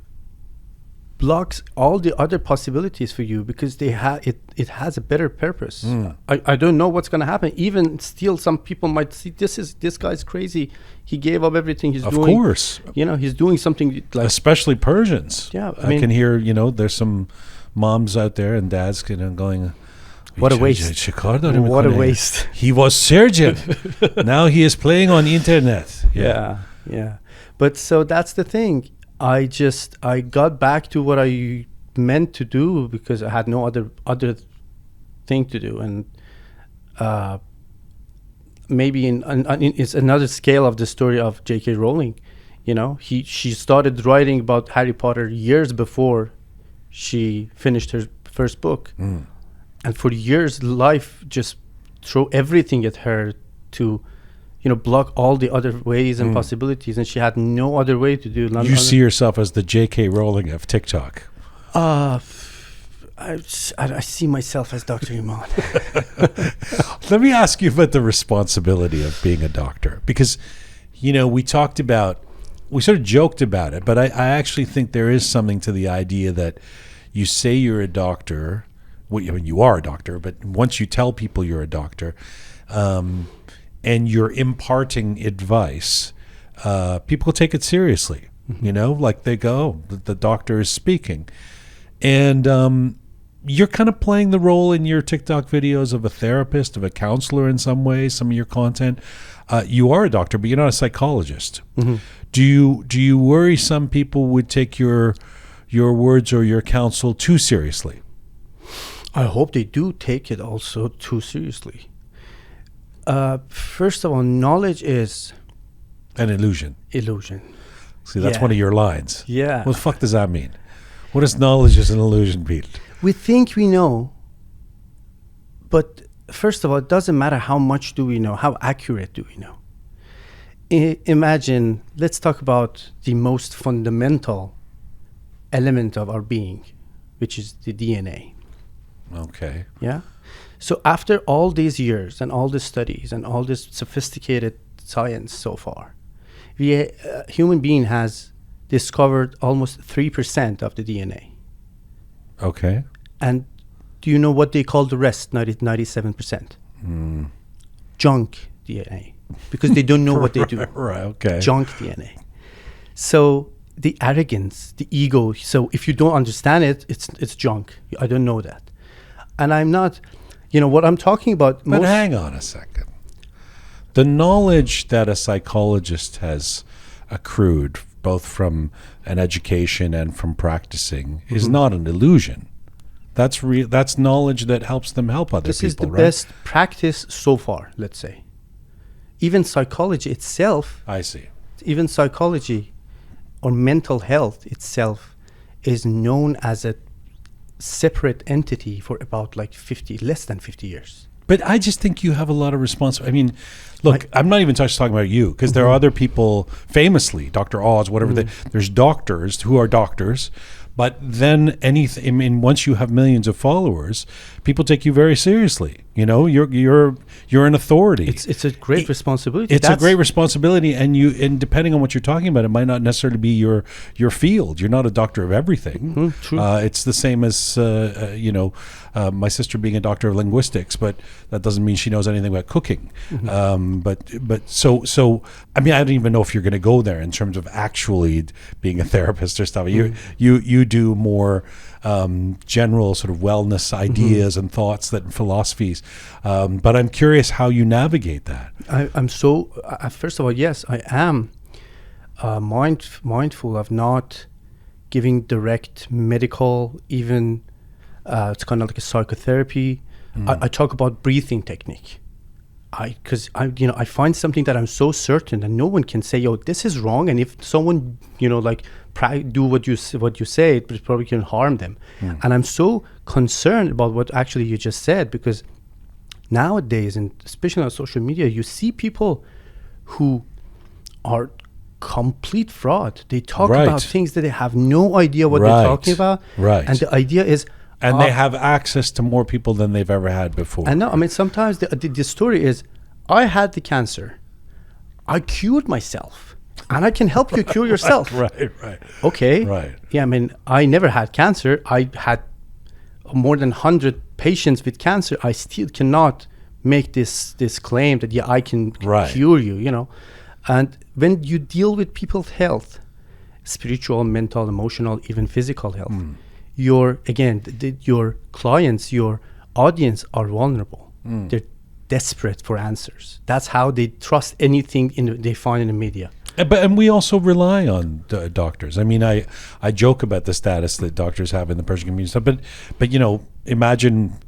[SPEAKER 6] blocks all the other possibilities for you because it has a better purpose. I don't know what's going to happen. Even still, some people might see this guy's crazy. He gave up everything he's doing. Of course. He's doing something like...
[SPEAKER 1] Especially Persians.
[SPEAKER 6] Yeah.
[SPEAKER 1] I can hear, there's some moms out there and dads going...
[SPEAKER 6] What a waste. What a waste.
[SPEAKER 1] He was surgeon. Now he is playing on internet.
[SPEAKER 6] Yeah. But so that's the thing. I got back to what I meant to do because I had no other thing to do. And maybe it's another scale of the story of J.K. Rowling. She started writing about Harry Potter years before she finished her first book. And for years, life just threw everything at her to, block all the other ways and possibilities. And she had no other way to do.
[SPEAKER 1] You see yourself as the J.K. Rowling of TikTok.
[SPEAKER 6] I see myself as Dr. Iman.
[SPEAKER 1] Let me ask you about the responsibility of being a doctor. Because, we sort of joked about it, but I actually think there is something to the idea that you say you're a doctor. Well, you are a doctor, but once you tell people you're a doctor, and you're imparting advice, people take it seriously. Like they go, the doctor is speaking. And you're kind of playing the role in your TikTok videos of a therapist, of a counselor in some ways, some of your content. You are a doctor, but you're not a psychologist. Do you worry some people would take your words or your counsel too seriously?
[SPEAKER 6] I hope they do take it also too seriously. First of all, knowledge is...
[SPEAKER 1] an illusion. See, that's one of your lines.
[SPEAKER 6] Yeah.
[SPEAKER 1] What the fuck does that mean? What is knowledge is an illusion, Pete?
[SPEAKER 6] We think we know, but first of all, it doesn't matter how much do we know, how accurate do we know. Imagine, let's talk about the most fundamental element of our being, which is the DNA. Okay. Yeah. So after all these years and all these studies and all this sophisticated science so far, human being has discovered almost 3% of the DNA.
[SPEAKER 1] Okay.
[SPEAKER 6] And do you know what they call the rest, 97%? Junk DNA. Because they don't know what they do.
[SPEAKER 1] Right, okay.
[SPEAKER 6] Junk DNA. So the arrogance, the ego, so if you don't understand it, it's junk. I don't know that. And I'm not, what I'm talking about.
[SPEAKER 1] But hang on a second. The knowledge that a psychologist has accrued, both from an education and from practicing, is not an illusion. That's That's knowledge that helps them help other people, right?
[SPEAKER 6] This is the best practice so far, let's say. Even psychology itself.
[SPEAKER 1] I see.
[SPEAKER 6] Even psychology or mental health itself is known as a separate entity for about less than 50 years.
[SPEAKER 1] But I just think you have a lot of responsibility. I mean, look, I'm not even talking about you, because there are other people, famously, Dr. Oz, whatever, there's doctors who are doctors, but then once you have millions of followers, people take you very seriously. You know, you're an authority.
[SPEAKER 6] It's a great responsibility.
[SPEAKER 1] It's a great responsibility, and depending on what you're talking about, it might not necessarily be your field. You're not a doctor of everything.
[SPEAKER 6] True.
[SPEAKER 1] It's the same as my sister being a doctor of linguistics, but that doesn't mean she knows anything about cooking. But so I mean, I don't even know if you're going to go there in terms of actually being a therapist or stuff. You do more general sort of wellness ideas and thoughts and philosophies. But I'm curious how you navigate that.
[SPEAKER 6] I'm so, first of all, yes, I am mindful of not giving direct medical, even it's kind of like a psychotherapy. I talk about breathing technique. Because I find something that I'm so certain that no one can say, yo, this is wrong. And if someone, do what you say, it probably can harm them. And I'm so concerned about what actually you just said, because nowadays, and especially on social media, you see people who are complete fraud. They talk about things that they have no idea what they're talking about.
[SPEAKER 1] Right.
[SPEAKER 6] And the idea is,
[SPEAKER 1] and they have access to more people than they've ever had before.
[SPEAKER 6] I know. I mean, sometimes the story is, I had the cancer. I cured myself. And I can help you cure yourself.
[SPEAKER 1] Right.
[SPEAKER 6] Okay.
[SPEAKER 1] Right.
[SPEAKER 6] Yeah, I mean, I never had cancer. I had more than 100 patients with cancer. I still cannot make this claim that, I can cure you, And when you deal with people's health, spiritual, mental, emotional, even physical health, your clients, your audience are vulnerable. They're desperate for answers. That's how they trust anything they find in the media.
[SPEAKER 1] And we also rely on doctors. I mean, I joke about the status that doctors have in the Persian community stuff, but imagine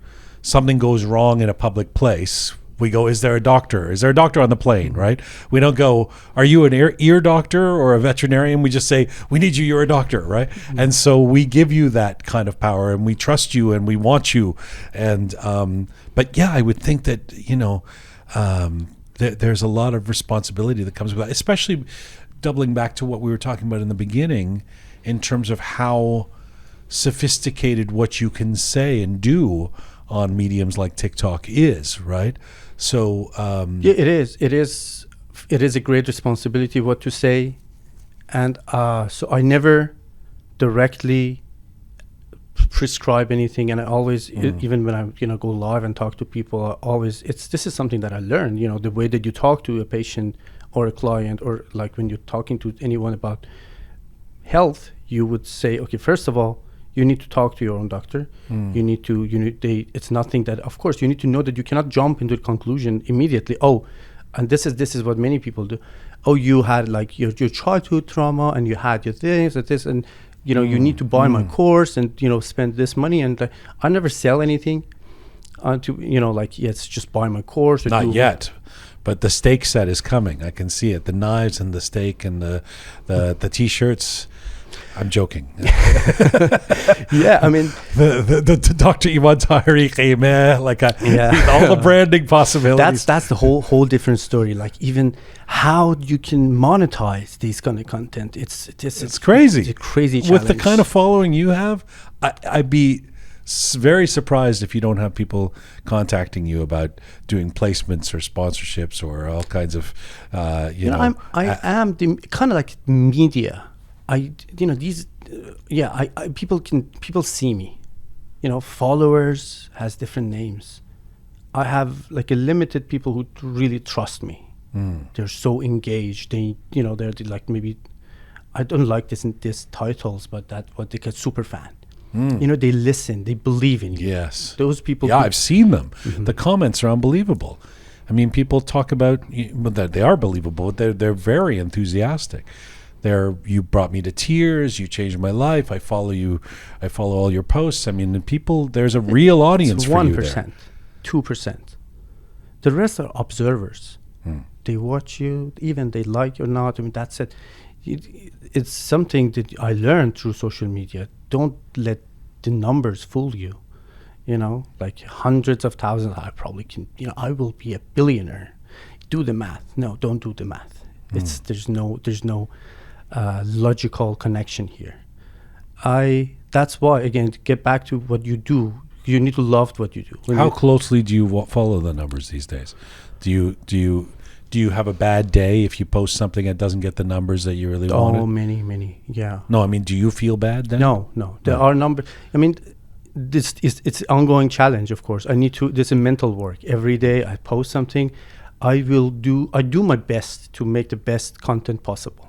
[SPEAKER 1] something goes wrong in a public place. We go, is there a doctor? Is there a doctor on the plane, right? We don't go, are you an ear doctor or a veterinarian? We just say, we need you, you're a doctor, right? And so we give you that kind of power, and we trust you, and we want you. And but yeah, I would think that, there's a lot of responsibility that comes with that, especially doubling back to what we were talking about in the beginning in terms of how sophisticated what you can say and do on mediums like TikTok is, right? So
[SPEAKER 6] yeah, it is a great responsibility what to say, and so I never directly prescribe anything, and I always even when I go live and talk to people, this is something that I learned, the way that you talk to a patient or a client, or like when you're talking to anyone about health, you would say, okay, first of all, you need to talk to your own doctor. It's nothing that, of course, you need to know that you cannot jump into a conclusion immediately. Oh, and this is what many people do. Oh, you had like your childhood trauma, and you had your things and this, and you need to buy my course and spend this money. And I never sell anything yes, just buy my course.
[SPEAKER 1] Not yet, but the steak set is coming. I can see it. The knives and the steak and the t-shirts. I'm joking.
[SPEAKER 6] Yeah, I mean,
[SPEAKER 1] the Dr. Iman Tahari all the branding possibilities.
[SPEAKER 6] That's the whole different story. Like even how you can monetize these kind of content. It's
[SPEAKER 1] crazy.
[SPEAKER 6] It's a crazy challenge.
[SPEAKER 1] With the kind of following you have, I'd be very surprised if you don't have people contacting you about doing placements or sponsorships or all kinds of I
[SPEAKER 6] am kind of like media. People see me, followers has different names. I have like a limited people who really trust me. They're so engaged. They're like, maybe I don't like this titles, but that's what they get, super fan. They listen, they believe in you.
[SPEAKER 1] Yes.
[SPEAKER 6] Those people.
[SPEAKER 1] Yeah, I've seen them. The comments are unbelievable. I mean, people talk about, they are believable. They're very enthusiastic. You brought me to tears. You changed my life. I follow you. I follow all your posts. I mean, there's a real audience for you there. 1%,
[SPEAKER 6] 2%. The rest are observers. They watch you, even they like you or not. I mean, that's it. It's something that I learned through social media. Don't let the numbers fool you. Like hundreds of thousands. I probably can. I will be a billionaire. Do the math. No, don't do the math. There's no logical connection here. That's why, again, to get back to what you do, you need to love what you do. When
[SPEAKER 1] How
[SPEAKER 6] you-
[SPEAKER 1] closely do you follow the numbers these days? Do you have a bad day if you post something that doesn't get the numbers that you really wanted?
[SPEAKER 6] Oh, many, yeah.
[SPEAKER 1] No, I mean, do you feel bad then?
[SPEAKER 6] No. There are numbers. I mean, it's an ongoing challenge, of course. This is mental work. Every day I post something, I do my best to make the best content possible.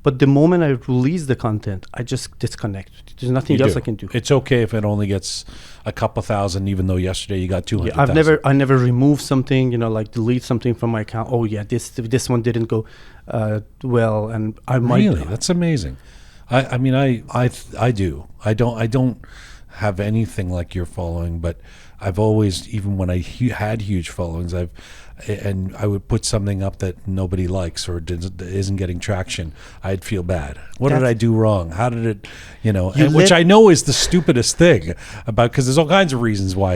[SPEAKER 6] But the moment I release the content, I just disconnect. There's nothing else I can do.
[SPEAKER 1] It's okay if it only gets a couple thousand, even though yesterday you got 200,000.
[SPEAKER 6] Yeah, I never remove something, like delete something from my account. Oh yeah, this one didn't go well, and I might.
[SPEAKER 1] Really, that's amazing. I mean, I do. I don't have anything like your following, but I've always, even when I had huge followings, and I would put something up that nobody likes or isn't getting traction, I'd feel bad. What did I do wrong? How did it, which I know is the stupidest thing about, because there's all kinds of reasons why,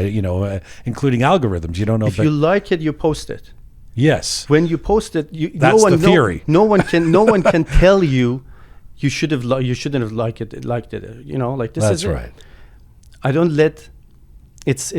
[SPEAKER 1] including algorithms. You don't know
[SPEAKER 6] if you like it, you post it.
[SPEAKER 1] Yes.
[SPEAKER 6] When you post it,
[SPEAKER 1] that's the theory.
[SPEAKER 6] No one can tell you shouldn't have liked it. Like this.
[SPEAKER 1] That's
[SPEAKER 6] is
[SPEAKER 1] right.
[SPEAKER 6] I don't let. It's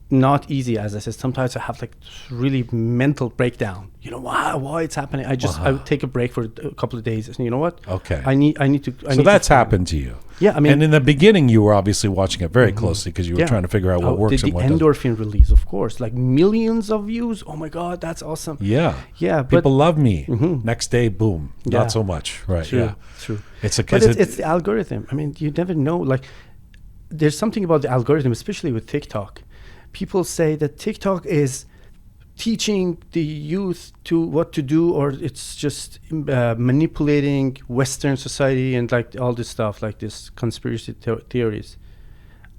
[SPEAKER 6] not easy, as I said. Sometimes I have like really mental breakdown. Why it's happening. I would take a break for a couple of days. And you know what?
[SPEAKER 1] Okay.
[SPEAKER 6] I need to.
[SPEAKER 1] So that's happened to you.
[SPEAKER 6] Yeah, I mean,
[SPEAKER 1] and in the beginning, you were obviously watching it very closely because you were trying to figure out what works and what doesn't.
[SPEAKER 6] The endorphin release, of course, like millions of views. Oh my God, that's awesome.
[SPEAKER 1] Yeah.
[SPEAKER 6] People
[SPEAKER 1] love me. Next day, boom, not so much. Right.
[SPEAKER 6] True. It's the algorithm. I mean, you never know. Like, there's something about the algorithm, especially with TikTok. People say that TikTok is teaching the youth to what to do, or it's just manipulating Western society and like all this stuff, like this conspiracy theories.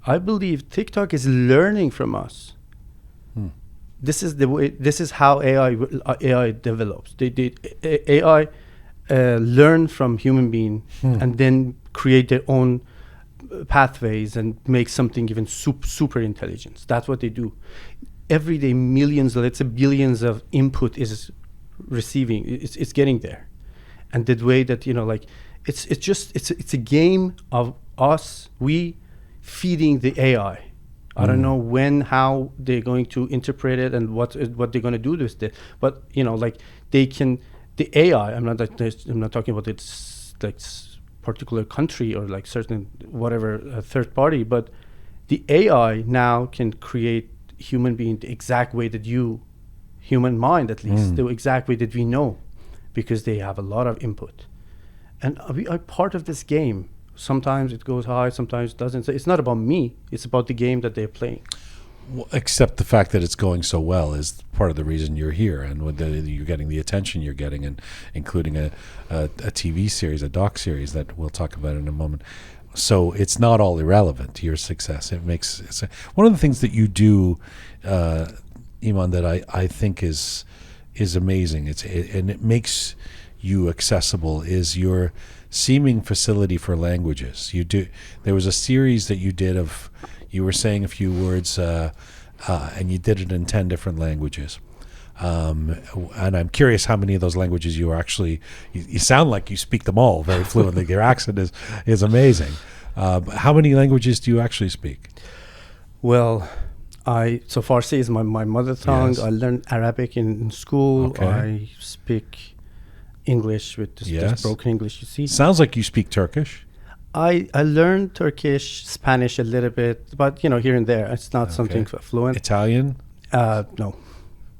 [SPEAKER 6] I believe TikTok is learning from us. This is the way. This is how AI develops. AI learn from human being and then create their own pathways and make something even super intelligence. That's what they do. Every day, millions, let's say billions of input is receiving. It's getting there, and the way that it's a game of us. We feeding the AI. I don't know how they're going to interpret it and what they're going to do with it. But they can. The AI. I'm not talking about its like particular country or like certain whatever third party, but the AI now can create human being the exact way that human mind at least, the exact way that we know, because they have a lot of input. And we are part of this game. Sometimes it goes high, sometimes it doesn't. So it's not about me, it's about the game that they're playing.
[SPEAKER 1] Well, except the fact that it's going so well is part of the reason you're here, and you're getting the attention you're getting, and including a TV series, a doc series that we'll talk about in a moment. So it's not all irrelevant to your success. It's one of the things that you do, Iman, that I think is amazing. And it makes you accessible is your seeming facility for languages. There was a series that you did of. You were saying a few words, and you did it in 10 different languages. And I'm curious how many of those languages you are actually. You sound like you speak them all very fluently. Your accent is amazing. How many languages do you actually speak?
[SPEAKER 6] Well, so Farsi is my mother tongue.
[SPEAKER 1] Yes.
[SPEAKER 6] I learned Arabic in school.
[SPEAKER 1] Okay.
[SPEAKER 6] I speak English with this broken English. You see,
[SPEAKER 1] sounds like you speak Turkish.
[SPEAKER 6] I learned Turkish, Spanish a little bit, but here and there. It's not something fluent.
[SPEAKER 1] Italian?
[SPEAKER 6] No.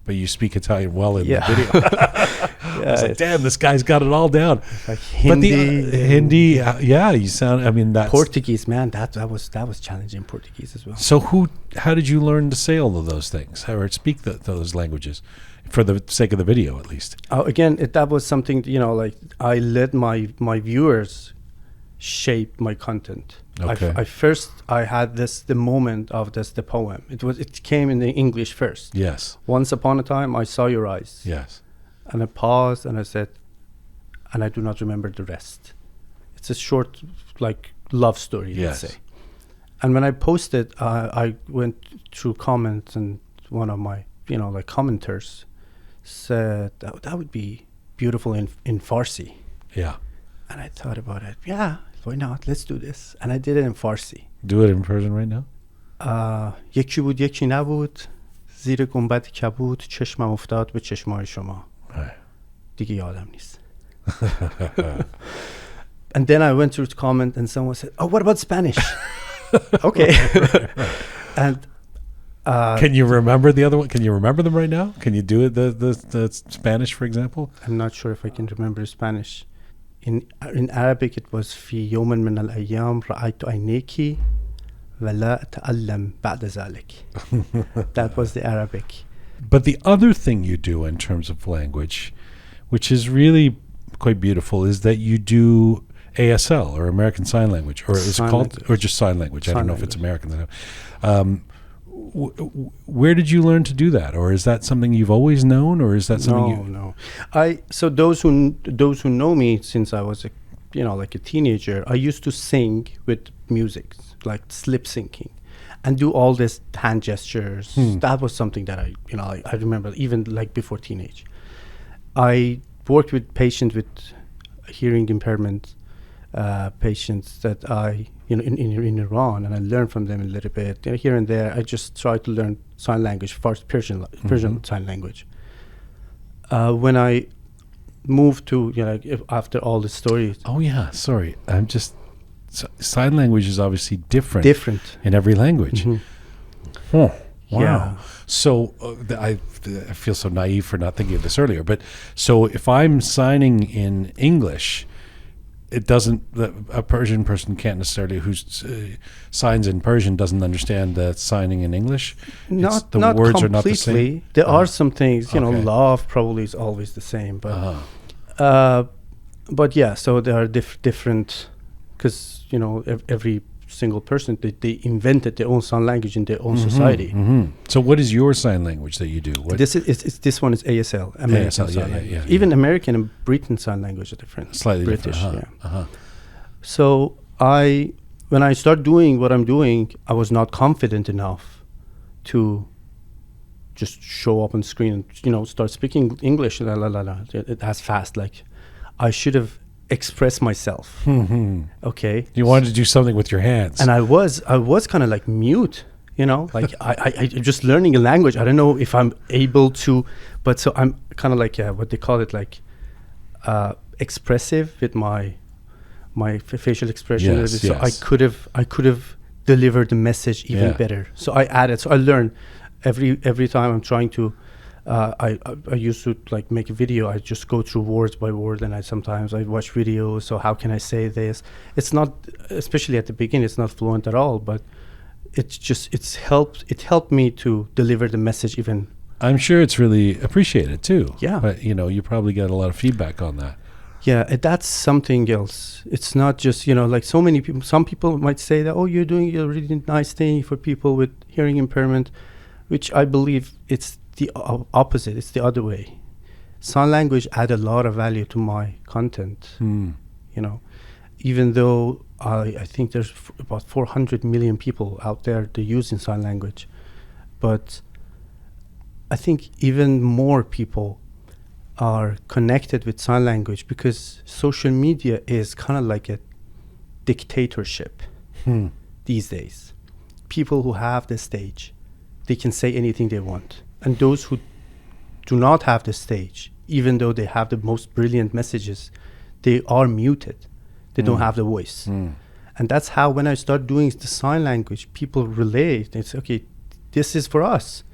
[SPEAKER 1] But you speak Italian well in the video. I was like, damn, this guy's got it all down.
[SPEAKER 6] Like Hindi.
[SPEAKER 1] But Hindi, you sound. I mean, that's
[SPEAKER 6] Portuguese, man. That was challenging. Portuguese as well.
[SPEAKER 1] So how did you learn to say all of those things or speak those languages, for the sake of the video, at least?
[SPEAKER 6] Again, that was something. Like I let my viewers shape my content.
[SPEAKER 1] Okay.
[SPEAKER 6] I had the moment of the poem. It came in the English first.
[SPEAKER 1] Yes.
[SPEAKER 6] Once upon a time, I saw your eyes.
[SPEAKER 1] Yes.
[SPEAKER 6] And I paused and I said, and I do not remember the rest. It's a short, like, love story, let's say. And when I posted, I went through comments, and one of my, commenters said that would be beautiful in Farsi.
[SPEAKER 1] Yeah.
[SPEAKER 6] And I thought about it. Yeah, why not? Let's do this. And I did it in Farsi.
[SPEAKER 1] Do it in Persian right now?
[SPEAKER 6] یکی بود یکی نبود زیر گنبد کبود چشمم افتاد به چشمای شما دیگه یادم نیست. And then I went through the comment and someone said, oh, what about Spanish? Okay. And
[SPEAKER 1] can you remember the other one? Can you remember them right now? Can you do it, the Spanish, for example?
[SPEAKER 6] I'm not sure if I can remember Spanish. In Arabic it was في يوم من الأيام رأيت عينيك ولا أتألم بعد ذلك. That was the Arabic.
[SPEAKER 1] But the other thing you do in terms of language, which is really quite beautiful, is that you do ASL, or American Sign Language, or is it called, or just sign language? I don't know if it's American. Where did you learn to do that, or is that something you've always known, or is that something?
[SPEAKER 6] No. So those who know me since I was like a teenager, I used to sing with music, like lip syncing, and do all this hand gestures. That was something that I remember even like before teenage. I worked with patients with hearing impairment, patients that I in Iran, and I learned from them a little bit here and there. I just tried to learn sign language, first Persian sign language. When I moved to after all the stories.
[SPEAKER 1] Oh yeah, sorry, I'm just sign language is obviously different in every language. Wow.
[SPEAKER 6] Yeah.
[SPEAKER 1] So I feel so naive for not thinking of this earlier. But so if I'm signing in English, it doesn't. A Persian person can't necessarily who signs in Persian doesn't understand that signing in English.
[SPEAKER 6] Not
[SPEAKER 1] the words
[SPEAKER 6] completely.
[SPEAKER 1] are not the same.
[SPEAKER 6] There are some things. Love probably is always the same, but yeah. So there are different because every single person they invented their own sign language in their own society.
[SPEAKER 1] So what is your sign language that you do?
[SPEAKER 6] This one is ASL, American Sign Language. Even American and Britain Sign Language are different.
[SPEAKER 1] Slightly
[SPEAKER 6] British,
[SPEAKER 1] different.
[SPEAKER 6] So when I start doing what I'm doing, I was not confident enough to just show up on screen and start speaking English as fast. Like I should have express myself. Okay,
[SPEAKER 1] you wanted to do something with your hands,
[SPEAKER 6] and I was kind of like mute, like I just learning a language. I don't know if I'm able to, but so I'm kind of like what they call it, like expressive with my facial expression. So I could have delivered the message even better. So I added. So I learned every time I'm trying to. I used to like make a video. I just go through words by word, and sometimes I watch videos. So how can I say this? It's not, especially at the beginning, it's not fluent at all. But it helped me to deliver the message even.
[SPEAKER 1] I'm sure it's really appreciated too.
[SPEAKER 6] Yeah.
[SPEAKER 1] But you probably get a lot of feedback on that.
[SPEAKER 6] Yeah, that's something else. It's not just like so many people. Some people might say that you're doing a really nice thing for people with hearing impairment, which I believe it's the opposite. It's the other way. Sign language add a lot of value to my content. Even though I think there's about 400 million people out there that using sign language, but I think even more people are connected with sign language because social media is kind of like a dictatorship these days. People who have the stage, they can say anything they want. And those who do not have the stage, even though they have the most brilliant messages, they are muted. They don't have the voice. And that's how when I start doing the sign language, people relate. It's okay, this is for us.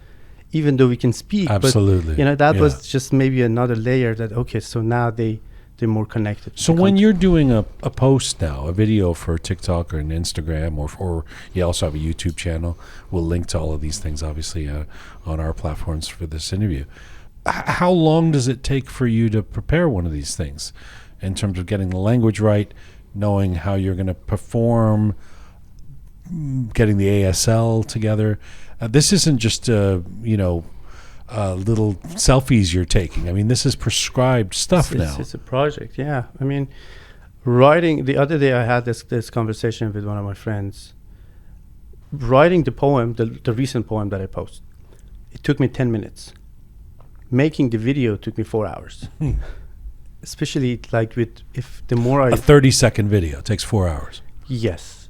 [SPEAKER 6] Even though we can speak.
[SPEAKER 1] Absolutely.
[SPEAKER 6] But that was just maybe another layer that so now they're more connected.
[SPEAKER 1] So when you're doing a post now, a video for TikTok or an Instagram, or you also have a YouTube channel, we'll link to all of these things obviously on our platforms for this interview. How long does it take for you to prepare one of these things in terms of getting the language right, knowing how you're going to perform, getting the ASL together? This isn't just little selfies you're taking. I mean, this is prescribed stuff now.
[SPEAKER 6] It's a project, yeah. I mean, writing, the other day I had this conversation with one of my friends. Writing the poem, the recent poem that I posted, it took me 10 minutes. Making the video took me 4 hours. Especially like a 30-second
[SPEAKER 1] video takes 4 hours.
[SPEAKER 6] Yes.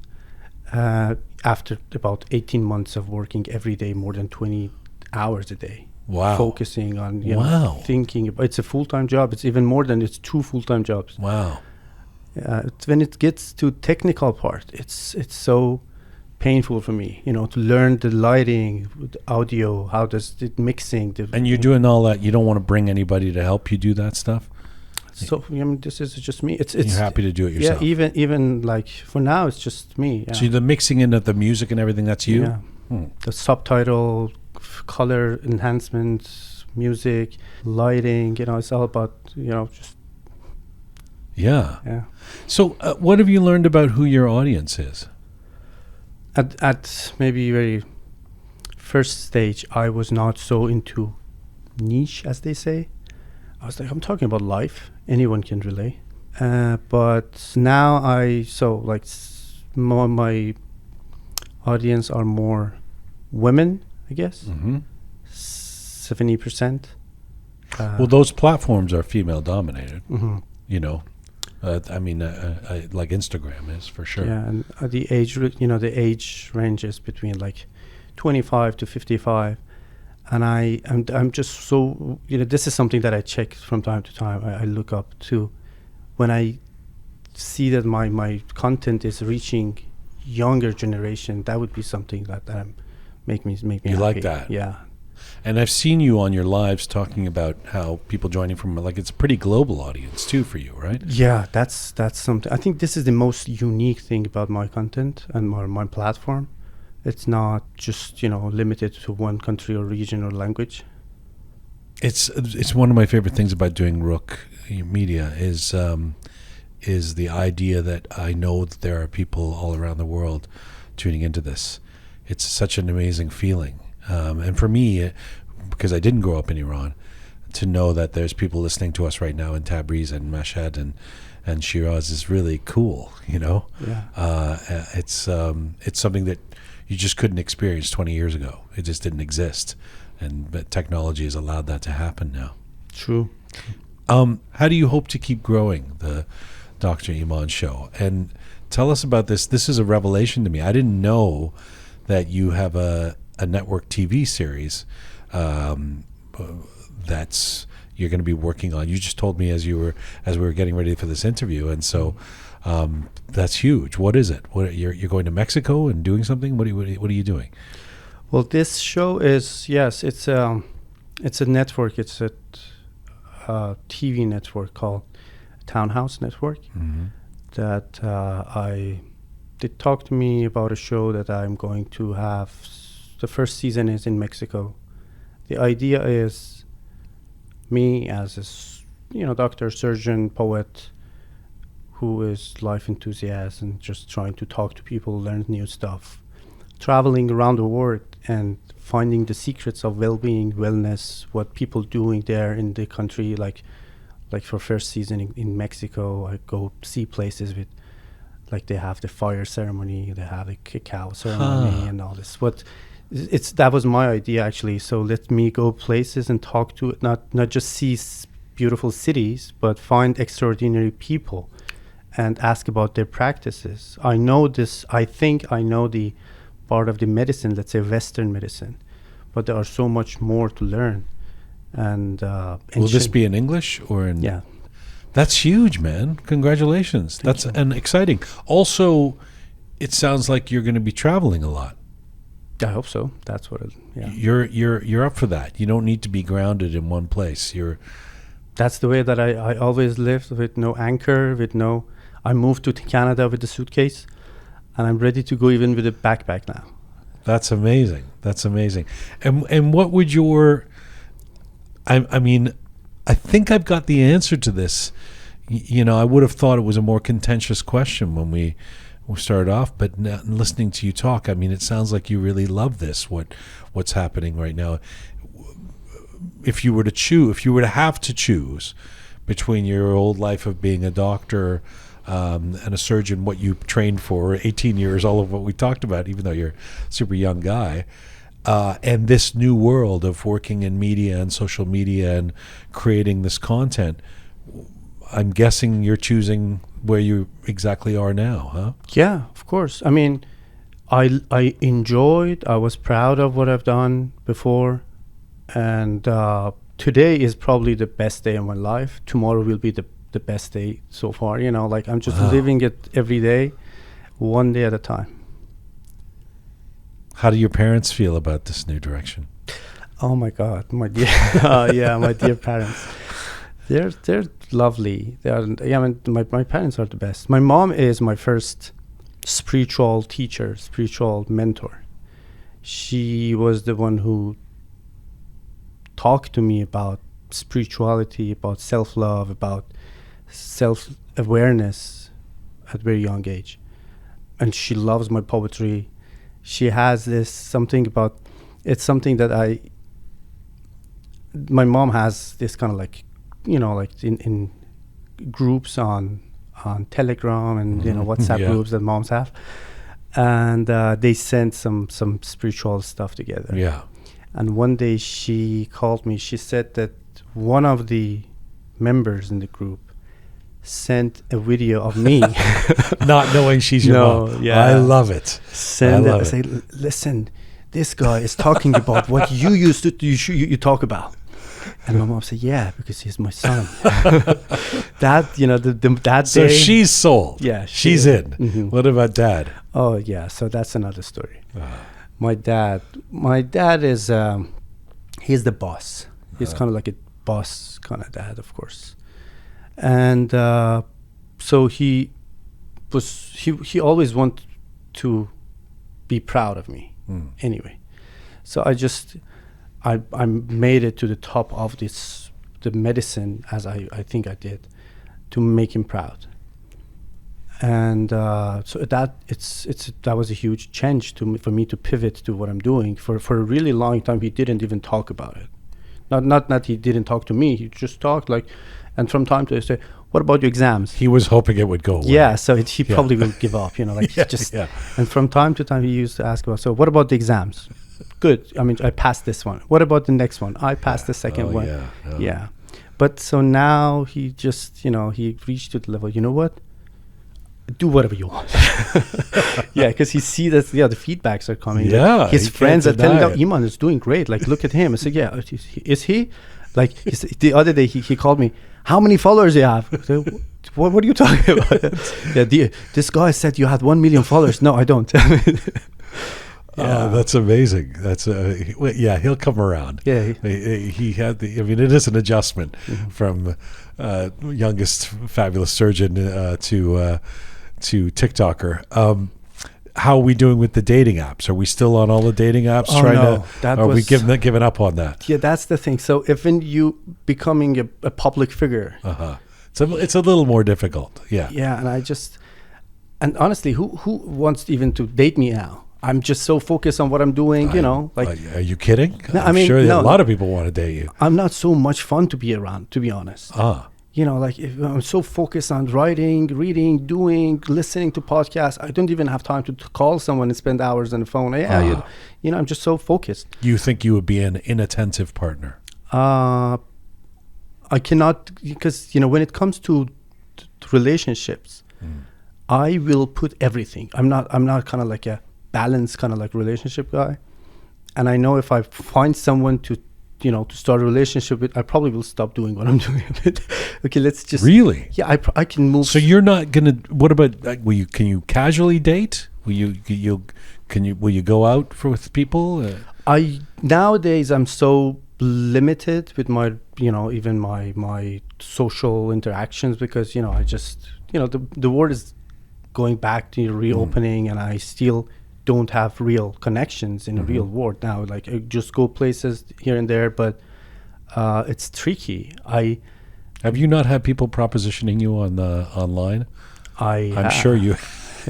[SPEAKER 6] after about 18 months of working every day, more than 20 hours a day.
[SPEAKER 1] Wow.
[SPEAKER 6] Focusing on,
[SPEAKER 1] Wow.
[SPEAKER 6] thinking about, it's a full-time job. It's even more than, it's 2 full-time jobs.
[SPEAKER 1] Wow.
[SPEAKER 6] When it gets to technical part, it's so painful for me, to learn the lighting, the audio, how does it mixing.
[SPEAKER 1] And you're doing all that. You don't want to bring anybody to help you do that stuff?
[SPEAKER 6] So this is just me. It's
[SPEAKER 1] you're happy to do it yourself?
[SPEAKER 6] Yeah, even like for now, it's just me. Yeah.
[SPEAKER 1] So the mixing in of the music and everything, that's you?
[SPEAKER 6] Yeah. The subtitle, color enhancement, music, lighting, it's all about, just.
[SPEAKER 1] Yeah.
[SPEAKER 6] Yeah.
[SPEAKER 1] So what have you learned about who your audience is?
[SPEAKER 6] At maybe very first stage, I was not so into niche, as they say. I was like, I'm talking about life. Anyone can relate. But now my audience are more women, I guess. 70%.
[SPEAKER 1] Well, those platforms are female dominated,
[SPEAKER 6] Mm-hmm.
[SPEAKER 1] Like Instagram is for sure.
[SPEAKER 6] Yeah, and the the age ranges between like 25 to 55. And I'm just so, this is something that I check from time to time. I look up to when I see that my content is reaching younger generation. That would be something that make me
[SPEAKER 1] You
[SPEAKER 6] happy.
[SPEAKER 1] like that?
[SPEAKER 6] Yeah.
[SPEAKER 1] And I've seen you on your lives talking about how people joining from, like, it's a pretty global audience too for you, right?
[SPEAKER 6] Yeah, that's something. I think this is the most unique thing about my content and my platform. It's not just, limited to one country or region or language.
[SPEAKER 1] It's one of my favorite things about doing Roqe Media is the idea that I know that there are people all around the world tuning into this. It's such an amazing feeling. And for me, because I didn't grow up in Iran, to know that there's people listening to us right now in Tabriz and Mashhad and Shiraz is really cool,
[SPEAKER 6] Yeah.
[SPEAKER 1] It's something that you just couldn't experience 20 years ago. It just didn't exist. But technology has allowed that to happen now.
[SPEAKER 6] True.
[SPEAKER 1] How do you hope to keep growing the Dr. Iman show? And tell us about this. This is a revelation to me. I didn't know that you have a network TV series that's you're going to be working on. You just told me as we were getting ready for this interview, and so that's huge. What is it? What you're going to Mexico and doing something? What are you doing?
[SPEAKER 6] Well, this show is it's a network. It's a TV network called Townhouse Network.
[SPEAKER 1] Mm-hmm.
[SPEAKER 6] That they talked to me about a show that I'm going to have. The first season is in Mexico. The idea is me as a doctor, surgeon, poet, who is life enthusiast and just trying to talk to people, learn new stuff, traveling around the world and finding the secrets of well-being, wellness, what people doing there in the country. Like for first season in Mexico, I go see places with, like, they have the fire ceremony, they have the cacao ceremony and all this. That was my idea, actually. So let me go places and talk to, not just see beautiful cities, but find extraordinary people and ask about their practices. I think I know the part of the medicine, let's say Western medicine, but there are so much more to learn. And
[SPEAKER 1] will this be in English or in?
[SPEAKER 6] Yeah.
[SPEAKER 1] That's huge, man. Congratulations. That's exciting. Also, it sounds like you're going to be traveling a lot.
[SPEAKER 6] I hope so. That's what yeah.
[SPEAKER 1] You're up for that. You don't need to be grounded in one place.
[SPEAKER 6] That's the way that I always lived, with no anchor, I moved to Canada with a suitcase, and I'm ready to go even with a backpack now.
[SPEAKER 1] That's amazing. And what would your I think I've got the answer to this. I would have thought it was a more contentious question when we started off, but now, listening to you talk, it sounds like you really love this. What's happening right now? If you were to have to choose between your old life of being a doctor and a surgeon, what you trained for 18 years, all of what we talked about, even though you're a super young guy, and this new world of working in media and social media and creating this content, I'm guessing you're choosing where you exactly are now, huh?
[SPEAKER 6] Yeah, of course. I enjoyed. I was proud of what I've done before, and today is probably the best day of my life. Tomorrow will be the best day so far. You know, like I'm just living it every day, one day at a time.
[SPEAKER 1] How do your parents feel about this new direction?
[SPEAKER 6] Oh my God, my dear, yeah, my dear parents. They're lovely. They are. Yeah, I mean, my parents are the best. My mom is my first spiritual teacher, spiritual mentor. She was the one who talked to me about spirituality, about self-love, about self-awareness at a very young age. And she loves my poetry. She has this something about, it's something that my mom has this kind of like, you know, like in groups on Telegram and you know WhatsApp groups that moms have, and they sent some spiritual stuff together.
[SPEAKER 1] Yeah.
[SPEAKER 6] And one day she called me. She said that one of the members in the group sent a video of me,
[SPEAKER 1] not knowing she's your mom.
[SPEAKER 6] Yeah,
[SPEAKER 1] I love it.
[SPEAKER 6] Send it. Say, listen, this guy is talking about what you used to you talk about. And my mom said, yeah, because he's my son. That, you know, that
[SPEAKER 1] so
[SPEAKER 6] day. So
[SPEAKER 1] she's sold.
[SPEAKER 6] Yeah.
[SPEAKER 1] She's in. Mm-hmm. What about dad?
[SPEAKER 6] Oh, yeah. So that's another story. My dad is, he's the boss. He's kind of like a boss kind of dad, of course. And so he always wanted to be proud of me anyway. So I made it to the top of the medicine, as I think I did, to make him proud. And so that was a huge change for me to pivot to what I'm doing. For a really long time, he didn't even talk about it. Not that he didn't talk to me. He just talked like, and from time to time, say, "What about your exams?"
[SPEAKER 1] He was hoping it would go away.
[SPEAKER 6] Yeah, so he probably will give up, you know, like And from time to time, he used to ask about, so what about the exams? Good. I mean, I passed this one. What about the next one? I passed the second one. Yeah. But so now he just, you know, he reached to the level, you know what? Do whatever you want. Yeah, because he sees that, the feedbacks are coming.
[SPEAKER 1] Yeah.
[SPEAKER 6] Like his friends are telling him, Iman is doing great. Like, look at him. I said, yeah, is he? Like, the other day he called me, how many followers do you have? I said, what are you talking about? This guy said you had 1 million followers. No, I don't.
[SPEAKER 1] Yeah, that's amazing. That's he'll come around.
[SPEAKER 6] Yeah,
[SPEAKER 1] he had I mean, it is an adjustment from youngest fabulous surgeon to TikToker. How are we doing with the dating apps? Are we still on all the dating apps? Are we giving up on that?
[SPEAKER 6] Yeah, that's the thing. So if you becoming a public figure,
[SPEAKER 1] it's a little more difficult. Yeah.
[SPEAKER 6] Yeah, and honestly, who wants even to date me now? I'm just so focused on what I'm doing, you know. Like,
[SPEAKER 1] are you kidding?
[SPEAKER 6] No,
[SPEAKER 1] I'm sure a lot of people want to date you.
[SPEAKER 6] I'm not so much fun to be around, to be honest. You know, like if I'm so focused on writing, reading, doing, listening to podcasts. I don't even have time to call someone and spend hours on the phone. You know, I'm just so focused.
[SPEAKER 1] You think you would be an inattentive partner?
[SPEAKER 6] I cannot, because, you know, when it comes to relationships, I will put everything. I'm not kind of like a balanced kind of like relationship guy. And I know if I find someone to start a relationship with, I probably will stop doing what I'm doing. Okay, let's just
[SPEAKER 1] really.
[SPEAKER 6] Yeah, I can move.
[SPEAKER 1] So you're not gonna. What about? Can you casually date? Will you go out with people?
[SPEAKER 6] Nowadays I'm so limited with my, you know, even my social interactions, because, you know, I just, you know, the world is going back to reopening, and I still don't have real connections in the real world now. Like, I just go places here and there, but it's tricky.
[SPEAKER 1] Have you not had people propositioning you on the online? I'm sure you.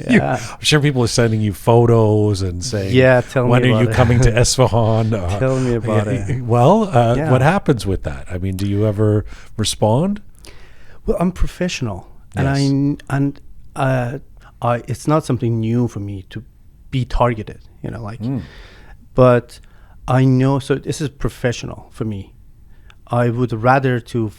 [SPEAKER 6] Yeah.
[SPEAKER 1] I'm sure people are sending you photos and saying,
[SPEAKER 6] "Yeah, tell me
[SPEAKER 1] when
[SPEAKER 6] about
[SPEAKER 1] are you coming to Esfahan?"
[SPEAKER 6] Tell me about it.
[SPEAKER 1] Well, what happens with that? I mean, do you ever respond?
[SPEAKER 6] Well, I'm professional,
[SPEAKER 1] Yes.
[SPEAKER 6] and it's not something new for me to be targeted, you know, like, but I know, so this is professional for me. I would rather to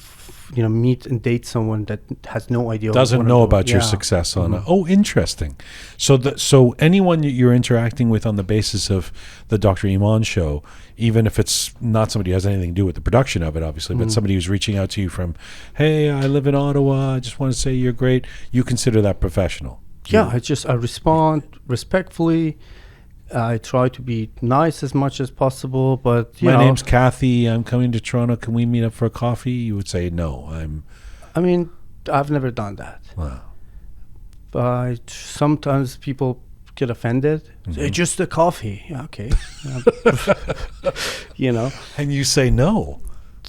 [SPEAKER 6] meet and date someone that has no idea.
[SPEAKER 1] Doesn't
[SPEAKER 6] what
[SPEAKER 1] know
[SPEAKER 6] I'm doing.
[SPEAKER 1] about your success on. Oh, interesting. So anyone you're interacting with on the basis of the Dr. Iman show, even if it's not somebody who has anything to do with the production of it, obviously, but somebody who's reaching out to you from, hey, I live in Ottawa, I just want to say you're great. You consider that professional?
[SPEAKER 6] Yeah, I respond respectfully. I try to be nice as much as possible, but
[SPEAKER 1] my name's Kathy. I'm coming to Toronto. Can we meet up for a coffee? You would say no.
[SPEAKER 6] I mean, I've never done that.
[SPEAKER 1] Wow.
[SPEAKER 6] But sometimes people get offended. Say, just a coffee. Yeah, okay.
[SPEAKER 1] And you say no.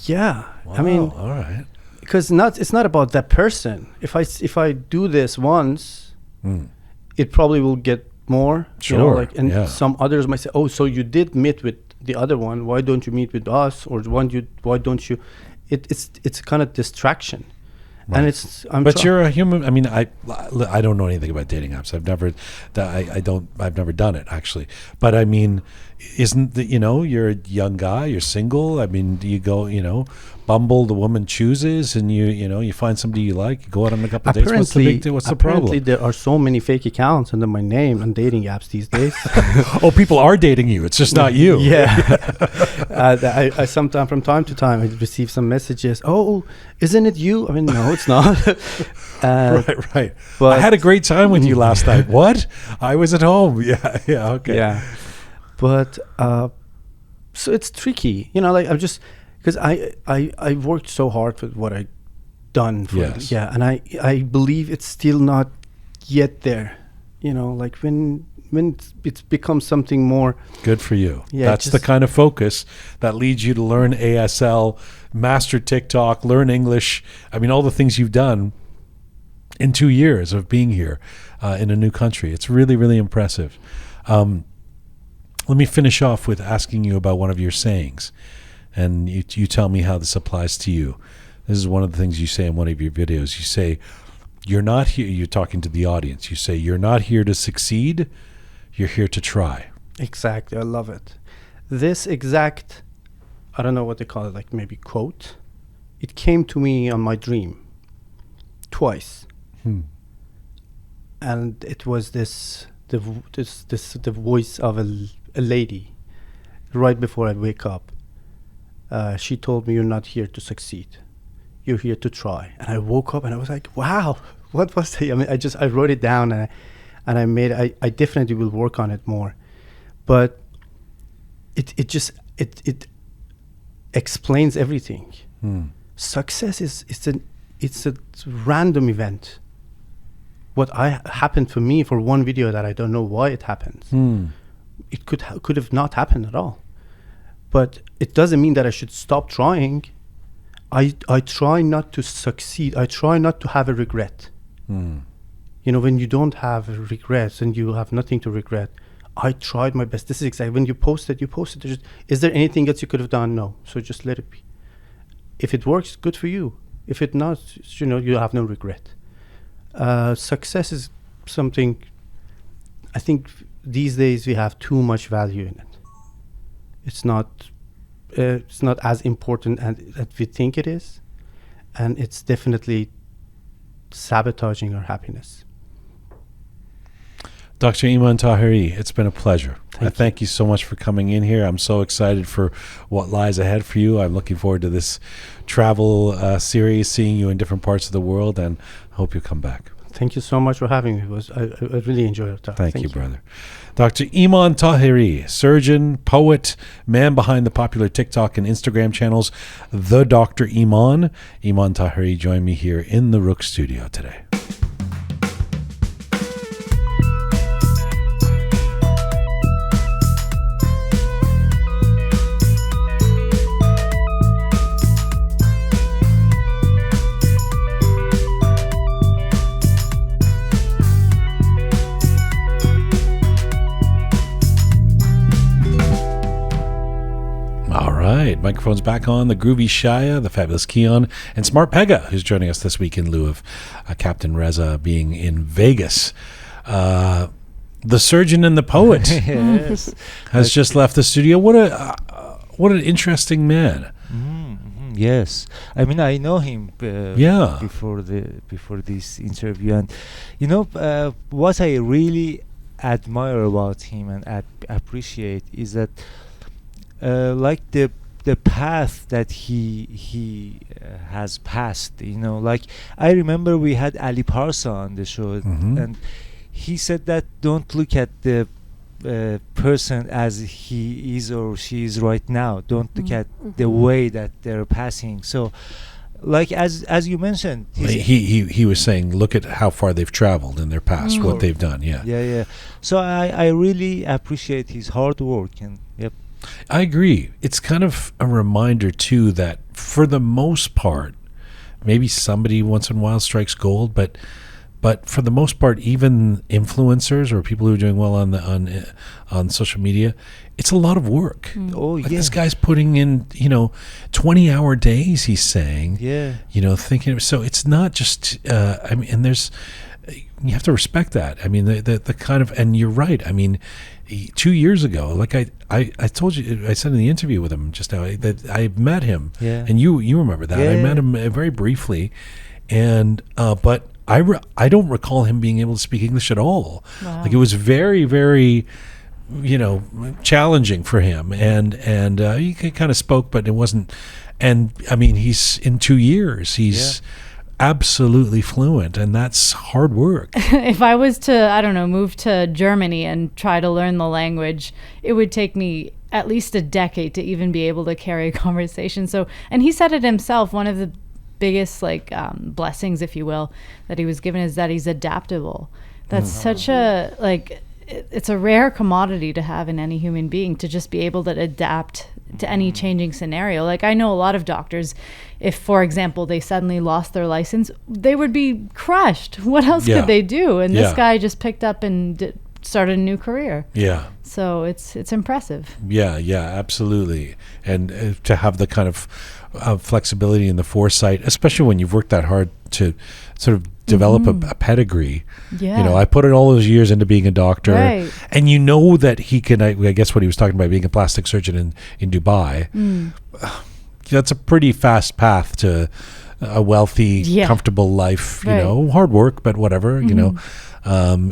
[SPEAKER 6] Yeah.
[SPEAKER 1] Wow,
[SPEAKER 6] I mean,
[SPEAKER 1] all right.
[SPEAKER 6] because it's not about that person. If I do this once, it probably will get more.
[SPEAKER 1] Sure.
[SPEAKER 6] Some others might say, oh, so you did meet with the other one. Why don't you meet with us? Or why don't you? It's kind of distraction.
[SPEAKER 1] Right.
[SPEAKER 6] And
[SPEAKER 1] but you're a human. I mean, I don't know anything about dating apps. I've never done it actually. But I mean, isn't that, you're a young guy, you're single. I mean, do you go, Bumble, the woman chooses, and you find somebody you like, you go out on a couple of dates. What's the big deal? What's the problem?
[SPEAKER 6] Apparently, there are so many fake accounts under my name on dating apps these days.
[SPEAKER 1] Oh, people are dating you. It's just not you.
[SPEAKER 6] Yeah. I sometimes, from time to time, I receive some messages. Oh, isn't it you? I mean, no, it's not.
[SPEAKER 1] Right.
[SPEAKER 6] But
[SPEAKER 1] I had a great time with you last night. What? I was at home. Yeah. Okay.
[SPEAKER 6] Yeah. But so it's tricky, I'm just, because I worked so hard for what I done for
[SPEAKER 1] Yes.
[SPEAKER 6] and I believe it's still not yet there, when it's become something more.
[SPEAKER 1] Good for you.
[SPEAKER 6] Yeah,
[SPEAKER 1] That's the kind of focus that leads you to learn ASL, master TikTok, learn English. I mean, all the things you've done in 2 years of being here in a new country. It's really, really impressive. Let me finish off with asking you about one of your sayings, and you tell me how this applies to you. This is one of the things you say in one of your videos. You say, you're not here, you're talking to the audience. You say, you're not here to succeed, you're here to try.
[SPEAKER 6] Exactly. I love it. This exact, I don't know what they call it, like maybe quote, it came to me on my dream twice. And it was the voice of a lady right before I wake up. She told me, you're not here to succeed, you're here to try. And I woke up and I was like, wow, what was that? I mean, I wrote it down and I definitely will work on it more. But it explains everything. Success it's a random event. What happened for me for one video that I don't know why it happens. It could have not happened at all. But it doesn't mean that I should stop trying. I try not to succeed. I try not to have a regret. When you don't have regrets and you have nothing to regret, I tried my best. This is exactly when you posted. Is there anything else you could have done? No. So just let it be. If it works, good for you. If it not, you have no regret. Success is something, I think these days we have too much value in it. It's not as important as we think it is, and it's definitely sabotaging our happiness.
[SPEAKER 1] Dr. Iman Tahari, it's been a pleasure. Thank you so much for coming in here. I'm so excited for what lies ahead for you. I'm looking forward to this travel series, seeing you in different parts of the world, and hope you'll come back.
[SPEAKER 6] Thank you so much for having me. I really enjoyed it.
[SPEAKER 1] Thank you, brother. Dr. Iman Tahari, surgeon, poet, man behind the popular TikTok and Instagram channels, The Dr. Iman. Iman Tahari joined me here in the Roqe studio today. Right, microphone's back on. The groovy Shia, the fabulous Keon, and Smart Pega, who's joining us this week in lieu of Captain Reza being in Vegas. The surgeon and the poet has just left the studio. What an interesting man.
[SPEAKER 3] Yes, I mean I know him
[SPEAKER 1] Yeah.
[SPEAKER 3] before this interview, and what I really admire about him and appreciate is that like the path that he has passed. Like I remember we had Ali Parsa on the show,
[SPEAKER 1] Mhm.
[SPEAKER 3] and he said that don't look at the person as he is or she is right now. Don't look at the way that they're passing. So, like as you mentioned,
[SPEAKER 1] He was saying, look at how far they've traveled in their past, what they've done. Yeah.
[SPEAKER 3] yeah. So I really appreciate his hard work, and yep.
[SPEAKER 1] I agree. It's kind of a reminder too that for the most part, maybe somebody once in a while strikes gold, but for the most part, even influencers or people who are doing well on social media, it's a lot of work.
[SPEAKER 3] Oh
[SPEAKER 1] Like
[SPEAKER 3] yeah,
[SPEAKER 1] this guy's putting in 20-hour days. He's saying,
[SPEAKER 3] yeah.
[SPEAKER 1] thinking. So it's not just. I mean, and you have to respect that. I mean, the kind of, and you're right. I mean, 2 years ago, like I told you, I said in the interview with him just now that I met him,
[SPEAKER 3] Yeah.
[SPEAKER 1] and you remember that. I met him very briefly, and but I don't recall him being able to speak English at all.
[SPEAKER 2] Wow.
[SPEAKER 1] Like it was very, very, challenging for him, and he kind of spoke, but it wasn't. And I mean, he's in 2 years, he's absolutely fluent, and that's hard work.
[SPEAKER 2] If I was to, I don't know, move to Germany and try to learn the language, it would take me at least a decade to even be able to carry a conversation. So, and he said it himself, one of the biggest blessings, if you will, that he was given is that he's adaptable. That's such a it's a rare commodity to have in any human being, to just be able to adapt to any changing scenario. Like I know a lot of doctors, if for example they suddenly lost their license, they would be crushed. What else could they do? And this guy just picked up and started a new career.
[SPEAKER 1] Yeah.
[SPEAKER 2] So it's impressive.
[SPEAKER 1] Yeah, absolutely. And to have the kind of flexibility and the foresight, especially when you've worked that hard to sort of develop a pedigree.
[SPEAKER 2] Yeah.
[SPEAKER 1] I put in all those years into being a doctor.
[SPEAKER 2] Right.
[SPEAKER 1] And that he can, I guess what he was talking about, being a plastic surgeon in Dubai. That's a pretty fast path to a wealthy, comfortable life, hard work, but whatever,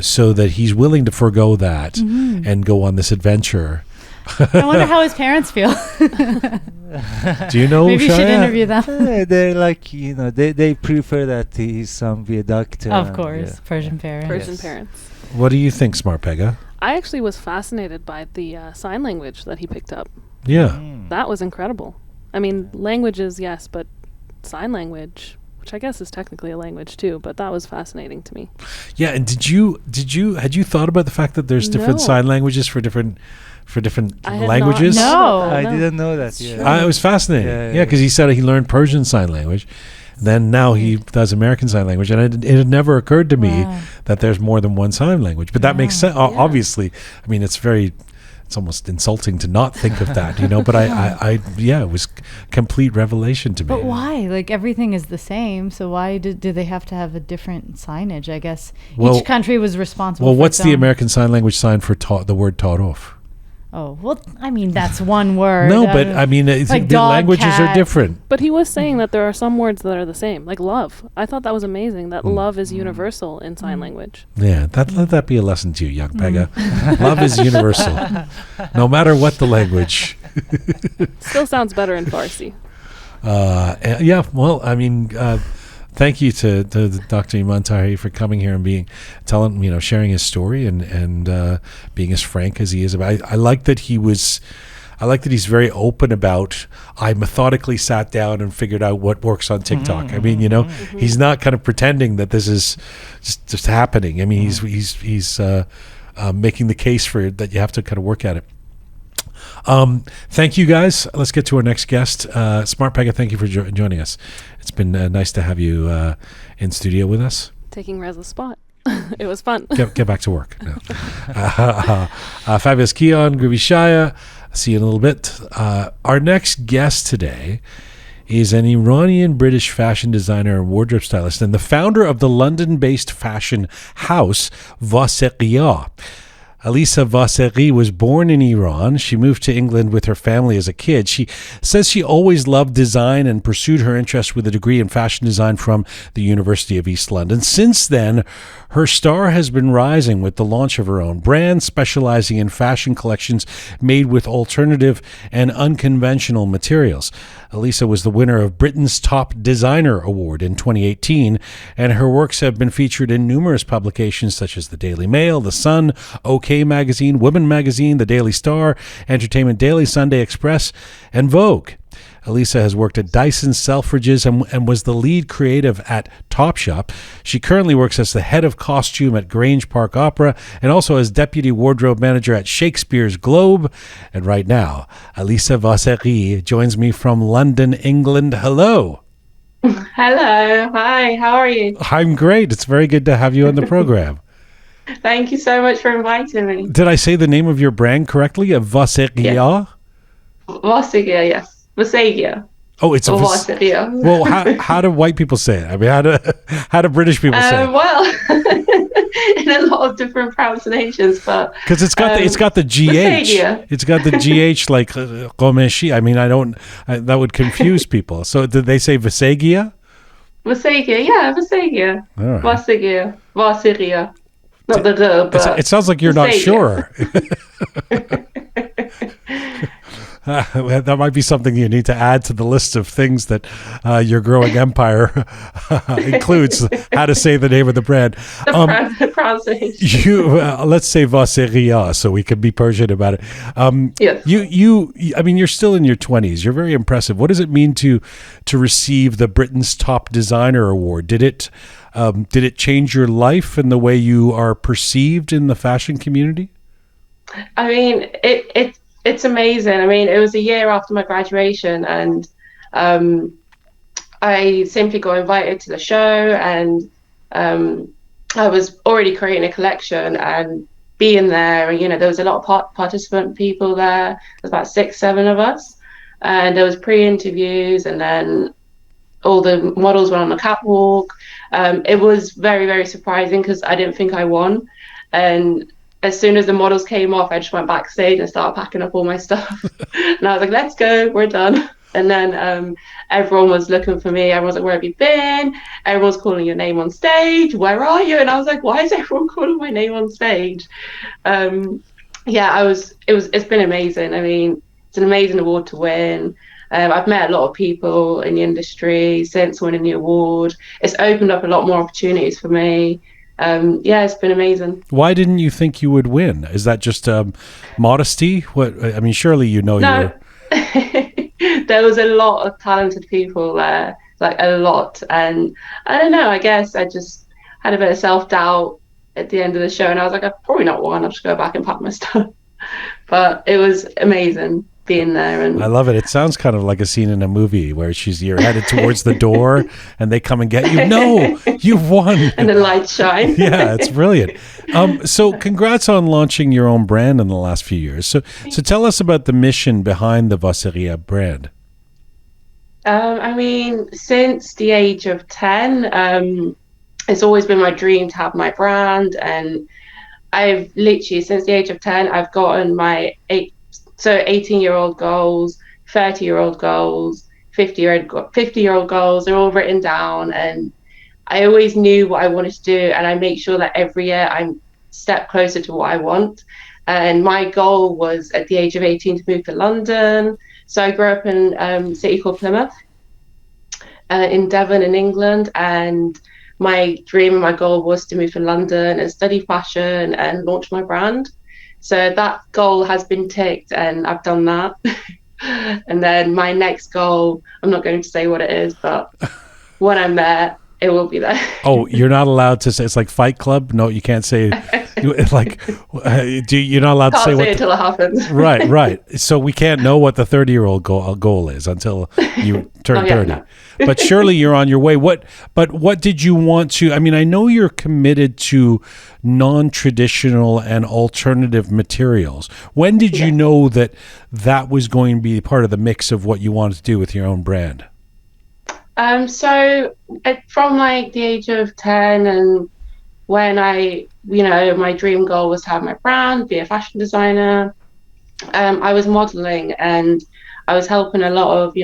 [SPEAKER 1] so that he's willing to forego that and go on this adventure.
[SPEAKER 2] I wonder how his parents feel.
[SPEAKER 1] Do you know?
[SPEAKER 2] Maybe you should interview them.
[SPEAKER 3] They're like, they prefer that his son be a doctor.
[SPEAKER 2] Of course, Persian parents.
[SPEAKER 4] Persian parents.
[SPEAKER 1] What do you think, Smart Pega?
[SPEAKER 4] I actually was fascinated by the sign language that he picked up.
[SPEAKER 1] Yeah.
[SPEAKER 4] That was incredible. I mean, languages, yes, but sign language, which I guess is technically a language too, but that was fascinating to me.
[SPEAKER 1] Yeah, and had you thought about the fact that there's different sign languages for different languages?
[SPEAKER 2] No,
[SPEAKER 3] I didn't know that.
[SPEAKER 1] It was fascinating.
[SPEAKER 3] Yeah,
[SPEAKER 1] because he said he learned Persian Sign Language. Then now he does American Sign Language, and it had never occurred to me that there's more than one sign language. But that makes sense. Obviously, I mean, it's almost insulting to not think of that, But it was complete revelation to me.
[SPEAKER 2] But why? Like everything is the same, so why do they have to have a different signage? I guess each country was responsible.
[SPEAKER 1] Well,
[SPEAKER 2] for
[SPEAKER 1] what's
[SPEAKER 2] its
[SPEAKER 1] the
[SPEAKER 2] own.
[SPEAKER 1] American Sign Language sign for the word "tarof"?
[SPEAKER 2] Oh, well, I mean, that's one word.
[SPEAKER 1] No, but I mean,
[SPEAKER 2] like
[SPEAKER 1] the
[SPEAKER 2] dog,
[SPEAKER 1] languages are
[SPEAKER 2] cat.
[SPEAKER 1] different.
[SPEAKER 4] But he was saying that there are some words that are the same, like love. I thought that was amazing, that love is universal in sign language.
[SPEAKER 1] Yeah, let that be a lesson to you, young Pega. Love is universal, no matter what the language.
[SPEAKER 4] Still sounds better in Farsi.
[SPEAKER 1] Well, I mean, thank you to Dr. Iman Tahari for coming here and sharing his story and being as frank as he is. I like that he's very open about, I methodically sat down and figured out what works on TikTok. I mean, he's not kind of pretending that this is just happening. I mean, he's making the case for it, that you have to kind of work at it. Thank you, guys. Let's get to our next guest. Smart Pega, thank you for joining us. It's been nice to have you in studio with us.
[SPEAKER 4] Taking Reza's spot. It was fun.
[SPEAKER 1] Get back to work. No. Fabulous Keon, Groovy Shaya. See you in a little bit. Our next guest today is an Iranian-British fashion designer and wardrobe stylist and the founder of the London-based fashion house Vaseghi. Alisa Vaseghi was born in Iran. She moved to England with her family as a kid. She says she always loved design and pursued her interest with a degree in fashion design from the University of East London. Since then, her star has been rising with the launch of her own brand, specializing in fashion collections made with alternative and unconventional materials. Alisa was the winner of Britain's Top Designer Award in 2018, and her works have been featured in numerous publications such as the Daily Mail, The Sun, OK Magazine, Women Magazine, The Daily Star, Entertainment Daily, Sunday Express, and Vogue. Alisa has worked at Dyson Selfridges and was the lead creative at Topshop. She currently works as the head of costume at Grange Park Opera and also as deputy wardrobe manager at Shakespeare's Globe. And right now, Alisa Vaseghi joins me from London, England. Hello.
[SPEAKER 7] Hello. Hi. How are you?
[SPEAKER 1] I'm great. It's very good to have you on the program.
[SPEAKER 7] Thank you so much for inviting me.
[SPEAKER 1] Did I say the name of your brand correctly? Vaseghi?
[SPEAKER 7] Yes. Vaseghi, yes. Vaseghi.
[SPEAKER 1] Oh, it's a
[SPEAKER 7] Vaseghi.
[SPEAKER 1] Well, how do white people say it? I mean, how do British people say it?
[SPEAKER 7] Well, in a lot of different pronunciations, but
[SPEAKER 1] because it's got the GH.
[SPEAKER 7] Vaseghi.
[SPEAKER 1] It's got the GH like Ghomeshi. I mean, that would confuse people. So did they say Vaseghi?
[SPEAKER 7] Vaseghi, yeah, Vaseghi.
[SPEAKER 1] Right.
[SPEAKER 7] Vaseghi. Vaseghi. Not the but
[SPEAKER 1] it sounds like you're not sure. That might be something you need to add to the list of things that your growing empire includes, how to say the name of the brand.
[SPEAKER 7] The pronunciation.
[SPEAKER 1] Let's say Vaseghi, so we can be Persian about it.
[SPEAKER 7] Yes.
[SPEAKER 1] I mean, you're still in your 20s. You're very impressive. What does it mean to receive the Britain's Top Designer Award? Did it change your life and the way you are perceived in the fashion community?
[SPEAKER 7] I mean, it's amazing. I mean, it was a year after my graduation, and I simply got invited to the show, and I was already creating a collection and being there. And, there was a lot of participant people there. There's about 6-7 of us, and there was pre-interviews, and then all the models went on the catwalk. It was very, very surprising because I didn't think I won. And as soon as the models came off, I just went backstage and started packing up all my stuff. And I was like, let's go, we're done. And then everyone was looking for me. Everyone was like, where have you been? Everyone's calling your name on stage. Where are you? And I was like, why is everyone calling my name on stage? It's been amazing. I mean, it's an amazing award to win. I've met a lot of people in the industry since winning the award. It's opened up a lot more opportunities for me. It's been amazing.
[SPEAKER 1] Why didn't you think you would win? Is that just modesty? Surely
[SPEAKER 7] No. There was a lot of talented people there, like a lot. And I don't know, I guess I just had a bit of self-doubt at the end of the show. And I was like, I've probably not won. I'll just go back and pack my stuff. But it was amazing being there. And
[SPEAKER 1] I love it. It sounds kind of like a scene in a movie where you're headed towards the door and they come and get you. No, you've won.
[SPEAKER 7] And the lights shine.
[SPEAKER 1] Yeah, it's brilliant. So congrats on launching your own brand in the last few years. So tell us about the mission behind the Vaseghi brand.
[SPEAKER 7] Since the age of 10, it's always been my dream to have my brand. And I've literally, since the age of 10, I've gotten my 18-year-old goals, 30-year-old goals, 50-year-old goals. They're all written down, and I always knew what I wanted to do, and I make sure that every year I'm a step closer to what I want. And my goal was at the age of 18 to move to London. So I grew up in a city called Plymouth, in Devon in England, and my dream and my goal was to move to London and study fashion and launch my brand. So that goal has been ticked, and I've done that. And then my next goal, I'm not going to say what it is, but when I'm there, it will be there.
[SPEAKER 1] Oh, you're not allowed to say. It's like Fight Club. No, you can't say. You're not allowed to say
[SPEAKER 7] what. Can't say it until it happens.
[SPEAKER 1] Right. So we can't know what the 30-year-old goal is until you turn 30. No. But surely you're on your way. But what did you want to? I mean, I know you're committed to non-traditional and alternative materials. When did you know that was going to be part of the mix of what you wanted to do with your own brand?
[SPEAKER 7] So from like the age of 10 and when my dream goal was to have my brand, be a fashion designer, I was modeling, and I was helping a lot of,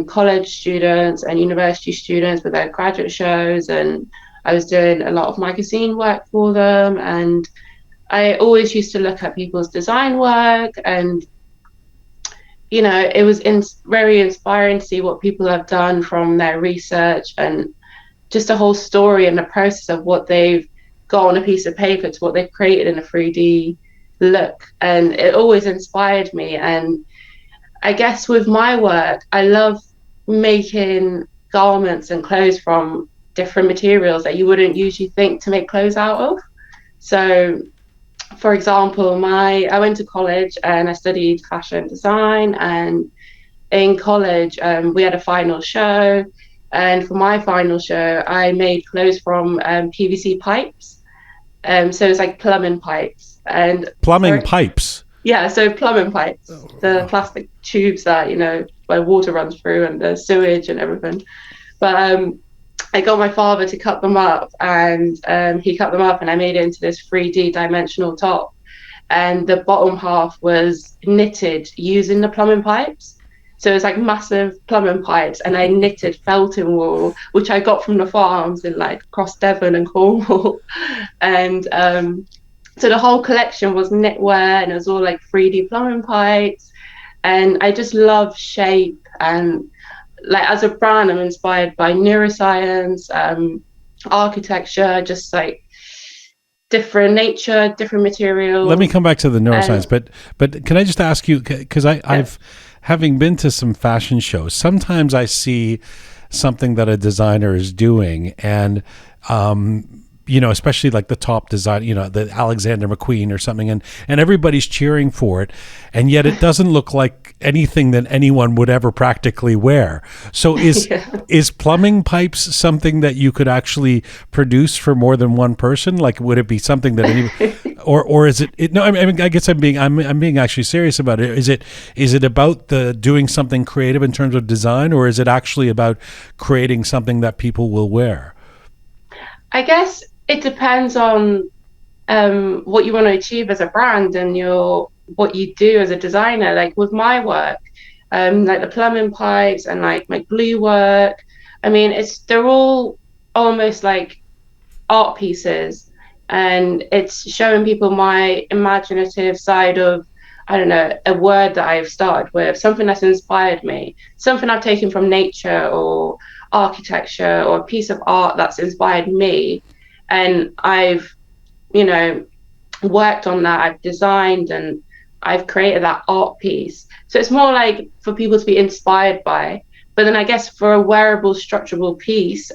[SPEAKER 7] college students and university students with their graduate shows, and I was doing a lot of magazine work for them. And I always used to look at people's design work, and it was very inspiring to see what people have done from their research, and just a whole story and the process of what they've got on a piece of paper to what they've created in a 3D look. And it always inspired me. And I guess with my work, I love making garments and clothes from different materials that you wouldn't usually think to make clothes out of. So, for example, I went to college and I studied fashion design, and in college we had a final show, and for my final show I made clothes from PVC pipes. So it's like plumbing pipes. And
[SPEAKER 1] pipes?
[SPEAKER 7] Yeah, so plumbing pipes, the plastic tubes that, where water runs through, and the sewage and everything. But I got my father to cut them up, and he cut them up, and I made it into this 3D dimensional top. And the bottom half was knitted using the plumbing pipes. So it's like massive plumbing pipes, and I knitted felting wool, which I got from the farms in like across Devon and Cornwall. And so the whole collection was knitwear, and it was all like 3D plumbing pipes. And I just love shape, and like as a brand, I'm inspired by neuroscience, architecture, just like different nature, different materials.
[SPEAKER 1] Let me come back to the neuroscience, but can I just ask you, because I've having been to some fashion shows, sometimes I see something that a designer is doing, and especially like the top design, the Alexander McQueen or something, and everybody's cheering for it, and yet it doesn't look like anything that anyone would ever practically wear. So is plumbing pipes something that you could actually produce for more than one person? Like, would it be something that or is it no, I mean, I guess I'm being actually serious about it. Is it about the doing something creative in terms of design, or is it actually about creating something that people will wear?
[SPEAKER 7] I guess it depends on what you want to achieve as a brand and what you do as a designer. Like with my work, like the plumbing pipes and like my glue work, I mean, they're all almost like art pieces, and it's showing people my imaginative side of, I don't know, a word that I've started with, something that's inspired me, something I've taken from nature or architecture, or a piece of art that's inspired me. And I've, worked on that, I've designed, and I've created that art piece. So it's more like for people to be inspired by. But then I guess for a wearable, structurable piece,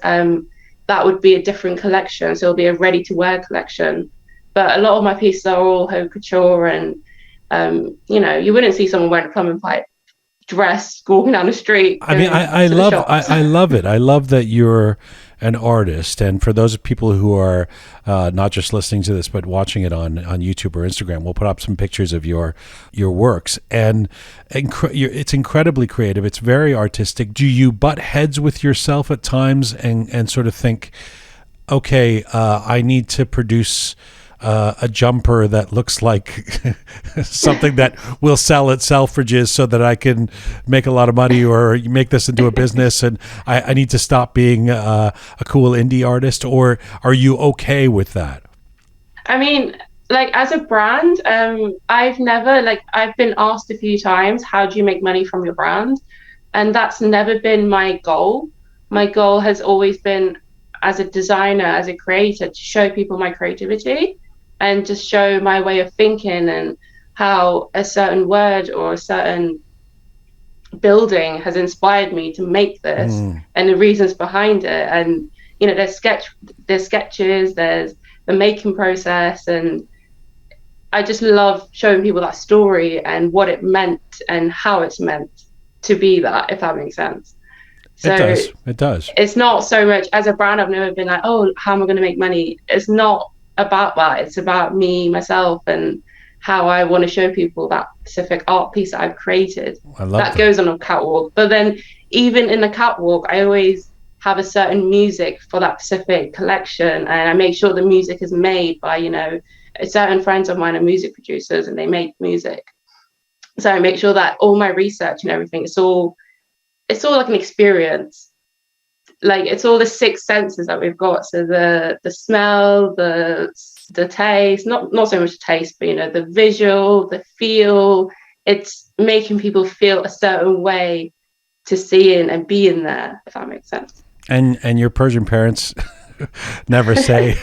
[SPEAKER 7] that would be a different collection. So it'll be a ready-to-wear collection. But a lot of my pieces are all haute couture, and, you wouldn't see someone wearing a plumbing pipe dress walking down the street.
[SPEAKER 1] I mean, I love it. I love that you're an artist, and for those people who are not just listening to this but watching it on YouTube or Instagram, we'll put up some pictures of your works, and it's incredibly creative. It's very artistic. Do you butt heads with yourself at times and sort of think, okay, I need to produce a jumper that looks like something that will sell at Selfridges so that I can make a lot of money, or make this into a business, and I need to stop being a cool indie artist? Or are you okay with that?
[SPEAKER 7] I mean, like as a brand, I've been asked a few times, how do you make money from your brand? And that's never been my goal. My goal has always been, as a designer, as a creator, to show people my creativity and just show my way of thinking, and how a certain word or a certain building has inspired me to make this, and the reasons behind it. And there's sketches, there's the making process, and I just love showing people that story and what it meant and how it's meant to be that, if that makes sense. So
[SPEAKER 1] it does.
[SPEAKER 7] It's not so much, as a brand, I've never been like, oh, how am I going to make money? It's not about that. It's about me, myself, and how I want to show people that specific art piece that I've created.
[SPEAKER 1] I love
[SPEAKER 7] that goes on a catwalk. But then even in the catwalk, I always have a certain music for that specific collection, and I make sure the music is made by, certain friends of mine are music producers and they make music. So I make sure that all my research and everything, it's all like an experience. Like it's all the six senses that we've got. So the smell, the taste, not so much taste, but the visual, the feel. It's making people feel a certain way to see in and be in there, if that makes sense.
[SPEAKER 1] And your Persian parents never say,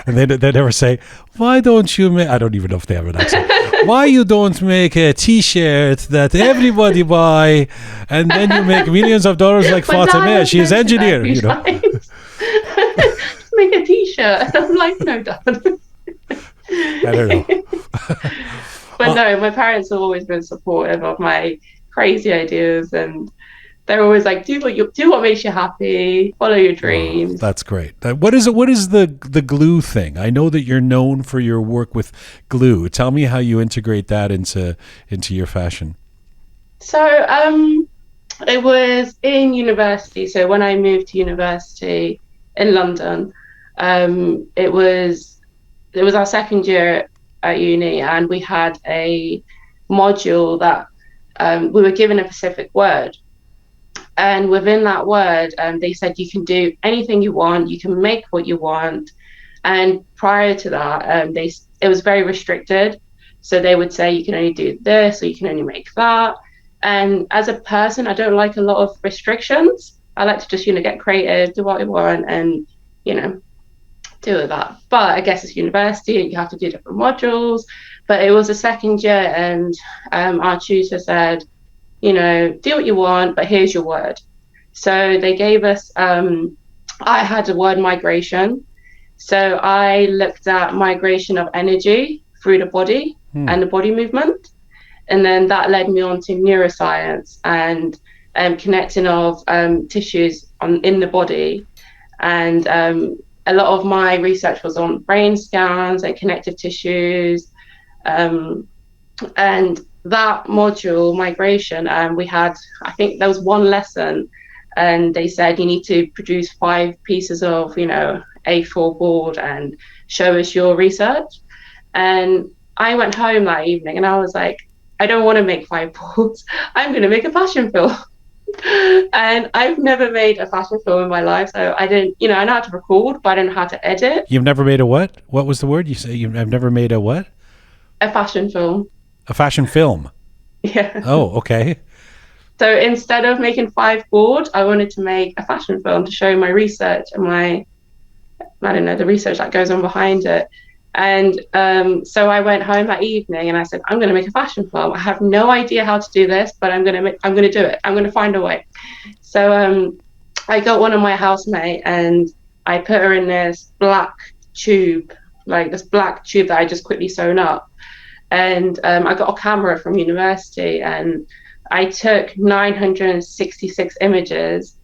[SPEAKER 1] and they never say, why don't you make, I don't even know if they have an accent, why you don't make a t-shirt that everybody buy and then you make millions of dollars like Fatima, she's an engineer,
[SPEAKER 7] Make a t-shirt. I'm like, no, Dad.
[SPEAKER 1] I don't know.
[SPEAKER 7] But no, my parents have always been supportive of my crazy ideas, and they're always like, do what makes you happy, follow your dreams.
[SPEAKER 1] Oh, that's great. What is the glue thing? I know that you're known for your work with glue. Tell me how you integrate that into your fashion.
[SPEAKER 7] So it was in university. So when I moved to university in London, it was our second year at uni, and we had a module that we were given a specific word. And within that word, they said you can do anything you want, you can make what you want. And prior to that, it was very restricted. So they would say you can only do this, or you can only make that. And as a person, I don't like a lot of restrictions. I like to just, get creative, do what I want, and, do with that. But I guess it's university and you have to do different modules. But it was the second year, and our tutor said, do what you want, but here's your word. So they gave us, I had the word migration. So I looked at migration of energy through the body and the body movement. And then that led me on to neuroscience and connecting of tissues in the body. And a lot of my research was on brain scans and connective tissues. And that module, migration, we had, I think there was one lesson, and they said you need to produce 5 pieces of, A4 board and show us your research. And I went home that evening and I was like, I don't want to make 5 boards. I'm going to make a fashion film. And I've never made a fashion film in my life. So I didn't, I know how to record, but I don't know how to edit.
[SPEAKER 1] You've never made a what? What was the word? You say I've never made a what?
[SPEAKER 7] A fashion film.
[SPEAKER 1] A fashion film?
[SPEAKER 7] Yeah.
[SPEAKER 1] Oh, okay.
[SPEAKER 7] So instead of making 5 boards, I wanted to make a fashion film to show my research and the research that goes on behind it. And so I went home that evening and I said, I'm going to make a fashion film. I have no idea how to do this, but I'm going to do it. I'm going to find a way. So I got one of my housemates and I put her in this black tube, that I just quickly sewn up. And I got a camera from university and I took 966 images.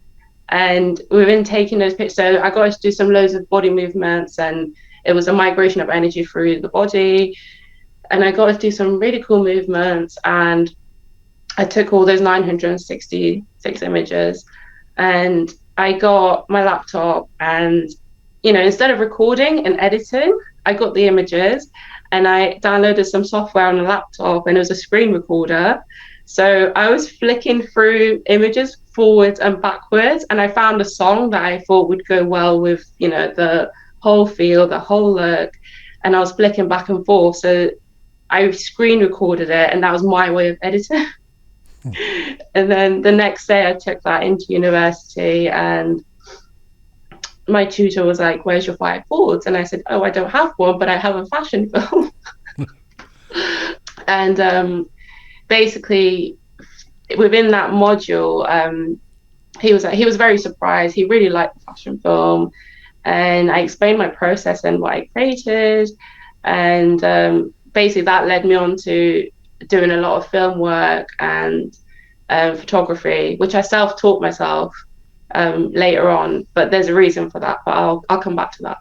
[SPEAKER 7] And within taking those pictures, so I got to do loads of body movements, and it was a migration of energy through the body. And I got to do some really cool movements. And I took all those 966 images and I got my laptop and, instead of recording and editing, I got the images and I downloaded some software on the laptop and it was a screen recorder. So I was flicking through images forwards and backwards, and I found a song that I thought would go well with, the whole feel, the whole look, and I was flicking back and forth. So I screen recorded it, and that was my way of editing. And then the next day I took that into university, and my tutor was like, where's your 5 boards? And I said, oh, I don't have one, but I have a fashion film. And basically within that module, he was very surprised. He really liked the fashion film, and I explained my process and what I created, and basically that led me on to doing a lot of film work and photography, which I self-taught myself later on, but there's a reason for that, but I'll come back to that.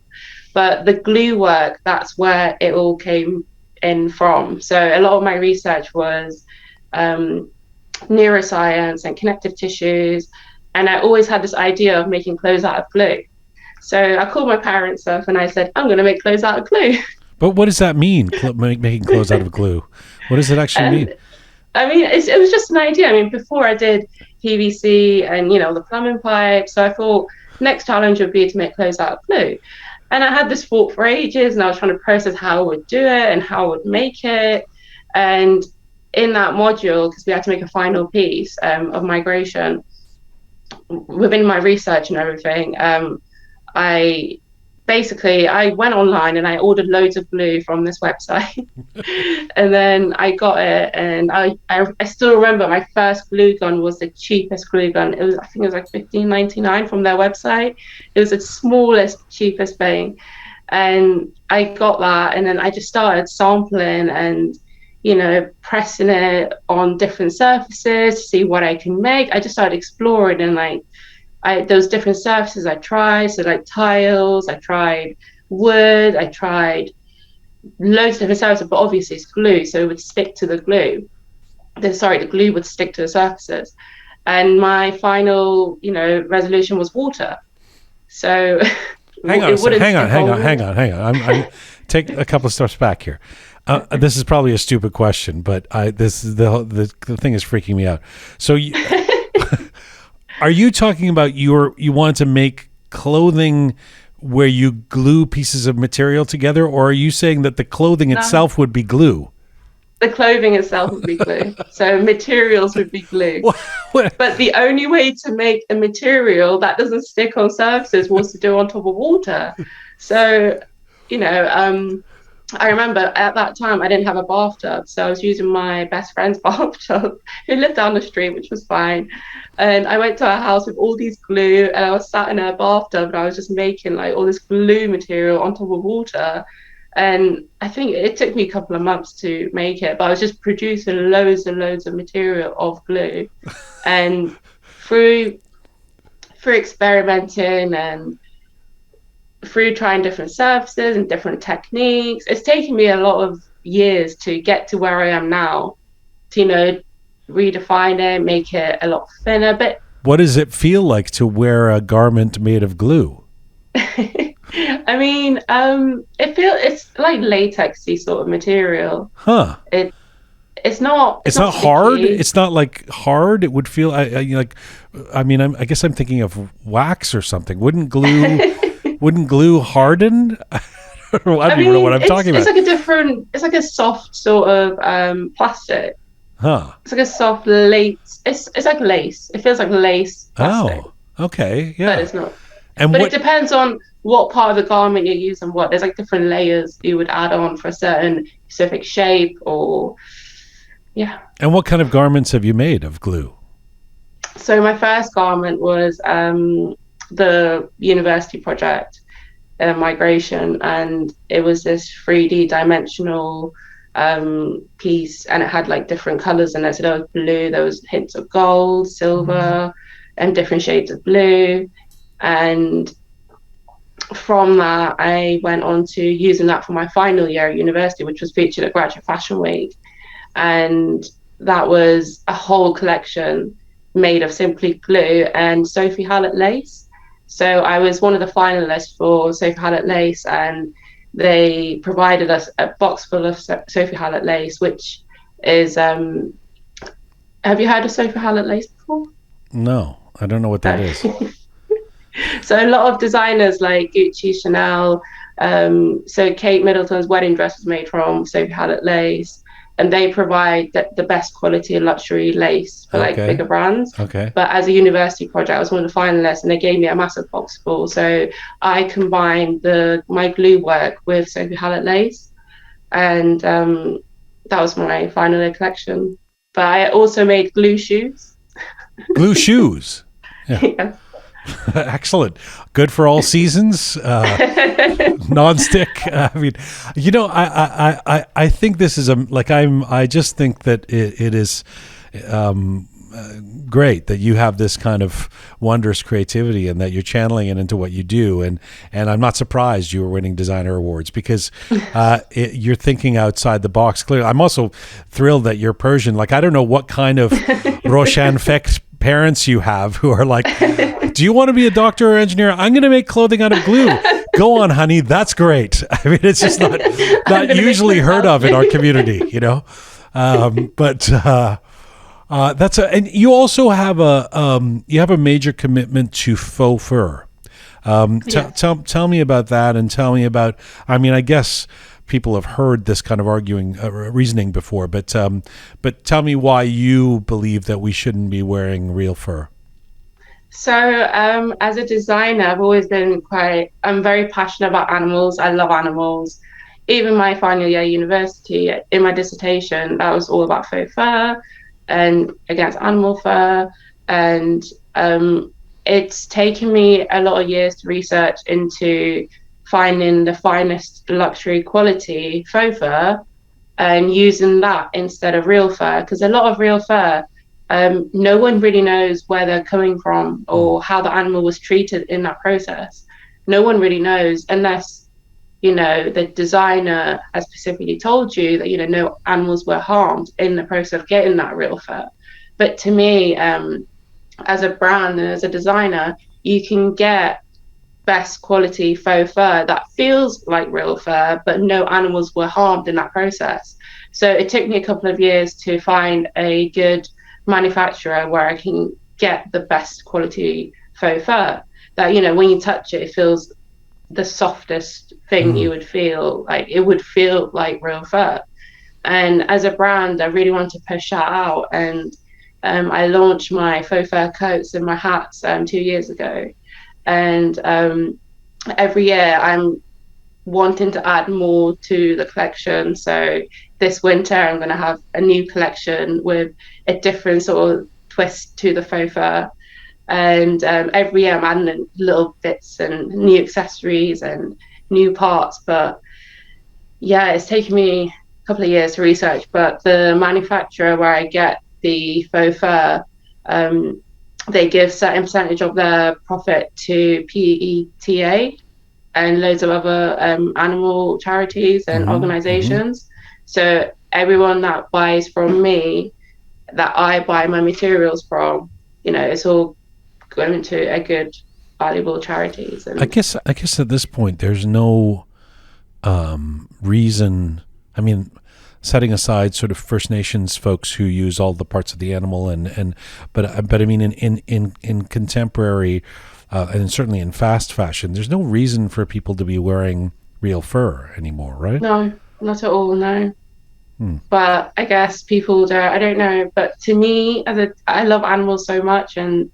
[SPEAKER 7] But the glue work, that's where it all came in from. So a lot of my research was neuroscience and connective tissues, And I always had this idea of making clothes out of glue. So I called my parents up and I said, I'm going to make clothes out of glue.
[SPEAKER 1] But what does that mean, making clothes out of glue? What does it actually mean?
[SPEAKER 7] I mean, it was just an idea. I mean, before I did PVC and, the plumbing pipe. So I thought next challenge would be to make clothes out of glue. And I had this thought for ages, and I was trying to process how I would do it and how I would make it. And in that module, because we had to make a final piece of migration, within my research and everything, I went online and I ordered loads of glue from this website. And then I got it, and I still remember my first glue gun was the cheapest glue gun. I think it was like $15.99 from their website. It was the smallest, cheapest thing. And I got that, and then I just started sampling and pressing it on different surfaces to see what I can make. I just started exploring, and those different surfaces I tried, so like tiles, I tried wood, I tried loads of different surfaces, but obviously it's glue, so it would stick to the glue. The glue would stick to the surfaces. And my final, resolution was water. So
[SPEAKER 1] hang on. I'm take a couple of steps back here. This is probably a stupid question, but the thing is freaking me out. So are you talking about you want to make clothing where you glue pieces of material together, or are you saying that the clothing itself would be glue?
[SPEAKER 7] The clothing itself would be glue. So materials would be glue. What? But the only way to make a material that doesn't stick on surfaces was to do on top of water. So, I remember at that time I didn't have a bathtub, so I was using my best friend's bathtub, who lived down the street, which was fine. And I went to her house with all these glue, and I was sat in her bathtub, and I was just making like all this glue material on top of water. And I think it took me a couple of months to make it, but I was just producing loads and loads of material of glue. And through experimenting and through trying different surfaces and different techniques, it's taken me a lot of years to get to where I am now, to redefine it, make it a lot thinner. But
[SPEAKER 1] what does it feel like to wear a garment made of glue?
[SPEAKER 7] I mean, it's like latexy sort of material.
[SPEAKER 1] Huh.
[SPEAKER 7] It's not
[SPEAKER 1] hard.
[SPEAKER 7] sticky.
[SPEAKER 1] It's not like hard. It would feel I guess I'm thinking of wax or something. Wouldn't glue harden? I don't even know what I'm talking about.
[SPEAKER 7] It's like a soft sort of plastic.
[SPEAKER 1] Huh.
[SPEAKER 7] It's like a soft lace. It's like lace. It feels like lace plastic.
[SPEAKER 1] Oh, okay. Yeah.
[SPEAKER 7] But it's not. It depends on what part of the garment you use and what. There's like different layers you would add on for a certain specific shape or, yeah.
[SPEAKER 1] And what kind of garments have you made of glue?
[SPEAKER 7] So my first garment was the university project, migration, and it was this 3D dimensional piece, and it had like different colors in it. So there was blue, there was hints of gold, silver, and different shades of blue. And from that, I went on to using that for my final year at university, which was featured at Graduate Fashion Week. And that was a whole collection made of simply glue and Sophie Hallett lace. So I was one of the finalists for Sophie Hallett lace, and they provided us a box full of Sophie Hallett lace, which is, have you heard of Sophie Hallett lace before?
[SPEAKER 1] No, I don't know what that is.
[SPEAKER 7] So a lot of designers like Gucci, Chanel, so Kate Middleton's wedding dress was made from Sophie Hallett lace, and they provide the best quality and luxury lace for like bigger brands. Okay. But as a university project, I was one of the finalists, and they gave me a massive box full. So I combined my glue work with Sophie Hallett lace, and that was my final year collection. But I also made glue shoes. Glue shoes?
[SPEAKER 1] Yeah. Yeah. Excellent. Good for all seasons. Non-stick. I mean, I think this is I just think that it is great that you have this kind of wondrous creativity and that you're channeling it into what you do. And I'm not surprised you were winning designer awards because you're thinking outside the box. Clearly, I'm also thrilled that you're Persian. Like, I don't know what kind of Roshan parents you have who are like, do you want to be a doctor or engineer? I'm going to make clothing out of glue. Go on, honey. That's great. I mean, it's just not usually heard of in our community, you know? And you also have a major commitment to faux fur. Tell me about that, and tell me about, I mean, I guess people have heard this kind of reasoning before, but tell me why you believe that we shouldn't be wearing real fur.
[SPEAKER 7] So as a designer, I've always been I'm very passionate about animals. I love animals. Even my final year university, in my dissertation, that was all about faux fur and against animal fur. And it's taken me a lot of years to research into finding the finest luxury quality faux fur and using that instead of real fur, because a lot of real fur, no one really knows where they're coming from or how the animal was treated in that process. No one really knows unless, you know, the designer has specifically told you that, you know, no animals were harmed in the process of getting that real fur. But to me, as a brand and as a designer, you can get best quality faux fur that feels like real fur, but no animals were harmed in that process. So it took me a couple of years to find a good manufacturer where I can get the best quality faux fur that, you know, when you touch it, it feels the softest thing you would feel. Like it would feel like real fur. And as a brand, I really want to push that out. And I launched my faux fur coats and my hats 2 years ago. And every year I'm wanting to add more to the collection. So this winter I'm going to have a new collection with a different sort of twist to the faux fur. And every year I'm adding little bits and new accessories and new parts. But yeah, it's taken me a couple of years to research. But the manufacturer where I get the faux fur, they give a certain percentage of their profit to PETA and loads of other animal charities and organizations. So everyone that buys from me, that I buy my materials from, you know, it's all going to a good, valuable charities. And I
[SPEAKER 1] guess at this point, there's no reason. I mean, setting aside sort of First Nations folks who use all the parts of the animal, but I mean in contemporary and certainly in fast fashion, there's no reason for people to be wearing real fur anymore, right?
[SPEAKER 7] No, not at all. No. But I guess people don't. I don't know. But to me, I love animals so much, and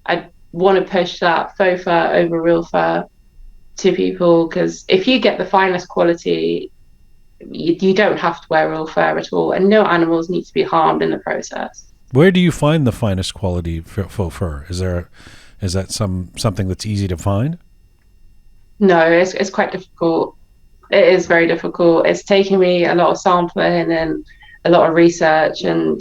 [SPEAKER 7] I want to push that faux fur over real fur to people, because if you get the finest quality, you don't have to wear real fur at all, and no animals need to be harmed in the process.
[SPEAKER 1] Where do you find the finest quality faux fur? Is that something that's easy to find?
[SPEAKER 7] No, it's quite difficult. It is very difficult. It's taken me a lot of sampling and a lot of research, and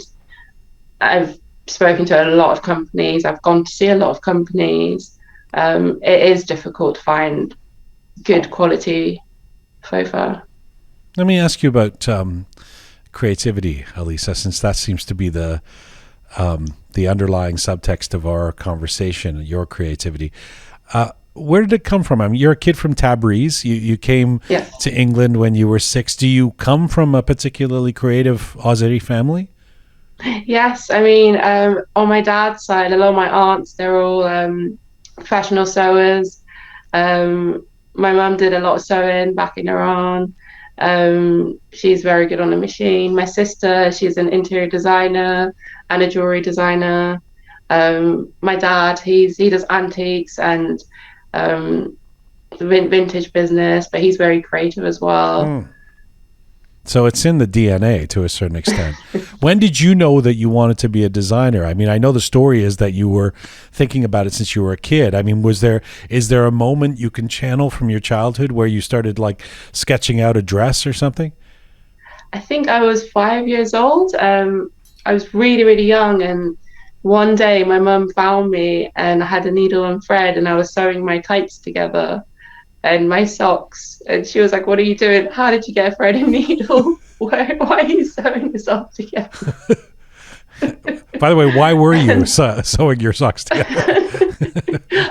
[SPEAKER 7] I've spoken to a lot of companies. I've gone to see a lot of companies. It is difficult to find good quality faux fur.
[SPEAKER 1] Let me ask you about creativity, Alisa, since that seems to be the underlying subtext of our conversation, your creativity. Where did it come from? I mean, you're a kid from Tabriz. You came to England when you were 6. Do you come from a particularly creative Azeri family?
[SPEAKER 7] Yes. I mean, on my dad's side, a lot of my aunts, they're all professional sewers. My mum did a lot of sewing back in Iran. She's very good on the machine. My sister, she's an interior designer and a jewelry designer. My dad, he does antiques and vintage business, but he's very creative as well.
[SPEAKER 1] So it's in the DNA to a certain extent. When did you know that you wanted to be a designer? I mean, I know the story is that you were thinking about it since you were a kid. I mean, is there a moment you can channel from your childhood where you started like sketching out a dress or something?
[SPEAKER 7] I think I was 5 years old. I was really, really young, and one day my mum found me and I had a needle and thread and I was sewing my tights together and my socks, and she was like, "What are you doing? How did you get a thread and needle? Why are you sewing this up together?"
[SPEAKER 1] By the way, why were you sewing your socks together?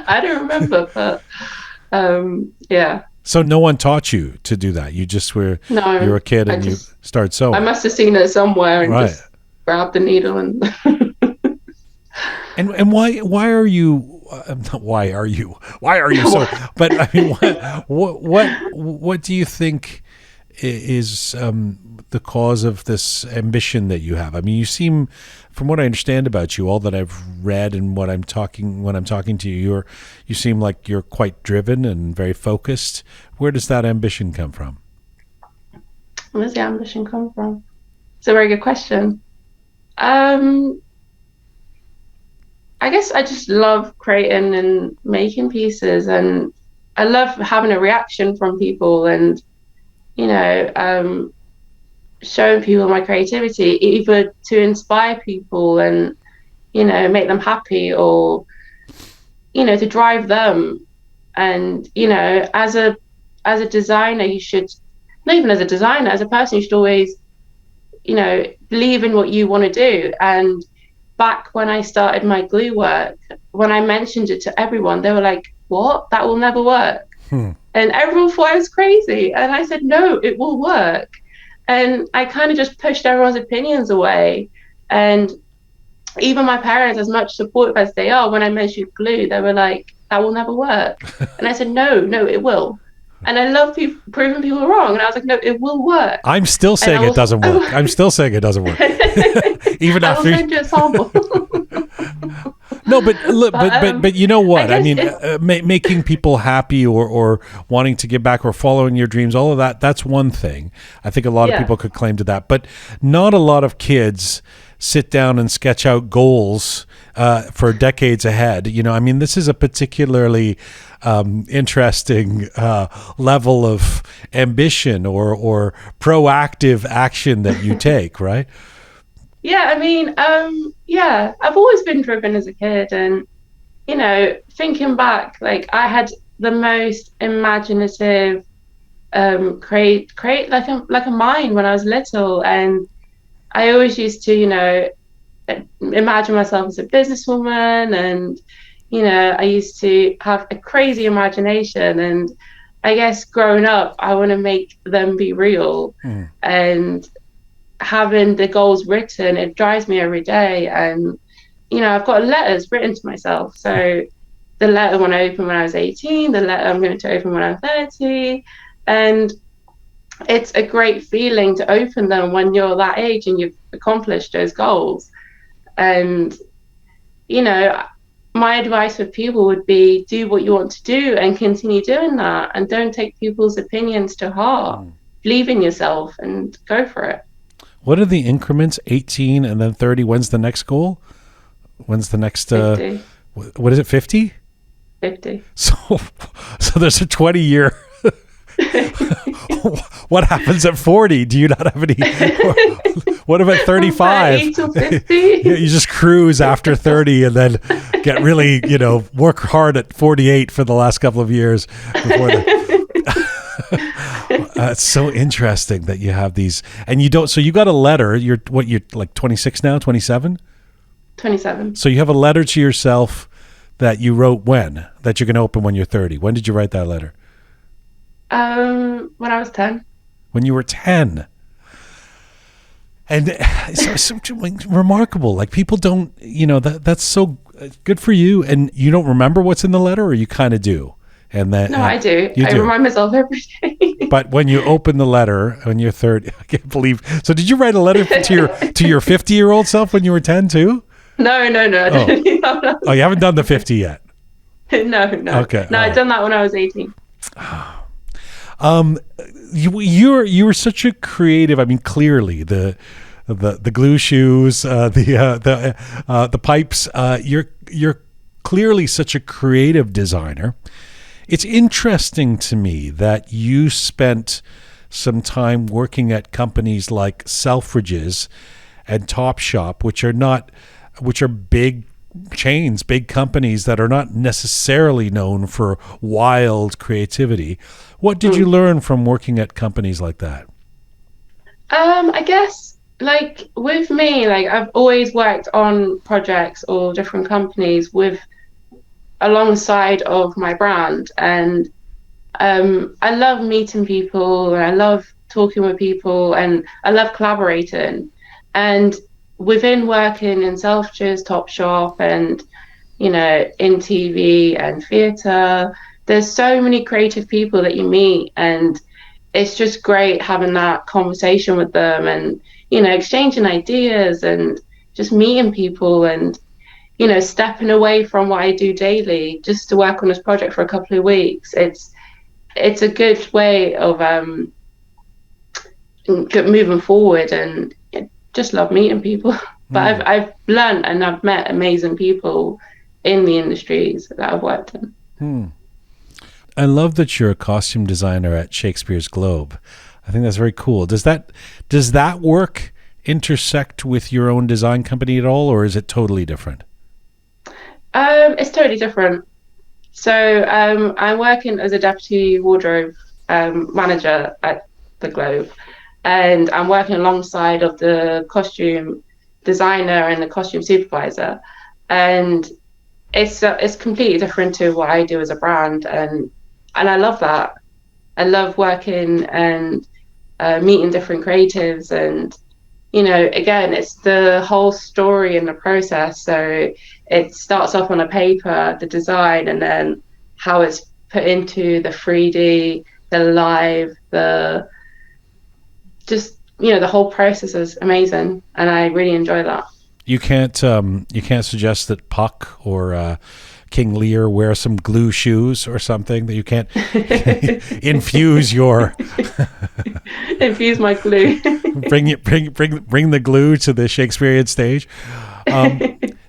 [SPEAKER 7] I don't remember, but yeah.
[SPEAKER 1] So no one taught you to do that. You just were you were a kid and you started sewing.
[SPEAKER 7] I must have seen it somewhere and just grabbed the needle and.
[SPEAKER 1] And why are you so? But I mean, what do you think is the cause of this ambition that you have? I mean, you seem, from what I understand about you, all that I've read and when I'm talking to you, you seem like you're quite driven and very focused. Where does that ambition come from?
[SPEAKER 7] Where does the ambition come from? It's a very good question. I guess I just love creating and making pieces, and I love having a reaction from people, and showing people my creativity, either to inspire people and make them happy, or to drive them. And as a designer, you should, not even as a designer, as a person, you should always believe in what you want to do. And back when I started my glue work, when I mentioned it to everyone, they were like, what? That will never work. And everyone thought I was crazy. And I said, no, it will work. And I kind of just pushed everyone's opinions away. And even my parents, as much supportive as they are, when I mentioned glue, they were like, that will never work. And I said, no, it will. And I love proving people wrong. And I was like, no, it will work.
[SPEAKER 1] I'm still saying it doesn't work. I'm still saying it doesn't work. Even after.
[SPEAKER 7] I will send you a sample.
[SPEAKER 1] No, but you know what? I mean, making people happy or wanting to give back or following your dreams, all of that, that's one thing. I think a lot of people could claim to that. But not a lot of kids sit down and sketch out goals for decades ahead. I mean, this is a particularly interesting level of ambition or proactive action that you take, right?
[SPEAKER 7] Yeah, I mean, I've always been driven as a kid, and thinking back, like I had the most imaginative, create like a mind when I was little, and I always used to, imagine myself as a businesswoman, and I used to have a crazy imagination, and I guess growing up, I want to make them be real, and having the goals written, it drives me every day. And I've got letters written to myself, so the letter when I opened when I was 18, the letter I'm going to open when I'm 30, and it's a great feeling to open them when you're that age and you've accomplished those goals. And my advice for people would be, do what you want to do and continue doing that, and don't take people's opinions to heart. Believe in yourself and go for it.
[SPEAKER 1] What are the increments? 18 and then 30. When's the next goal? When's the next
[SPEAKER 7] 50.
[SPEAKER 1] What is it, 50?
[SPEAKER 7] 50.
[SPEAKER 1] So there's a 20-year. What happens at 40? Do you not have any? What about 35?
[SPEAKER 7] 30 to 50.
[SPEAKER 1] You just cruise after 30 and then get really, work hard at 48 for the last couple of years before it's so interesting that you have these, and you don't. So you got a letter. You're like 26 now, 27?
[SPEAKER 7] 27.
[SPEAKER 1] So you have a letter to yourself that you wrote that you're going to open when you're 30. When did you write that letter?
[SPEAKER 7] When I was 10.
[SPEAKER 1] When you were 10. And it's so remarkable. Like, people don't, that's so good for you. And you don't remember what's in the letter, or you kind of do? And that,
[SPEAKER 7] no, I do. I remind myself every day.
[SPEAKER 1] But when you open the letter when you're 30, I can't believe. So did you write a letter to your 50-year-old self when you were 10 too?
[SPEAKER 7] No.
[SPEAKER 1] Oh, you haven't done the 50 yet?
[SPEAKER 7] No.
[SPEAKER 1] Okay.
[SPEAKER 7] No, I'd done that when I was 18.
[SPEAKER 1] You were such a creative. I mean, clearly the glue shoes, the pipes. You're clearly such a creative designer. It's interesting to me that you spent some time working at companies like Selfridges and Topshop, which are big chains, big companies that are not necessarily known for wild creativity. What did you learn from working at companies like that?
[SPEAKER 7] I guess like with me, like I've always worked on projects or different companies with alongside of my brand, and I love meeting people, and I love talking with people, and I love collaborating. And within working in Selfridges, Topshop, and in TV and theatre, there's so many creative people that you meet, and it's just great having that conversation with them, and exchanging ideas, and just meeting people, and stepping away from what I do daily just to work on this project for a couple of weeks. It's a good way of moving forward, and just love meeting people. But I've learned and I've met amazing people in the industries that I've worked in.
[SPEAKER 1] I love that you're a costume designer at Shakespeare's Globe. I think that's very cool. Does that work intersect with your own design company at all, or is it totally different?
[SPEAKER 7] It's totally different. So I'm working as a deputy wardrobe manager at the Globe, and I'm working alongside of the costume designer and the costume supervisor, and it's completely different to what I do as a brand, and I love that. I love working and meeting different creatives, and again, it's the whole story and the process. So it starts off on a paper, the design, and then how it's put into the 3D, the live, the whole process is amazing, and I really enjoy that.
[SPEAKER 1] You can't suggest that Puck or King Lear wear some glue shoes or something, that you can't infuse
[SPEAKER 7] my glue.
[SPEAKER 1] bring the glue to the Shakespearean stage.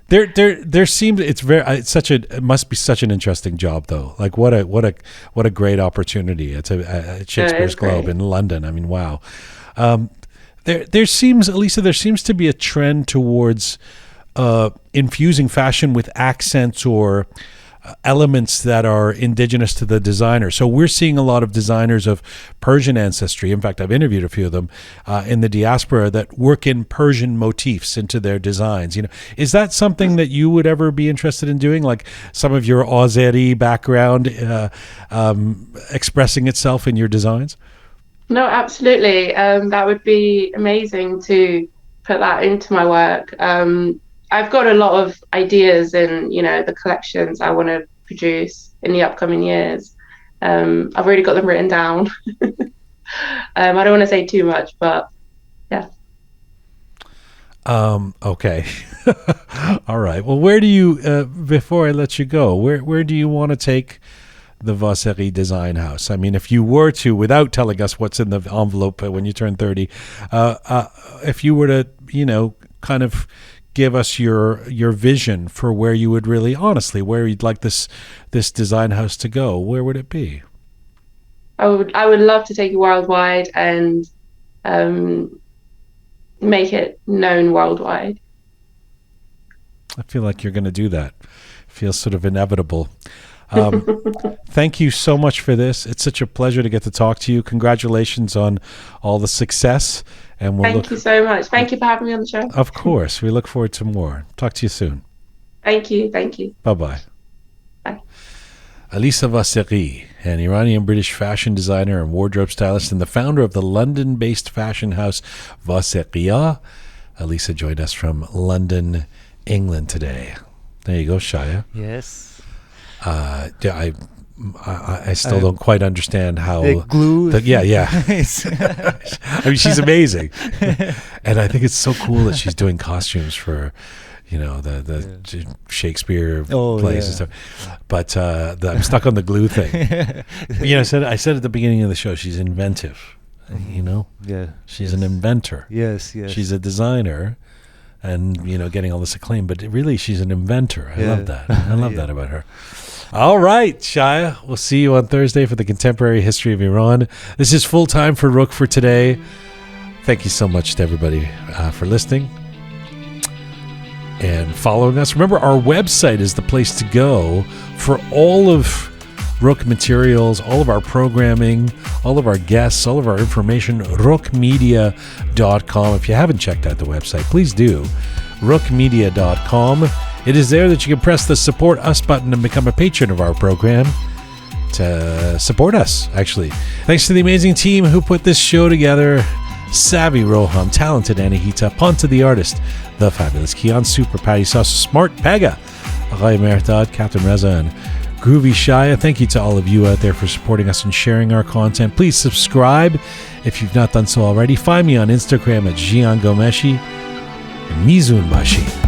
[SPEAKER 1] There seems it must be such an interesting job though. Like what a great opportunity. It's at Shakespeare's Globe in London. I mean, wow. There seems to be a trend towards infusing fashion with accents or elements that are indigenous to the designer. So we're seeing a lot of designers of Persian ancestry. In fact, I've interviewed a few of them in the diaspora that work in Persian motifs into their designs. Is that something that you would ever be interested in doing? Like some of your Azeri background expressing itself in your designs?
[SPEAKER 7] No, absolutely. That would be amazing to put that into my work. I've got a lot of ideas in, the collections I want to produce in the upcoming years. I've already got them written down. I don't want to say too much, but yeah.
[SPEAKER 1] Okay. All right. Well, where do you, before I let you go, where do you want to take the Vaseghi Design House? I mean, if you were to, without telling us what's in the envelope when you turn 30, if you were to, kind of give us your vision for where you would really, honestly, where you'd like this design house to go, where would it be?
[SPEAKER 7] I would love to take it worldwide and make it known worldwide.
[SPEAKER 1] I feel like you're going to do that. Feels sort of inevitable. Thank you so much for this. It's such a pleasure to get to talk to you. Congratulations on all the success. And
[SPEAKER 7] Thank you so much. Thank you for having me on the show.
[SPEAKER 1] Of course. We look forward to more. Talk to you soon.
[SPEAKER 7] Thank you. Thank you.
[SPEAKER 1] Bye-bye.
[SPEAKER 7] Bye.
[SPEAKER 1] Alisa Vaseghi, an Iranian-British fashion designer and wardrobe stylist and the founder of the London-based fashion house Vaseghi. Alisa joined us from London, England today. There you go, Shaya.
[SPEAKER 3] Yes.
[SPEAKER 1] I still don't quite understand how
[SPEAKER 3] the glue.
[SPEAKER 1] Yeah. I mean, she's amazing, and I think it's so cool that she's doing costumes for, the Shakespeare plays and stuff. But I'm stuck on the glue thing. I said at the beginning of the show, she's inventive.
[SPEAKER 3] Yeah.
[SPEAKER 1] She's an inventor.
[SPEAKER 3] Yes.
[SPEAKER 1] She's a designer, and getting all this acclaim. But really, she's an inventor. I love that. I love that about her. All right, Shaya. We'll see you on Thursday for the Contemporary History of Iran. This is full time for Roqe for today. Thank you so much to everybody for listening and following us. Remember, our website is the place to go for all of Roqe materials, all of our programming, all of our guests, all of our information, roqemedia.com. If you haven't checked out the website, please do. roqemedia.com. It is there that you can press the Support Us button and become a patron of our program to support us, actually. Thanks to the amazing team who put this show together. Savvy Roham, talented Anahita, Ponta the artist, the fabulous Kian, Super Patty Sauce, Smart Pega, Ray Mertad, Captain Reza, and Groovy Shaya. Thank you to all of you out there for supporting us and sharing our content. Please subscribe if you've not done so already. Find me on Instagram at Jian Ghomeshi and Mizunbashi.